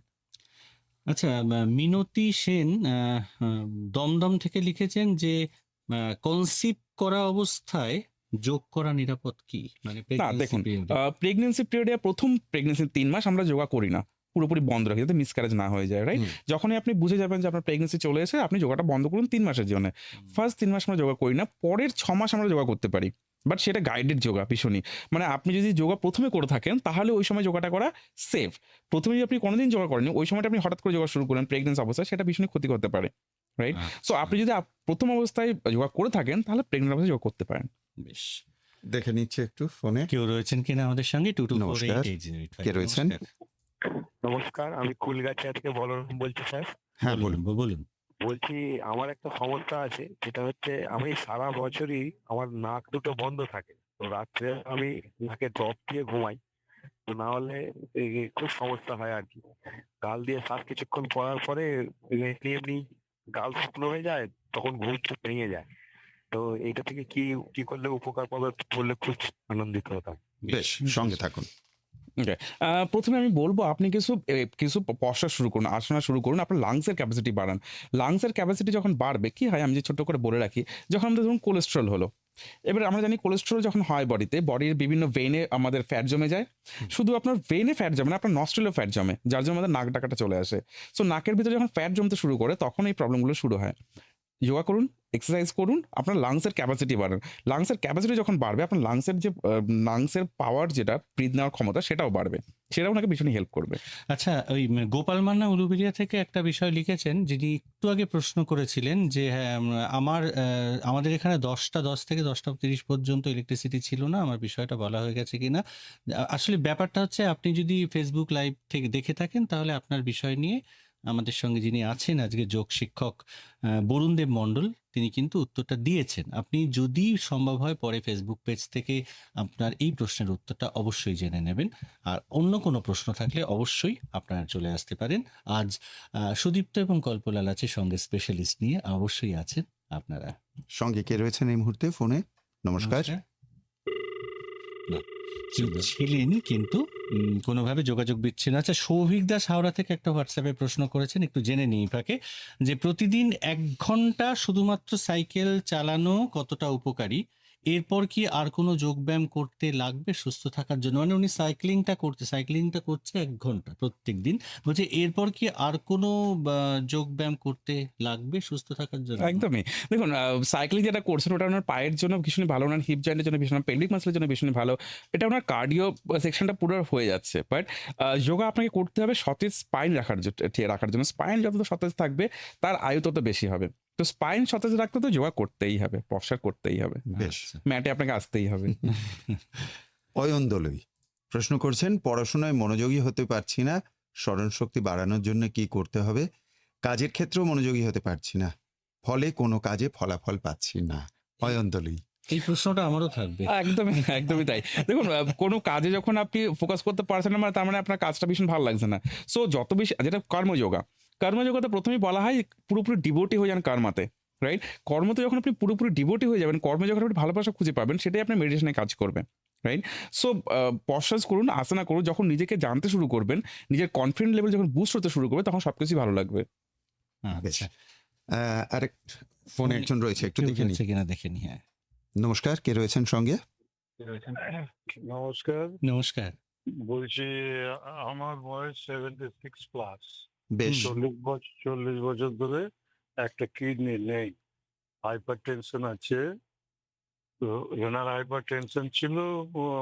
আচ্ছা, মিনতি সেন দমদম থেকে লিখেছেন যে কনসিভ করা অবস্থায় যোগ করা নিরাপদ কি? মানে না pregnancy দেখুন, period এ। প্রেগনেন্সি পিরিয়ডে প্রথম প্রেগনেন্সির 3 মাস আমরা যোগা করি না, পুরোপুরি বন্ধ রাখি যাতে মিসক্যারেজ না হয়ে যায়, রাইট? হুম। যখনই আপনি বুঝে যাবেন যে আপনার প্রেগনেন্সি চলে এসে, আপনি যোগাটা বন্ধ করুন 3 মাসের জন্য। ফার্স্ট 3 মাস আমরা যোগা করি না, পরের 6 মাস আমরা যোগা করতে পারি, বাট সেটা গাইডেড যোগা ভীষণই। মানে আপনি যদি যোগা প্রথমে করে থাকেন তাহলে ওই সময় যোগাটা করা সেফ। প্রথমে যদি আপনি কোনোদিন যোগা করেন, ওই সময়টা আপনি হঠাৎ করে যোগা শুরু করেন প্রেগনেন্সি অবস্থায়, সেটা ভীষণই ক্ষতি করতে পারে, রাইট? সো আচ্ছা, আপনি যদি প্রথম অবস্থায় যোগা করে থাকেন তাহলে প্রেগনেন্ট অবস্থায় যোগা করতে পারেন। বেশ। দেখে নিচ্ছে একটু ফোনে। কেউ রয়েছেন কিনা আমাদের সঙ্গে? নমস্কার। 22488085 কে রয়েছেন? নমস্কার, আমি কুলগাছিয়া থেকে বলরাম বলছি স্যার। হ্যাঁ বলুন। বলুন। বলছি আমার একটা সমস্যা আছে, যেটা হচ্ছে আমি সারা বছরই আমার নাক দুটো বন্ধ থাকে। তো রাত্রে আমি নাকে ড্রপ দিয়ে ঘুমাই, তো না হলে এই খুব সমস্যা হয় আর কি। গাল দিয়ে শ্বাস কিছুক্ষণ পড়ার পরে এমনি এমনি গাল শুকনো হয়ে যায়, তখন ঘুম চোখ ভেঙে যায়। তো এইটা থেকে কি কি করলে উপকার পাবে বললে খুব আনন্দিত হতাম। বেশ, সঙ্গে থাকুন। ওকে, প্রথমে আমি বলবো আপনি কিছু পশ্চাৎ শুরু করুন, আসনা শুরু করুন, আপনার লাংসের ক্যাপাসিটি বাড়ান। লাংসের ক্যাপাসিটি যখন বাড়বে, কি হয় আমি যে ছোট্ট করে বলে রাখি, যখন আমাদের ধরুন কোলেস্ট্রল হলো, এবার আমরা জানি কোলেস্ট্রল যখন হয় বডিতে, বডির বিভিন্ন ভেনে আমাদের ফ্যাট জমে যায়। শুধু আপনার ভেনে ফ্যাট জমে না, আপনার নস্ট্রিলেও ফ্যাট জমে, যার জন্য আমাদের নাক ডাকাটা চলে আসে। সো নাকের ভিতরে যখন ফ্যাট জমতে শুরু করে তখন এই প্রবলেমগুলো শুরু হয়। যোগা করুন, এক্সারসাইজ করুন, আপনার লাংসের ক্যাপাসিটি বাড়ান। লাংসের ক্যাপাসিটি যখন বাড়বে, আপনার লাংসের পাওয়ার, যেটা ব্রিথ নেওয়ার ক্ষমতা, সেটাও বাড়বে, সেটাও ওনাকে ভীষণই হেল্প করবে। আচ্ছা, ওই গোপাল মান্না উলুবেড়িয়া থেকে একটা বিষয় লিখেছেন, যিনি একটু আগে প্রশ্ন করেছিলেন যে হ্যাঁ, আমাদের এখানে 10 থেকে 10:30 পর্যন্ত ইলেকট্রিসিটি ছিল না, আমার বিষয়টা বলা হয়ে গেছে কিনা। আসলে ব্যাপারটা হচ্ছে, আপনি যদি ফেসবুক লাইভ থেকে দেখে থাকেন তাহলে আপনার বিষয় নিয়ে আমাদের সঙ্গে যিনি আছেন আজকে যোগ শিক্ষক বরুণদেব মণ্ডল, তিনি কিন্তু উত্তরটা দিয়েছেন। আপনি যদি সম্ভব হয় পরে ফেসবুক পেজ থেকে আপনার এই প্রশ্নের উত্তরটা অবশ্যই জেনে নেবেন। আর অন্য কোনো প্রশ্ন থাকলে অবশ্যই আপনারা চলে আসতে পারেন। আজ সুদীপ্ত এবং কল্পলাল আছে সঙ্গে স্পেশালিস্ট নিয়ে, অবশ্যই আছেন আপনারা। সঙ্গে কে রয়েছেন এই মুহূর্তে ফোনে? নমস্কার। না, কেউ ছিলেন কিন্তু কোনোভাবে যোগাযোগ বিচ্ছিন্ন। আচ্ছা, সৌভিক দাস হাওড়া থেকে একটা হোয়াটসঅ্যাপে প্রশ্ন করেছেন, একটু জেনে নিই ফাঁকে, যে প্রতিদিন 1 ঘন্টা শুধুমাত্র সাইকেল চালানো কতটা উপকারী? এরপর কি আর কোনো যোগব্যায়াম করতে লাগবে সুস্থ থাকার জন্য? মানে উনি সাইক্লিংটা করছে 1 ঘন্টা প্রত্যেক দিন, বলছে এরপর কি আর কোনো যোগব্যায়াম করতে লাগবে সুস্থ থাকার জন্য? একদমই। দেখুন, সাইক্লিং যেটা করছেন ওটা ওনার পায়ের জন্য ভীষণই ভালো, ওনার হিপ জয়েন্টের জন্য ভীষণ, পেলভিক মাসলের জন্য ভীষণই ভালো। এটা ওনার কার্ডিও সেকশনটা পুরো হয়ে যাচ্ছে। বাট যোগা আপনাকে করতে হবে সতেজ স্পাইন রাখার জন্য। স্পাইন যত সতেজ থাকবে তার আয়ু তত বেশি হবে। তো স্পাইন সতেজ রাখতে তো যোগা করতেই হবে, পশ্চাৎ করতেই হবে, বেশ। আচ্ছা। ম্যাটে আপনাকে আসতেই হবে। অয়ন দলুই প্রশ্ন করছেন, পড়াশোনায় মনোযোগী হতে পারছি না, স্মরণ শক্তি বাড়ানোর জন্য কি করতে হবে? কাজের ক্ষেত্রেও মনোযোগী হতে পারছি না, ফলে কোনো কাজে ফলাফল পাচ্ছি না। অয়ন দলুই। এই প্রশ্নটা আমারও থাকবে। একদমই একদমই তাই। দেখুন, কোনো কাজে যখন আপনি ফোকাস করতে পারছেন না, মানে তার মানে আপনার কাজটা ভীষণ ভালো লাগছে না। সো যত বেশি, যেটা কর্মযোগাতে প্রথমেই বলা হয় পুরোপুরি ডিভোটি হয়ে যান কর্মাতে, রাইট? কর্মতে যখন আপনি পুরোপুরি ডিভোটি হয়ে যাবেন, কর্মে যখন আপনি ভালোবাসা খুঁজে পাবেন, সেটাই আপনার মেডিটেশনে কাজ করবে, রাইট? সো পশ্চাৎ করুন, আসনা করুন, যখন নিজেকে জানতে শুরু করবেন, নিজের কনফিডেন্ট লেভেল যখন বুস্ট হতে শুরু করবে, তখন সবকিছুই ভালো লাগবে। বেশ। আচ্ছা, আরেক ফোনে একজন রয়েছে, একটু কেউ দেখে নিই। রয়েছে কিনা দেখে নি। হ্যাঁ, নমস্কার, কে রয়েছেন সঙ্গে? নমস্কার। নমস্কার। বলছি আমার বয়স 76 প্লাস। বেশ। হুম। 40 বছর ধরে একটা কিডনি নেই। হাইপারটেনশন আছে। তো ওনার হাইপারটেনশন ছিল,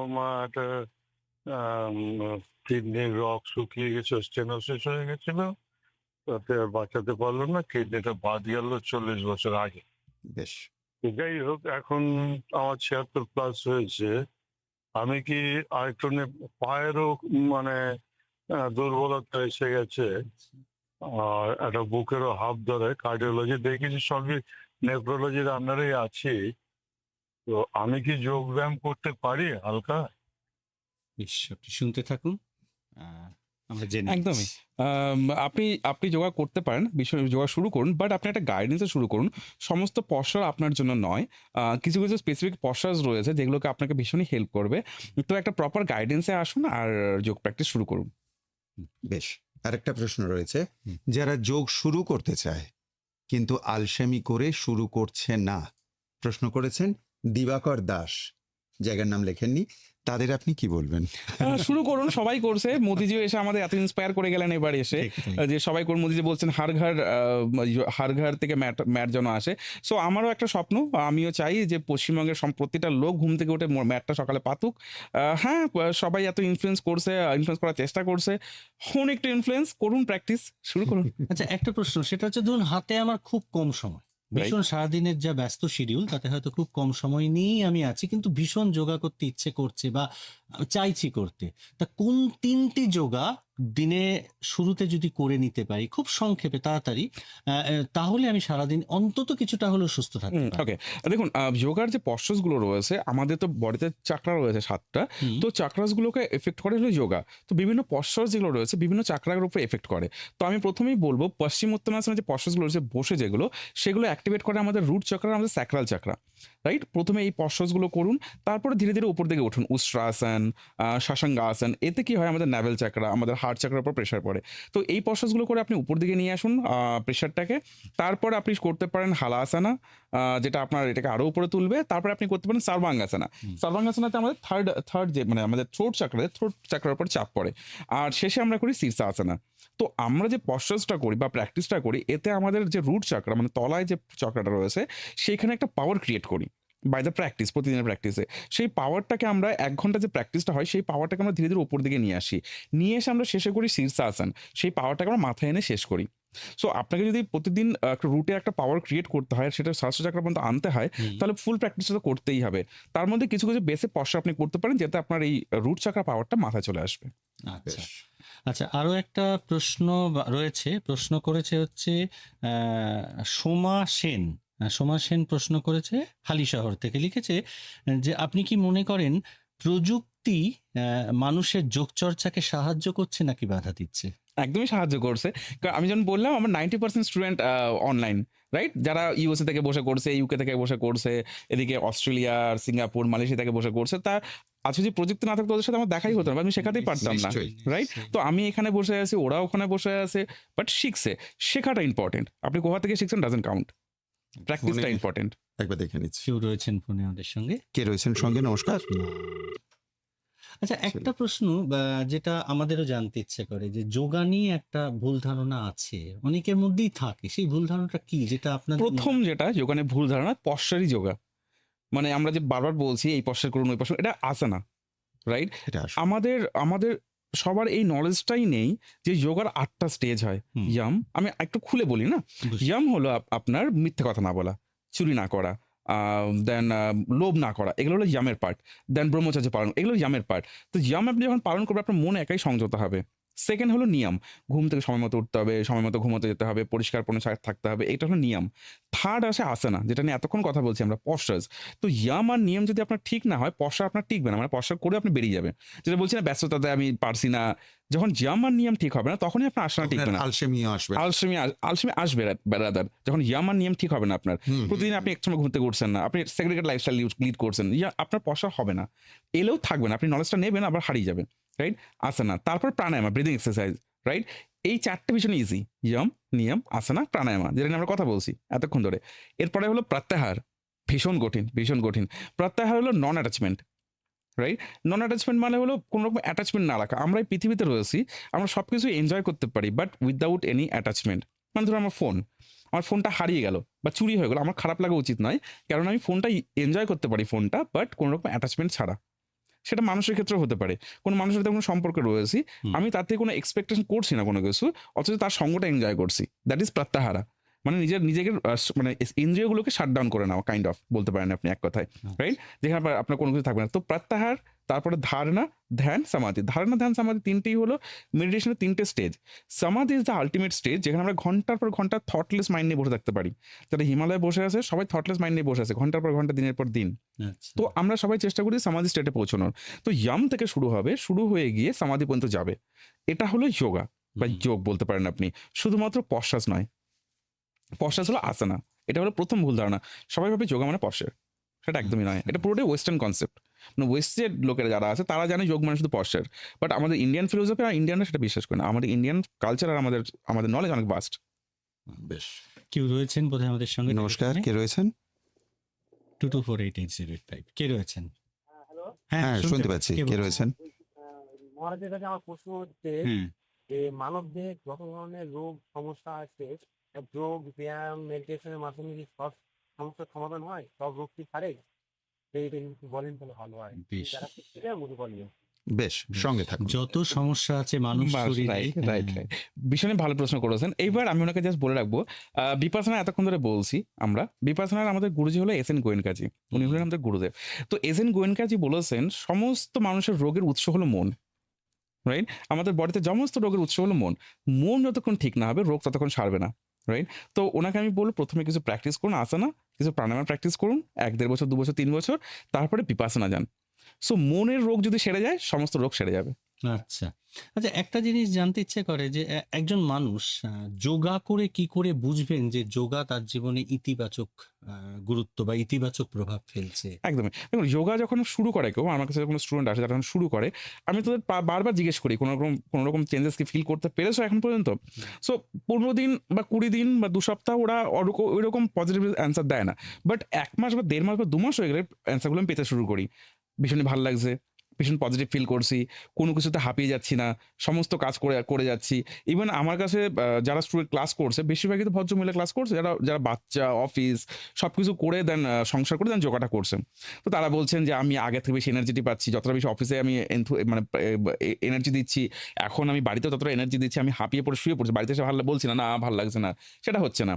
আমার একটা কিডনির রগ শুকিয়ে গেছে, স্টেনোসিস হয়ে গেছিল। তাতে আর বাঁচাতে পারলো না, কিডনিটা বাদ গেল 40 বছর আগে। বেশ। তো যাই হোক, এখন আমার 76 প্লাস হয়েছে। আমি কি আরেকটু পায়েরও মানে দুর্বলতা এসে গেছে, আর একটা বুকেরও হাফ ধরে। কার্ডিওলজি দেখেছি, সবই নেফ্রোলজির আন্ডারেই আছি। তো আমি কি যোগ ব্যায়াম করতে পারি হালকা? বেশ, আপনি শুনতে থাকুন। আমরা জেনে একদমই। নিচ্ছি। আপনি আপনি যোগা করতে পারেন, বিষয় যোগা শুরু করুন। বাট আপনি একটা গাইডেন্সে শুরু করুন। সমস্ত পশ্চার আপনার জন্য নয়। কিছু, কিছু স্পেসিফিক পশ্চারস রয়েছে যেগুলোকে আপনাকে ভীষণই হেল্প করবে। তো একটা প্রপার গাইডেন্সে আসুন আর যোগ প্র্যাকটিস শুরু করুন। বেশ। আরেকটা প্রশ্ন রয়েছে, হুম। যারা যোগ শুরু করতে চায় কিন্তু আলসেমি করে শুরু করছে না, প্রশ্ন করেছেন দিবাকর দাস, জায়গার নাম লেখেননি, তাদের আপনি কি বলবেন? শুরু করুন, সবাই করছে। মোদিজিও এসে আমাদের এত ইন্সপায়ার করে গেলেন এবার এসে। ঠিক তাই। যে সবাই করুন, মোদিজি বলছেন হার ঘর থেকে ম্যাট যেন আসে। সো আমারও একটা স্বপ্ন, আমিও চাই যে পশ্চিমবঙ্গের প্রতিটা লোক ঘুম থেকে উঠে ম্যাটটা সকালে পাতুক। হ্যাঁ, সবাই এত ইনফ্লুয়েন্স করার চেষ্টা করছে। হন একটু ইনফ্লুয়েন্স করুন, প্র্যাকটিস শুরু করুন। আচ্ছা, একটা প্রশ্ন, সেটা হচ্ছে ধরুন হাতে আমার খুব কম সময়, ভীষণ সারাদিনের যা ব্যস্ত শিডিউল, তাতে হয়তো খুব কম সময় নিয়েই আমি আছি, কিন্তু ভীষণ যোগা করতে ইচ্ছে করছে বা চাইছি করতে। তা কোন ৩টি যোগা দিনে শুরুতে যদি করে নিতে পারি খুব সংক্ষেপে তাড়াতাড়ি, তাহলে আমি সারাদিন অন্তত কিছুটা হলেও সুস্থ থাকতে পারি? ওকে, দেখুন, যোগার যে পশ্চাস গুলো রয়েছে, আমাদের তো বডিতে চাকরা রয়েছে 7টা। হুম। তো চাকরাস গুলোকে এফেক্ট করে হলো যোগা। তো বিভিন্ন পশ্চাস যেগুলো রয়েছে বিভিন্ন চাকরার উপরে এফেক্ট করে। তো আমি প্রথমেই বলবো, পশ্চিমোত্তানাসনে যে পশ্চাস গুলো রয়েছে বসে, যেগুলো সেগুলো অ্যাক্টিভেট করে আমাদের রুট চাকরা, আমাদের স্যাক্রাল চাকরা। রাইট, প্রথমে এই পশ্চাস গুলো করুন, তারপরে ধীরে ধীরে উপর দিকে উঠুন। উষ্ট্রাসন, শাসাঙ্গাসন, এতে কি হয়, আমাদের নাভেল চাকরা, আমাদের হার্ট চাকরার উপর প্রেশার পড়ে। তো এই পশ্চাস গুলো করে আপনি উপর দিকে নিয়ে আসুন প্রেশারটাকে। তারপর আপনি করতে পারেন হালাসনা, যেটা আপনার এটাকে আরো উপরে তুলবে। তারপরে আপনি করতে পারেন সর্বাঙ্গাসনা। হুম। সর্বাঙ্গাসনাতে আমাদের থার্ড যে মানে আমাদের থ্রোট চাকরার উপর চাপ পড়ে। আর শেষে আমরা করি শীর্ষাসনা। তো আমরা যে পশ্চাসটা করি বা প্র্যাকটিসটা করি, এতে আমাদের যে রুট চাকরা মানে তলায় যে চক্রাটা রয়েছে, সেইখানে একটা পাওয়ার ক্রিয়েট করি বাই দ্য প্র্যাকটিস, প্রতিদিনের প্র্যাকটিসে। সেই পাওয়ারটাকে আমরা 1 ঘন্টা যে প্র্যাকটিসটা হয়, সেই পাওয়ারটাকে আমরা ধীরে ধীরে উপর দিকে নিয়ে আসি। নিয়ে এসে আমরা শেষে করি শীর্ষাসন। সেই পাওয়ারটাকে আমরা মাথায় এনে শেষ করি। সো আপনাকে যদি প্রতিদিন একটা রুটে একটা পাওয়ার ক্রিয়েট করতে হয়, সেটা স্বাস্থ্য চাকরা পর্যন্ত আনতে হয়, হুম। তাহলে ফুল প্র্যাকটিসটা তো করতেই হবে। তার মধ্যে কিছু কিছু বেসে পশ্চাৎ আপনি করতে পারেন, যাতে আপনার এই রুট চাকরা পাওয়ারটা মাথায় চলে আসবে। আচ্ছা। বেশ। আচ্ছা, আরো একটা প্রশ্ন রয়েছে। প্রশ্ন করেছে হচ্ছে সোমা সেন। সোমা সেন প্রশ্ন করেছে হালিশহর থেকে, লিখেছে যে আপনি কি মনে করেন প্রযুক্তি মানুষের যোগচর্চাকে সাহায্য করছে নাকি বাধা দিচ্ছে? একদমই সাহায্য করছে। কারণ আমি যেমন বললাম, আমার 90% স্টুডেন্ট অনলাইন, রাইট? যারা ইউএসএ থেকে বসে করছে, ইউকে থেকে বসে করছে, এদিকে অস্ট্রেলিয়া, সিঙ্গাপুর, মালয়েশিয়া থেকে বসে করছে। তা আজকে যদি প্রযুক্তি না থাকতো, ওদের সাথে আমার দেখাই হতো না, বা আমি শেখাতেই পারতাম না, নিশ্চয়ই। রাইট? তো আমি এখানে বসে আছি, ওরা ওখানে বসে আছে, বাট শিখছে। শেখাটা ইম্পর্টেন্ট। আপনি কোথা থেকে শিখছেন ডাজন্ট কাউন্ট, প্র্যাকটিসটা ফোনে ইম্পর্টেন্ট। একবার দেখে নিচ্ছি কেউ রয়েছেন ফোনে আমাদের সঙ্গে? কে রয়েছেন সঙ্গে। নমস্কার। আচ্ছা, একটা প্রশ্ন যেটা আমাদেরও জানতে ইচ্ছে করে, যে যোগা নিয়ে একটা ভুল ধারণা আছে, অনেকের মধ্যেই থাকে। সেই ভুল ধারণাটা কি, যেটা আপনার প্রথম যেটা যোগানে ভুল ধারণা, পশ্চারই যোগা। মানে আমরা যে বারবার বলছি এই পশ্চার করুন, ওই পশ্চার, এটা আসে না, রাইট? এটা আসুন। আমাদের সবার এই নলেজটাই নেই যে যোগার 8টা স্টেজ হয়। হুম। ইয়াম, আমি একটু খুলে বলি না। বুঝছি। ইয়াম হলো আপনার মিথ্যে কথা না বলা, চুরি না করা, দেন লোভ না করা, এগুলো হলো ইয়ামের পার্ট। দেন ব্রহ্মচর্য পালন, এগুলো ইয়ামের পার্ট। তো ইয়াম আপনি যখন পালন করবেন, আপনার মন একাই সংযত হবে। সেকেন্ড হলো নিয়ম, ঘুম থেকে সময় মতো উঠতে হবে, সময় মতো ঘুমোতে যেতে হবে, পরিষ্কার পরিচ্ছন্ন থাকতে হবে, এটা হলো নিয়ম। থার্ড আসে আসনা, যেটা নিয়ে এতক্ষণ কথা বলছি আমরা, পশ্চার্স। তো ইয়াম আর নিয়ম যদি আপনার ঠিক না হয়, পশ্চার আপনার টিকবে না, মানে পশ্চার করে আপনি বেরিয়ে যাবেন। যেটা বলছি না, ব্যস্ততাতে আমি পারছি না, যখন ইয়াম আর নিয়ম ঠিক হবে না, তখনই আপনার আসনা টিকবে না। আলসেমিও আসবে। আলসেমি আসবে রাদার, যখন ইয়াম আর নিয়ম ঠিক হবে না আপনার। হুম, প্রতিদিন আপনি একসময় ঘুরতে করছেন না, আপনি সেগ্রিগেট লাইফস্টাইল লিড করছেন, আপনার পশা হবে না, এলেও থাকবে না, আপনি নলেজটা নেবেন আবার হারিয়ে যাবেন, রাইট? আসনা, তারপর প্রাণায়ামা, ব্রিদিং এক্সারসাইজ, রাইট? এই 4টে ভীষণ ইজি, ইয়ম, নিয়ম, আসনা, প্রাণায়ামা, যেটা নিয়ে আমরা কথা বলছি এতক্ষণ ধরে। এরপরে হলো প্রত্যাহার, ভীষণ কঠিন, ভীষণ কঠিন। প্রত্যাহার হলো নন অ্যাটাচমেন্ট, রাইট? নন অ্যাটাচমেন্ট মানে হলো কোনো রকম অ্যাটাচমেন্ট না রাখা। আমরা এই পৃথিবীতে রয়েছি, আমরা সবকিছু এনজয় করতে পারি বাট উইথআউট এনি অ্যাটাচমেন্ট। মানে ধরুন আমার ফোনটা হারিয়ে গেল বা চুরি হয়ে গেল, আমার খারাপ লাগা উচিত নয়। কারণ আমি ফোনটা এনজয় করতে পারি ফোনটা, বাট কোনো রকম অ্যাটাচমেন্ট ছাড়া। সেটা মানুষের ক্ষেত্রেও হতে পারে। কোনো মানুষের সাথে কোনো সম্পর্কে রয়েছি, হুম। আমি তার থেকে কোনো এক্সপেকটেশন করছি না কোনো কিছু, অথচ তার সঙ্গটা এনজয় করছি। That is pratyahara. মানে নিজেকে মানে ইন্দ্রিয়গুলোকে শাট ডাউন করে নেওয়া, কাইন্ড অফ বলতে পারেন আপনি এক কথায়, রাইট? যেখানে আপনার কোনো কিছু থাকবে না। তো প্রত্যাহার, তারপরে ধারণা, ধ্যান, সমাধি। ধারণা, ধ্যান, সমাধি তিনটেই হলো মেডিটেশনের তিনটে স্টেজ। সমাধি ইজ দ্য আল্টিমেট স্টেজ, যেখানে আমরা ঘন্টার পর ঘন্টা থটলেস মাইন্ড নিয়ে বসে থাকতে পারি। যারা হিমালয়ে বসে আছে সবাই থটলেস মাইন্ড নিয়ে বসে আছে ঘন্টার পর ঘন্টা, দিনের পর দিন। আচ্ছা। তো আমরা সবাই চেষ্টা করি সমাধি স্টেটে পৌঁছানোর। তো ইয়াম থেকে শুরু হয়ে গিয়ে সমাধি পর্যন্ত যাবে। এটা হলো যোগা বা হুম। যোগ বলতে পারেন আপনি। শুধুমাত্র পশ্চাৎ নয়, পশ্চাৎ হলো আসানা। এটা হলো প্রথম ভুল ধারণা। সবাই ভাবে যোগা মানে পশ্চাৎ। সেটা একদমই নয়। এটা পুরোটাই ওয়েস্টার্ন কনসেপ্ট। মানে ওয়েস্টের লোকেরা যারা আছে তারা জানে যোগ মানে শুধু পশ্চাৎ। বাট আমাদের ইন্ডিয়ান ফিলোসফি আর ইন্ডিয়ানরা সেটা বিশ্বাস করে না। আমাদের ইন্ডিয়ান কালচার আর আমাদের নলেজ অনেক ভাস্ট। বেশ, কেউ রয়েছেন বোধহয় আমাদের সঙ্গে? নমস্কার, কে রয়েছেন? 22488085 কে রয়েছেন? হ্যালো, হ্যাঁ, শুনতে পাচ্ছি। কে বলছেন? রয়েছেন? মহারাজের কাছে আমার প্রশ্ন হচ্ছে হুম। যে মানব দেহে যত ধরনের রোগ সমস্যা আছে, যোগ, ব্যায়াম, মেডিটেশনের মাধ্যমে কি সব সমস্যার সমাধান হয়? সব রোগ কি সারে? এইটা যদি বলেন তাহলে ভালো হয়। বেশ। যারা শিখতে মনে করেন। বেশ, সঙ্গে থাকুন। যত সমস্যা আছে মানুষ শরীরে, রাইট, রাইট, হ্যাঁ, রাইট। ভীষণই ভালো প্রশ্ন করেছেন। এইবার আমি ওনাকে জাস্ট বলে রাখবো, বিপাসনা এতক্ষণ ধরে বলছি আমরা। বিপাসনার আমাদের গুরুজি হলো এস এন গোয়েনকাজি। উনি হলেন আমাদের গুরুদেব। তো এস এন গোয়েনকাজি বলেছেন সমস্ত মানুষের রোগের উৎস হলো মন। রাইট? আমাদের বডিতে সমস্ত রোগের উৎস হলো মন। মন যতক্ষণ ঠিক না হবে রোগ ততক্ষণ সারবে না। রাইট? তো ওনাকে আমি বলবো প্রথমে কিছু প্র্যাকটিস করুন আসানা, কিছু প্রাণায়াম প্র্যাকটিস করুন ১-১.৫ বছর, ২ বছর, ৩ বছর। তারপরে বিপাসনা যান। সো মনের রোগ যদি সেরে যায় সমস্ত রোগ সেরে যাবে। আচ্ছা। আচ্ছা, একটা জিনিস জানতে ইচ্ছে করে যে একজন মানুষ যোগা করে কি করে বুঝবেন যে যোগা তার জীবনে ইতিবাচক গুরুত্ব বা ইতিবাচক প্রভাব ফেলছে? একদমই। দেখুন যোগা যখন শুরু করে কেউ, আমার কাছে কোনো স্টুডেন্ট আসে যারা যখন শুরু করে, আমি তাদের বারবার জিজ্ঞেস করি কোনো রকম চেঞ্জেস কি ফিল করতে পেরেছো এখন পর্যন্ত? সো ১৫ দিন বা ২০ দিন বা ২ সপ্তাহ ওরা ওইরকম পজিটিভ অ্যান্সার দেয় না। বাট ১ মাস বা ১.৫ মাস বা ২ মাস হয়ে গেলে অ্যান্সারগুলো আমি পেতে শুরু করি। ভীষণই ভাল লাগছে, ভীষণ পজিটিভ ফিল করছি, কোনো কিছুতে হাঁপিয়ে যাচ্ছি না, সমস্ত কাজ করে যাচ্ছি। ইভেন আমার কাছে যারা স্টুডেন্ট ক্লাস করছে বেশিরভাগই তো ভদ্রমহিলা ক্লাস করছে, যারা বাচ্চা, অফিস সবকিছু করে দেন, সংসার করে দেন যোগাটা করছেন। তো তারা বলছেন যে আমি আগের থেকে বেশি এনার্জিটি পাচ্ছি, যতটা বেশি অফিসে আমি মানে এনার্জি দিচ্ছি, এখন আমি বাড়িতেও ততটা এনার্জি দিচ্ছি, আমি হাঁপিয়ে পড়ে শুয়ে পড়ছি, বাড়িতে এসে ভালো বলছি না ভালো লাগছে না, সেটা হচ্ছে না।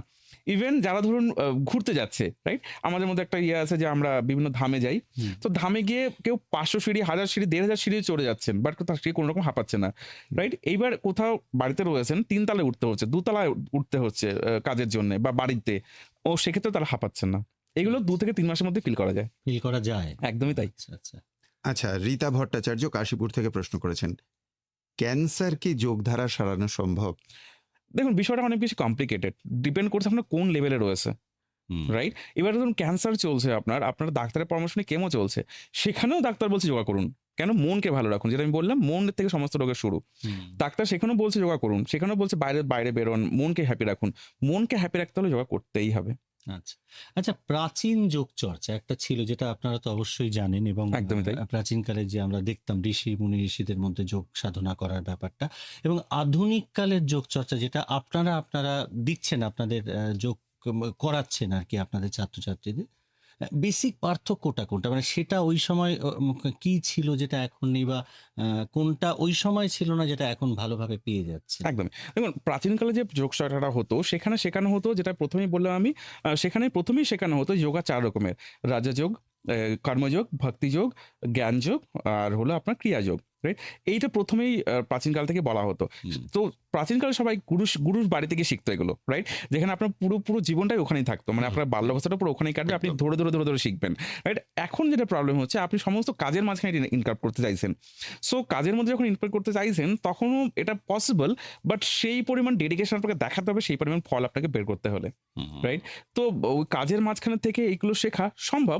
ইভেন যারা ধরুন ঘুরতে যাচ্ছে, রাইট? আমাদের মধ্যে একটা ইয়ে আছে যে আমরা বিভিন্ন ধামে যাই। হুম। তো ধামে গিয়ে কেউ ৫০০ সিঁড়ি, ১০০০ সিঁড়ি, ১৫০০ সিঁড়ি চড়ে যাচ্ছেন, বাট তার সিঁড়ি কোনো রকম হাঁপাচ্ছে না, রাইট? এইবার কোথাও বাড়িতে রয়েছেন, ৩ তলায় উঠতে হচ্ছে, ২ তলায় উঠতে হচ্ছে কাজের জন্য বা বাড়িতে, ও সেক্ষেত্রে তারা হাঁপাচ্ছেন না। এগুলো ২ থেকে ৩ মাসের মধ্যে ফিল করা যায়। ফিল করা যায়? একদমই তাই। আচ্ছা, আচ্ছা। আচ্ছা, রীতা ভট্টাচার্য কাশীপুর থেকে প্রশ্ন করেছেন, ক্যান্সার কি যোগ দ্বারা সারানো সম্ভব? দেখুন বিষয়টা অনেক বেশি কমপ্লিকেটেড, ডিপেন্ড করছে আপনার কোন লেভেলে রয়েছে, হুম। রাইট? এবার ধরুন ক্যান্সার চলছে আপনার ডাক্তারের পরামর্শ নিয়ে কেমো চলছে, সেখানেও ডাক্তার বলছে যোগা করুন। কেন? মনকে ভালো রাখুন, যেটা আমি বললাম মনের থেকে সমস্ত রোগের শুরু। হুম। ডাক্তার সেখানেও বলছে যোগা করুন, সেখানেও বলছে বাইরে বেরোন, মনকে হ্যাপি রাখুন। মনকে হ্যাপি রাখতে হলে যোগা করতেই হবে। আচ্ছা। আচ্ছা, প্রাচীন যোগ চর্চা একটা ছিল যেটা আপনারা তো অবশ্যই জানেন, এবং একদমই তাই। প্রাচীনকালে যে আমরা দেখতাম ঋষিদের মধ্যে যোগ সাধনা করার ব্যাপারটা, এবং আধুনিক কালের যোগ চর্চা যেটা আপনারা দিচ্ছেন, আপনাদের যোগ করাচ্ছেন আর কি আপনাদের ছাত্রছাত্রীদের, বেসিক পার্থক্যটা কোনটা? মানে সেটা ওই সময় কি ছিল যেটা এখন নেই, বা কোনটা ওই সময় ছিল না যেটা এখন ভালোভাবে পেয়ে যাচ্ছে? একদমই। দেখুন প্রাচীনকালে যে যোগ চর্চাটা হতো সেখানে শেখানো হতো, যেটা প্রথমেই বললাম আমি, সেখানে প্রথমেই শেখানো হতো যোগা ৪ রকমের। রাজযোগ, কর্মযোগ, ভক্তিযোগ, জ্ঞানযোগ আর হলো আপনার ক্রিয়াযোগ, রাইট? এইটা প্রথমেই প্রাচীনকাল থেকে বলা হতো। হুম। তো প্রাচীনকালে সবাই গুরুর বাড়ি থেকে শিখতো এগুলো, রাইট? যেখানে আপনার পুরো জীবনটাই ওখানেই থাকতো। মানে আপনার বাল্যাবস্থাটা পুরো ওখানেই কাটবে, আপনি ধরে শিখবেন, রাইট? এখন যেটা প্রবলেম হচ্ছে, আপনি সমস্ত কাজের মাঝখানে ইনকাম করতে চাইছেন। সো কাজের মধ্যে যখন ইনকাম করতে চাইছেন তখনও এটা পসিবল, বাট সেই পরিমাণ ডেডিকেশন আপনাকে দেখাতে হবে, সেই পরিমাণ ফল আপনাকে বের করতে হলে, হুম। রাইট? তো ওই কাজের মাঝখানে থেকে এইগুলো শেখা সম্ভব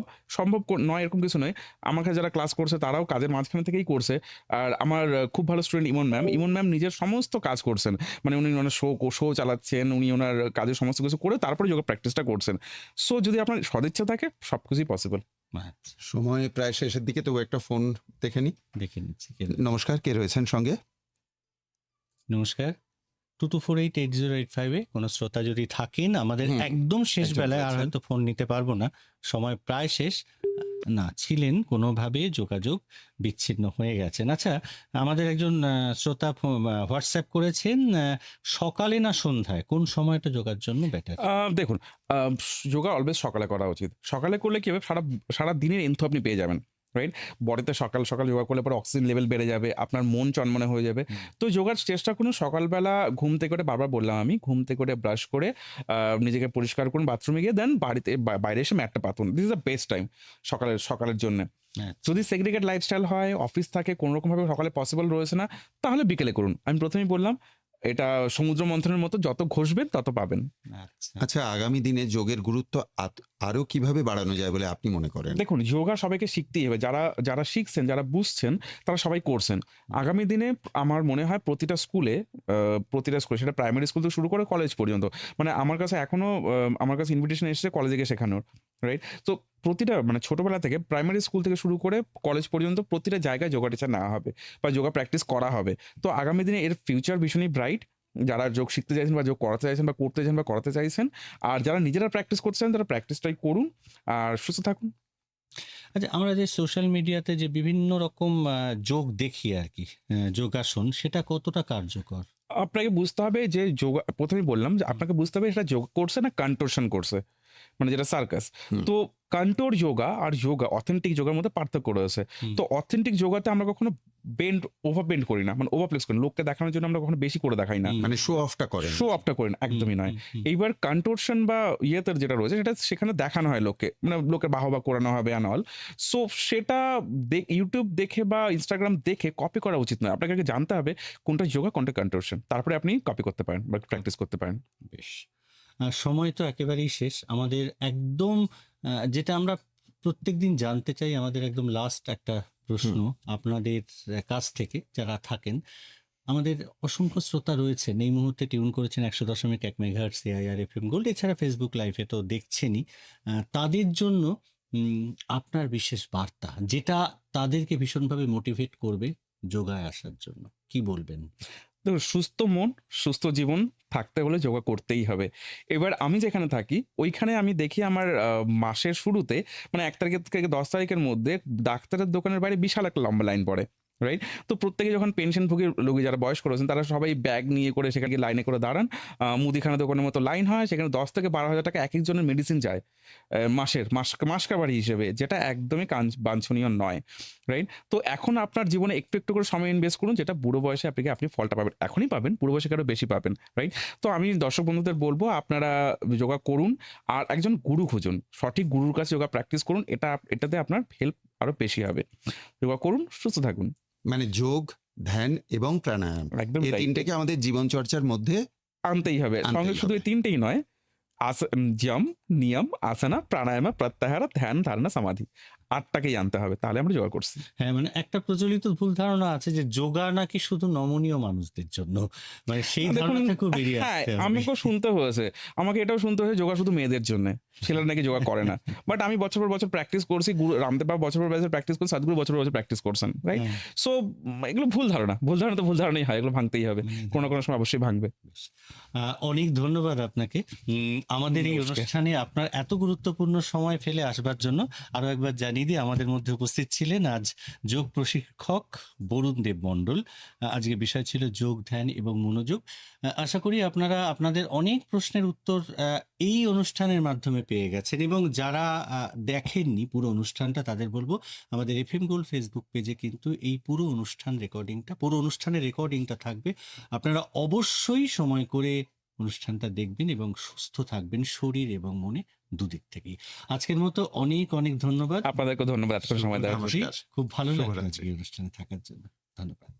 নয় এরকম কিছু নয়। আমার কাছে যারা ক্লাস করছে তারাও কাজের মাঝখানে থেকেই করছে। আর আমার খুব ভালো স্টুডেন্ট ইমন ম্যাম নিজের সমস্ত কাজ করছেন। মানে উনি ওনার শো চালাচ্ছেন, উনি ওনার কাজের সমস্ত কিছু করে তারপরে যোগা প্র্যাকটিসটা করছেন। সো যদি আপনার সদিচ্ছা থাকে সবকিছুই পসিবল। আচ্ছা, সময় প্রায় শেষের দিকে, তবু একটা ফোন দেখে নি। দেখে নিচ্ছি। নমস্কার, কে রয়েছেন সঙ্গে? নমস্কার, 22480805 কোনো শ্রোতা যদি থাকেন আমাদের হুম, একদম শেষ একজন বেলায়, আর রয়েছেন। হয়তো ফোন নিতে পারবো না, সময় প্রায় শেষ, না ছিলেন, কোনোভাবে যোগাযোগ বিচ্ছিন্ন হয়ে গেছেন। আচ্ছা, আমাদের একজন শ্রোতা হোয়াটসঅ্যাপ করেছেন, সকালে না সন্ধ্যায় কোন সময়টা যোগার জন্য বেটার? দেখুন, যোগা অলওয়েজ সকালে করা উচিত। সকালে করলে কি হবে, সারা সারা দিনের এনথ আপনি পেয়ে যাবেন, রাইট? বডিতে সকাল সকাল যোগা করলে পরে অক্সিজেন লেভেল বেড়ে যাবে, আপনার মন চনমনে হয়ে যাবে। তো যোগার চেষ্টা করুন সকালবেলা ঘুম থেকে করে, বারবার বললাম আমি, ঘুম থেকে করে ব্রাশ করে নিজেকে পরিষ্কার করুন, বাথরুমে গিয়ে দেন বাড়িতে বাইরে এসে ম্যাটটা পাতুন। This is the best time সকালের জন্য। আচ্ছা, যদি সেগ্রিগেট লাইফস্টাইল হয়, অফিস থাকে, কোনো রকমভাবে সকালে পসিবল রয়েছে না, তাহলে বিকেলে করুন। আমি প্রথমেই বললাম, এটা সমুদ্র মন্থনের মতো, যত ঘষবেন তত পাবেন। আচ্ছা। আচ্ছা, আগামী দিনে যোগের গুরুত্ব আরো কিভাবে বাড়ানো যায় বলে আপনি মনে করেন? দেখুন, যোগা সবাইকে শিখতেই হবে। যারা যারা শিখছেন, যারা বুঝছেন, তারা সবাই করছেন। আগামী দিনে আমার মনে হয় প্রতিটা স্কুলে, সেটা প্রাইমারি স্কুল থেকে শুরু করে কলেজ পর্যন্ত, মানে আমার কাছে এখনো আমার কাছে ইনভিটেশন এসেছে কলেজে গিয়ে শেখানোর, রাইট? তো প্রতিটা, মানে ছোটবেলা থেকে প্রাইমারি স্কুল থেকে শুরু করে কলেজ পর্যন্ত প্রতিটা জায়গায় যোগা টিচার নেওয়া হবে বা যোগা প্র্যাকটিস করা হবে। তো আগামী দিনে এর ফিউচার ভীষণই ব্রাইট। যারা যোগ শিখতে চাইছেন বা যোগ করাতে চাইছেন বা করতে চাইছেন বা করাতে চাইছেন, আর যারা নিজেরা প্র্যাকটিস করতে চান, তারা প্র্যাকটিসটাই করুন আর সুস্থ থাকুন। আচ্ছা, আমরা যে সোশ্যাল মিডিয়াতে যে বিভিন্ন রকম যোগ দেখি আর কি, যোগাসন, সেটা কতটা কার্যকর? আপনাকে বুঝতে হবে যে যোগা, প্রথমেই বললাম যে আপনাকে বুঝতে হবে এটা যোগ করছে না কন্টোরশন করছে, মানে যেটা সার্কাস। হুম। তো কন্টোর যোগা আর যোগা, অথেন্টিক যোগার মধ্যে পার্থক্য রয়েছে। হুম। তো অথেন্টিক যোগাতে আমরা কখনো ওভার বেন্ড করি না, মানে ওভারপ্লেক্স করি না। লোককে দেখানোর জন্য আমরা কখনো বেশি করে দেখাই না, হুম। মানে শো অফটা করেন? শো অফটা করি না, একদমই নয়। এইবার কন্টোরশন বা ইয়েতে যেটা রয়েছে, সেটা সেখানে দেখানো হয় লোককে, মানে লোকের বাহবা করানো হবে অ্যান্ড অল। সো সেটা ইউটিউব দেখে বা ইনস্টাগ্রাম দেখে কপি করা উচিত নয়। আপনাকে আগে জানতে হবে কোনটা যোগা, কোনটা কন্টোরশন, তারপরে আপনি কপি করতে পারেন বা প্র্যাকটিস করতে পারেন। বেশ, সময় তো একেবারেই শেষ আমাদের, একদম যেটা আমরা প্রত্যেকদিন জানতে চাই, আমাদের একদম লাস্ট একটা প্রশ্ন আপনাদের কাছ থেকে, যারা থাকেন, আমাদের অসংখ্য শ্রোতা রয়েছেন এই মুহূর্তে, টিউন করেছেন 100.1 মেগাহার্টজ এআইআর এফএম গোল্ড, এছাড়া ফেসবুক লাইভে তো দেখছেনই। তাদের জন্য আপনার বিশেষ বার্তা, যেটা তাদেরকে ভীষণভাবে মোটিভেট করবে যোগায় আসার জন্য, কি বলবেন? দেখুন, সুস্থ মন, সুস্থ জীবন থাকতে হলে যোগা করতেই হবে। এবার আমি যেখানে থাকি, ওইখানে আমি দেখি আমার মাসের শুরুতে, মানে 1 তারিখ থেকে 10 তারিখের মধ্যে ডাক্তারের দোকানের বাইরে বিশাল একটা লম্বা লাইন পড়ে, রাইট? তো প্রত্যেকে যখন পেনশনভোগী রোগী যারা বয়স্ক রয়েছেন, তারা সবাই ব্যাগ নিয়ে করে সেখানে গিয়ে লাইনে করে দাঁড়ান। মুদিখানা দোকানের মতো লাইন হয়, সেখানে 10 থেকে 12,000 টাকা একেকজনের মেডিসিন যায় মাসকাবারি হিসেবে, যেটা একদমই বাঞ্ছনীয় নয়, রাইট? তো এখন আপনার জীবনে একটু একটু করে সময় ইনভেস্ট করুন, যেটা বুড়ো বয়সে আপনি ফলটা পাবেন। এখনই পাবেন, বুড়ো বয়সে আরও বেশি পাবেন, রাইট? তো আমি দর্শক বন্ধুদের বলবো, আপনারা যোগা করুন আর একজন গুরু খুঁজুন, সঠিক গুরুর কাছে যোগা প্র্যাকটিস করুন। এটাতে আপনার হেল্প আরও বেশি হবে। যোগা করুন, সুস্থ থাকুন। মানে যোগ, ধ্যান এবং প্রাণায়াম, একদম এই তাই। তিনটাকে আমাদের জীবন চর্চার মধ্যে আনতেই হবে। আনতেই সঙ্গে শুধু হবে। এই তিনটেই নয়, যম, নিয়ম, আসনা, প্রাণায়াম, প্রত্যাহার, ধ্যান, ধারণা, সমাধি, 8টাকেই আনতে হবে, তাহলে আমরা যোগা করছি। হ্যাঁ, মানে একটা প্রচলিত ভুল ধারণা আছে যে যোগা নাকি শুধু নমনীয় মানুষদের জন্য, মানে সেই দেখুন, ধারণা থেকেও বেরিয়ে হ্যাঁ, আসতে হবে। আমাকেও শুনতে হয়েছে, আমাকে এটাও শুনতে হয়েছে যোগা শুধু মেয়েদের জন্য, ছেলেরা নাকি যোগা করে না। বাট আমি বছর পর বছর প্র্যাকটিস করছি, গুরু রামদেব বাবা বছর পর বছর প্র্যাকটিস করছি, সাদগুরু বছর পর বছর প্র্যাকটিস করছেন, রাইট? হ্যাঁ, সো এগুলো ভুল ধারণা, তো ভুল ধারণাই হয়, এগুলো ভাঙতেই হবে, কোনো কোনো সময় অবশ্যই ভাঙবে। অনেক ধন্যবাদ আপনাকে আমাদের এই নমস্কার। অনুষ্ঠানে আপনার এত গুরুত্বপূর্ণ সময় ফেলে আসবার জন্য। আরো একবার জানিয়ে দিই, আমাদের মধ্যে উপস্থিত ছিলেন আজ যোগ প্রশিক্ষক বরুণ দেব মণ্ডল। আজকে বিষয় ছিল যোগ, ধ্যান এবং মনোযোগ। আশা করি আপনারা আপনাদের অনেক প্রশ্নের উত্তর এই অনুষ্ঠানের মাধ্যমে পেয়ে গেছেন, এবং যারা দেখেননি পুরো অনুষ্ঠানটা, তাদের বলবো আমাদের এফএম গোল্ড ফেসবুক পেজে কিন্তু এই পুরো অনুষ্ঠানের রেকর্ডিংটা থাকবে। আপনারা অবশ্যই সময় করে অনুষ্ঠানটা দেখবেন এবং সুস্থ থাকবেন, শরীর এবং মনে দুদিক থেকেই। আজকের মতো অনেক অনেক ধন্যবাদ। আপনাদেরকে ধন্যবাদ এতটা সময় দেওয়ার জন্য। খুব ভালো লাগলো শুভরাত্রি। আজকে এই অনুষ্ঠানে থাকার জন্য। ধন্যবাদ।